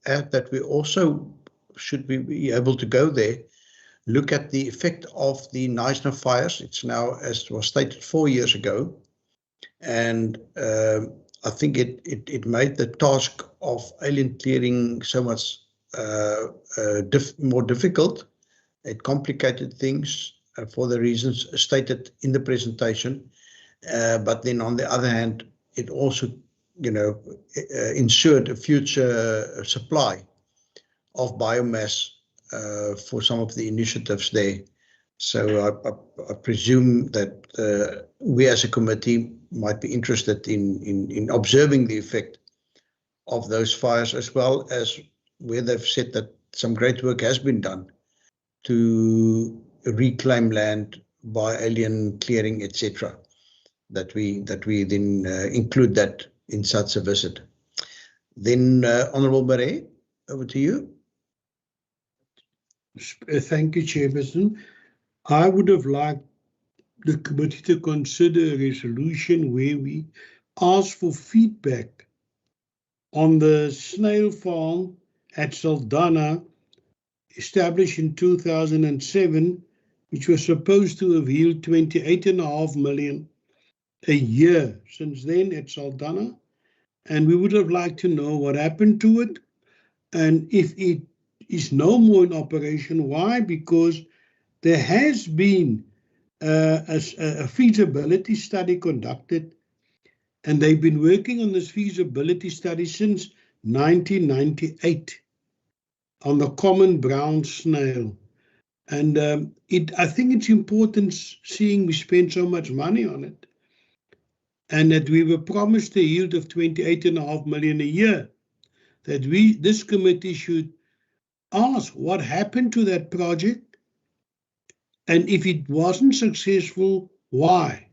add that we also, should we be able to go there, look at the effect of the Knysna fires. It's now, as was stated, 4 years ago. And I think it made the task of alien clearing so much more difficult. It complicated things for the reasons stated in the presentation. But then on the other hand, it also, ensured a future supply of biomass for some of the initiatives there. So I presume that we as a committee might be interested in observing the effect of those fires, as well as where they've said that some great work has been done to reclaim land by alien clearing, etc. That we then include that in such a visit. Then, Honourable Barret, over to you. Thank you, Chairperson. I would have liked the committee to consider a resolution where we ask for feedback on the snail farm at Saldanha, established in 2007, which was supposed to have yielded 28.5 million a year since then at Saldanha. And we would have liked to know what happened to it. And if it is no more in operation, why? Because there has been a feasibility study conducted, and they've been working on this feasibility study since 1998 on the common brown snail. And I think it's important, seeing we spent so much money on it, and that we were promised a yield of 28.5 million a year, that this committee should ask what happened to that project, and if it wasn't successful, why?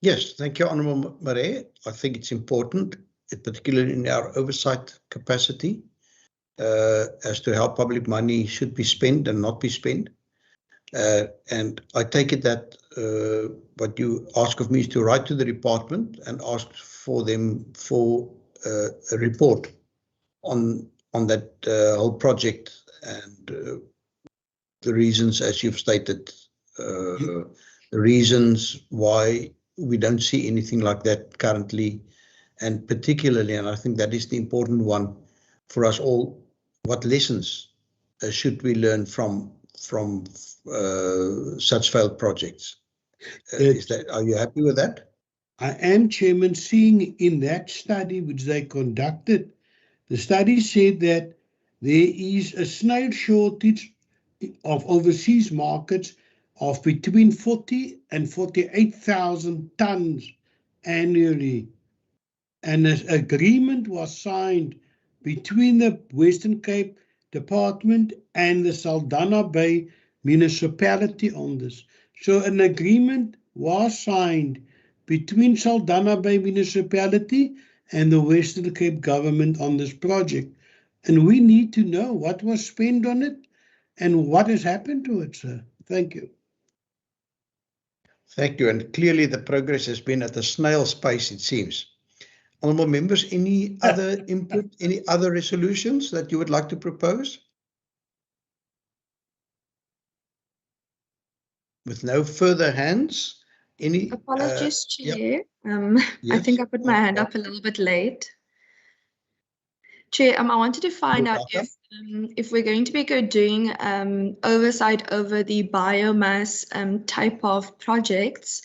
Yes, thank you, Honourable Barret. I think it's important, particularly in our oversight capacity, as to how public money should be spent and not be spent. And I take it that what you ask of me is to write to the department and ask for them for a report on that whole project and the reasons, as you've stated, the reasons why we don't see anything like that currently, and particularly, and I think that is the important one for us all, what lessons should we learn from such failed projects? Are you happy with that? I am, Chairman, seeing in that study which they conducted, the study said that there is a snail shortage of overseas markets of between 40 and 48,000 tons annually. And an agreement was signed between the Western Cape Department and the Saldanha Bay municipality on this. So an agreement was signed between Saldanha Bay municipality and the Western Cape government on this project. And we need to know what was spent on it and what has happened to it, sir. Thank you. Thank you. And clearly the progress has been at a snail's pace, it seems. Honourable members, any other input, any other resolutions that you would like to propose? With no further hands, any... Apologies, Chair. Yes. I think I put my hand up a little bit late. Chair, I wanted to find out if we're going to be doing oversight over the biomass type of projects,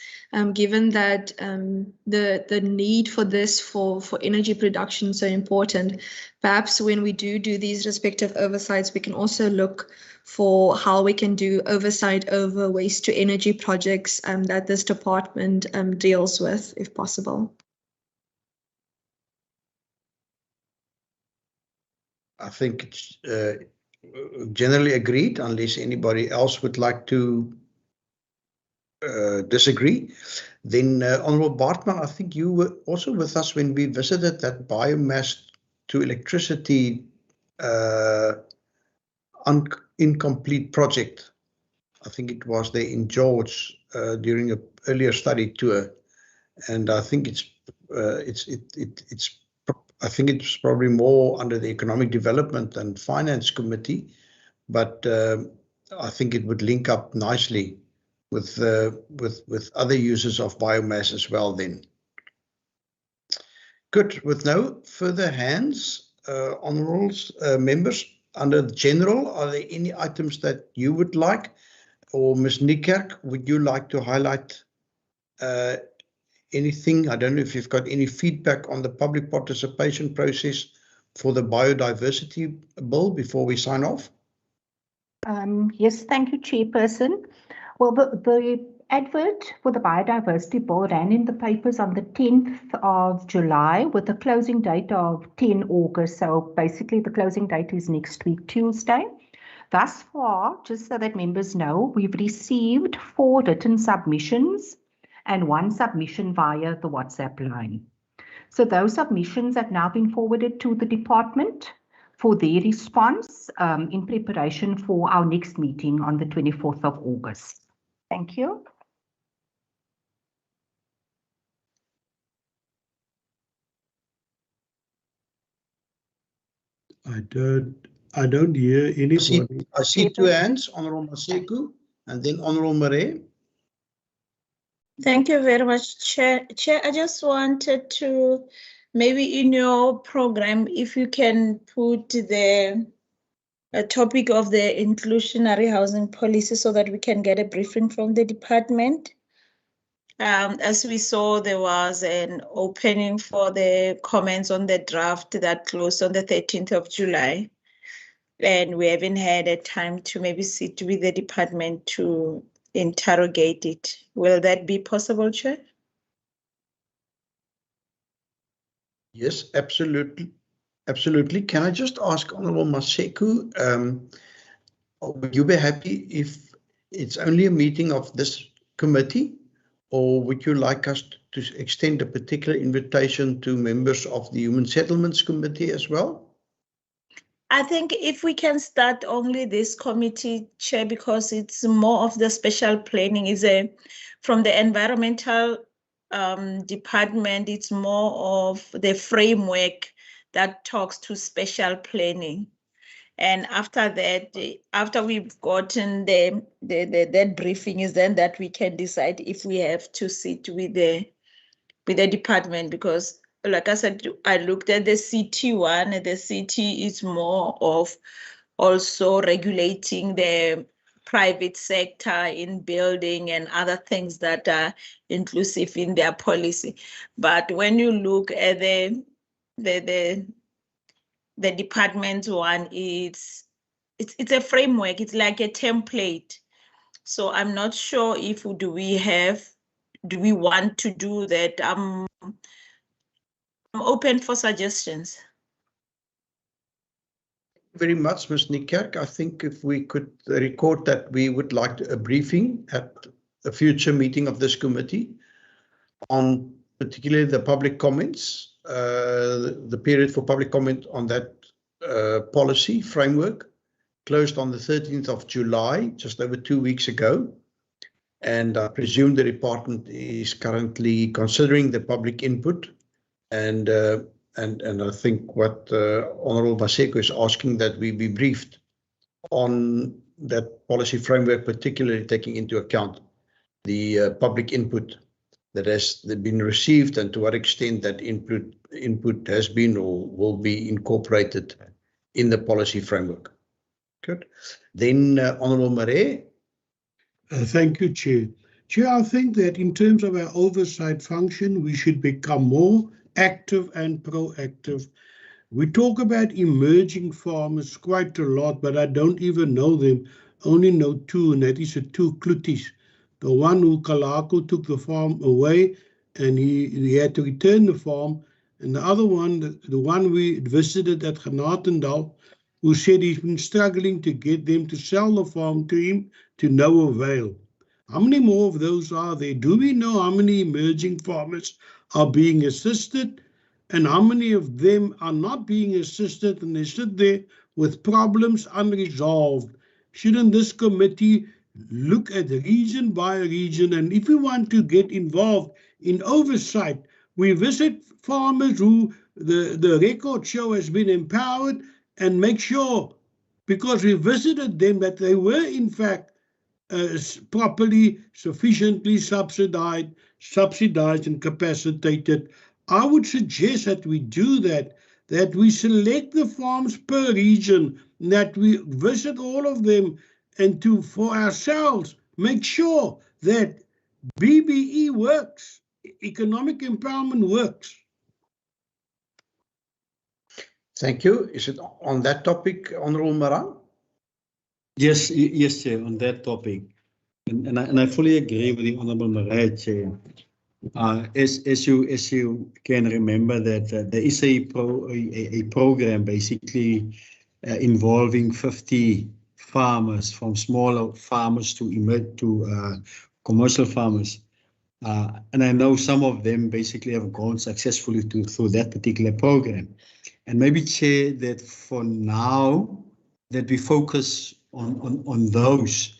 given that the need for this for energy production is so important. Perhaps when we do these respective oversights, we can also look for how we can do oversight over waste to energy projects that this department deals with, if possible. I think it's generally agreed, unless anybody else would like to disagree. Then, Honourable Bartman, I think you were also with us when we visited that biomass to electricity incomplete project. I think it was there in George during an earlier study tour, and I think I think it's probably more under the Economic Development and Finance Committee, but I think it would link up nicely with other uses of biomass as well then. Good. With no further hands, honourable members, under general, are there any items that you would like, or Ms. Niekerk, would you like to highlight anything? I don't know if you've got any feedback on the public participation process for the biodiversity bill before we sign off. Yes, thank you, Chairperson. Well, the advert for the biodiversity bill ran in the papers on the 10th of July with a closing date of 10 August. So basically the closing date is next week, Tuesday. Thus far, just so that members know, we've received 4 written submissions and 1 submission via the WhatsApp line. So those submissions have now been forwarded to the department for their response in preparation for our next meeting on the 24th of August. Thank you. I don't hear anybody. I see 2 hands, Honorable Maseko and then Honorable Murray. Thank you very much, Chair. Chair, I just wanted to, maybe in your program, if you can put the topic of the inclusionary housing policy so that we can get a briefing from the department. As we saw, there was an opening for the comments on the draft that closed on the 13th of July. And we haven't had a time to maybe sit with the department to interrogate it. Will that be possible, Chair? Yes, absolutely. Absolutely. Can I just ask Honorable Maseko, would you be happy if it's only a meeting of this committee, or would you like us to extend a particular invitation to members of the Human Settlements Committee as well? I think if we can start only this committee, Chair, because it's more of the special planning, from the environmental department, it's more of the framework that talks to special planning. And after that, after we've gotten that briefing, is then that we can decide if we have to sit with the department, because like I said, I looked at the CT one, and the CT is more of also regulating the private sector in building and other things that are inclusive in their policy. But when you look at the department one, it's a framework, it's like a template. So I'm not sure if do we want to do that. I'm open for suggestions. Very much, Ms. Niekerk. I think if we could record that we would like a briefing at a future meeting of this committee on particularly the public comments, the period for public comment on that policy framework closed on the 13th of July, just over 2 weeks ago. And I presume the department is currently considering the public input. And I think what Honorable Maseko is asking, that we be briefed on that policy framework, particularly taking into account the public input that has been received, and to what extent that input has been or will be incorporated in the policy framework. Good. Then Honorable Murray. Thank you, Chair. Chair, I think that in terms of our oversight function, we should become more active and proactive. We talk about emerging farmers quite a lot, but I don't even know them. Only know 2, and that is the 2 Klutis. The one who Kalako took the farm away, and he had to return the farm. And the other one, the one we visited at Genatendal, who said he's been struggling to get them to sell the farm to him to no avail. How many more of those are there? Do we know how many emerging farmers are being assisted, and how many of them are not being assisted and they sit there with problems unresolved? Shouldn't this committee look at region by region? And if we want to get involved in oversight, we visit farmers who the record show has been empowered, and make sure, because we visited them, that they were in fact properly, sufficiently subsidized and capacitated. I would suggest that we do that we select the farms per region, that we visit all of them, and to, for ourselves, make sure that BBE works, economic empowerment works. Thank you. Is it on that topic, Honorable Maran? Yes, Chair, on that topic. And I fully agree with the Honourable Marais, Chair. As you can remember that there is a program basically involving 50 farmers, from smaller farmers to commercial farmers. And I know some of them basically have gone successfully through that particular program. And maybe, Chair, that for now that we focus on those.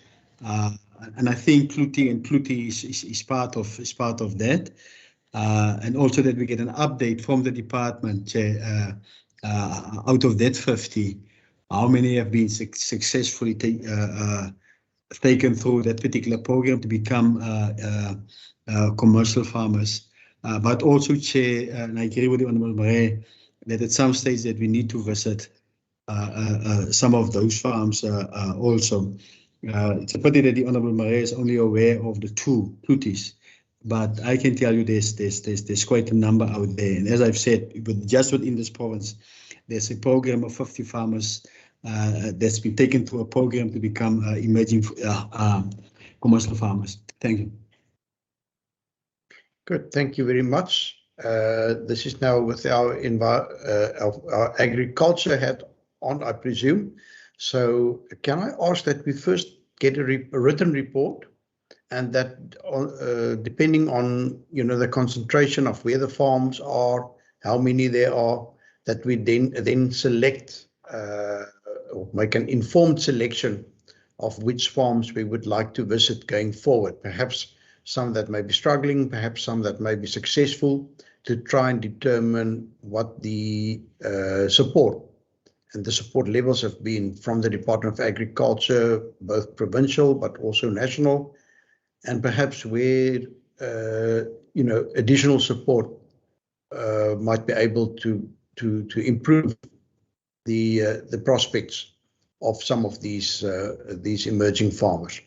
And I think Pluti is part of that. And also that we get an update from the department, Chair, out of that 50, how many have been successfully taken through that particular program to become commercial farmers. But also, Chair, and I agree with the Honourable Marais, that at some stage that we need to visit some of those farms also. It's a pity that the Honourable Marais is only aware of the 2 Plutis, but I can tell you there's quite a number out there. And as I've said, just within this province, there's a program of 50 farmers that's been taken through a program to become emerging commercial farmers. Thank you. Good, thank you very much. This is now with our agriculture hat on, I presume. So can I ask that we first get a written report, and that depending on the concentration of where the farms are, how many there are, that we then select or make an informed selection of which farms we would like to visit going forward. Perhaps some that may be struggling, perhaps some that may be successful, to try and determine what the support and the support levels have been from the Department of Agriculture, both provincial but also national, and perhaps where additional support might be able to improve the prospects of some of these emerging farmers.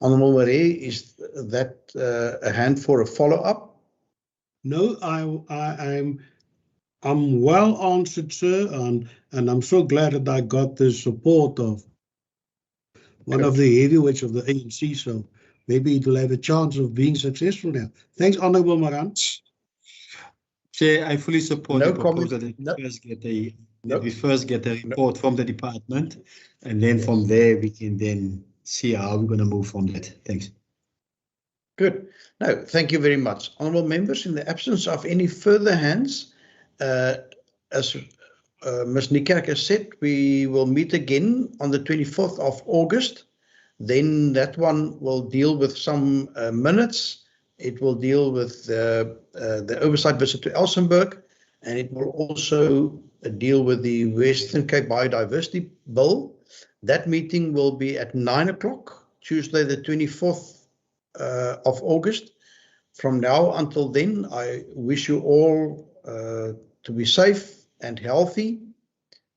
Honourable Marais, is that a hand for a follow-up? No, I'm well answered, sir, and I'm so glad that I got the support of one of the heavyweights of the ANC, so maybe it will have a chance of being successful now. Thanks, Honourable Maran. Chair, I fully support the proposal that we first get a report from the department, and then from there we can then see how we're going to move from that. Thanks. Good. No, thank you very much. Honourable members, in the absence of any further hands, as Ms. Niekerk has said, we will meet again on the 24th of August. Then that one will deal with some minutes. It will deal with the oversight visit to Elsenburg, and it will also deal with the Western Cape Biodiversity Bill. That meeting will be at 9 o'clock, Tuesday the 24th of August. From now until then, I wish you all to be safe and healthy,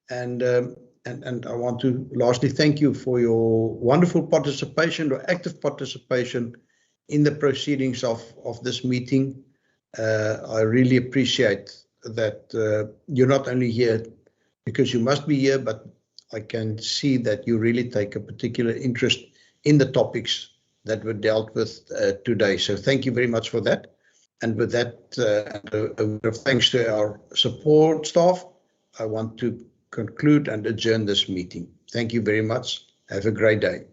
and I want to lastly thank you for your wonderful participation, or active participation, in the proceedings of this meeting. I really appreciate that you're not only here because you must be here, but I can see that you really take a particular interest in the topics that were dealt with today. So thank you very much for that. And with that, a word of thanks to our support staff, I want to conclude and adjourn this meeting. Thank you very much. Have a great day.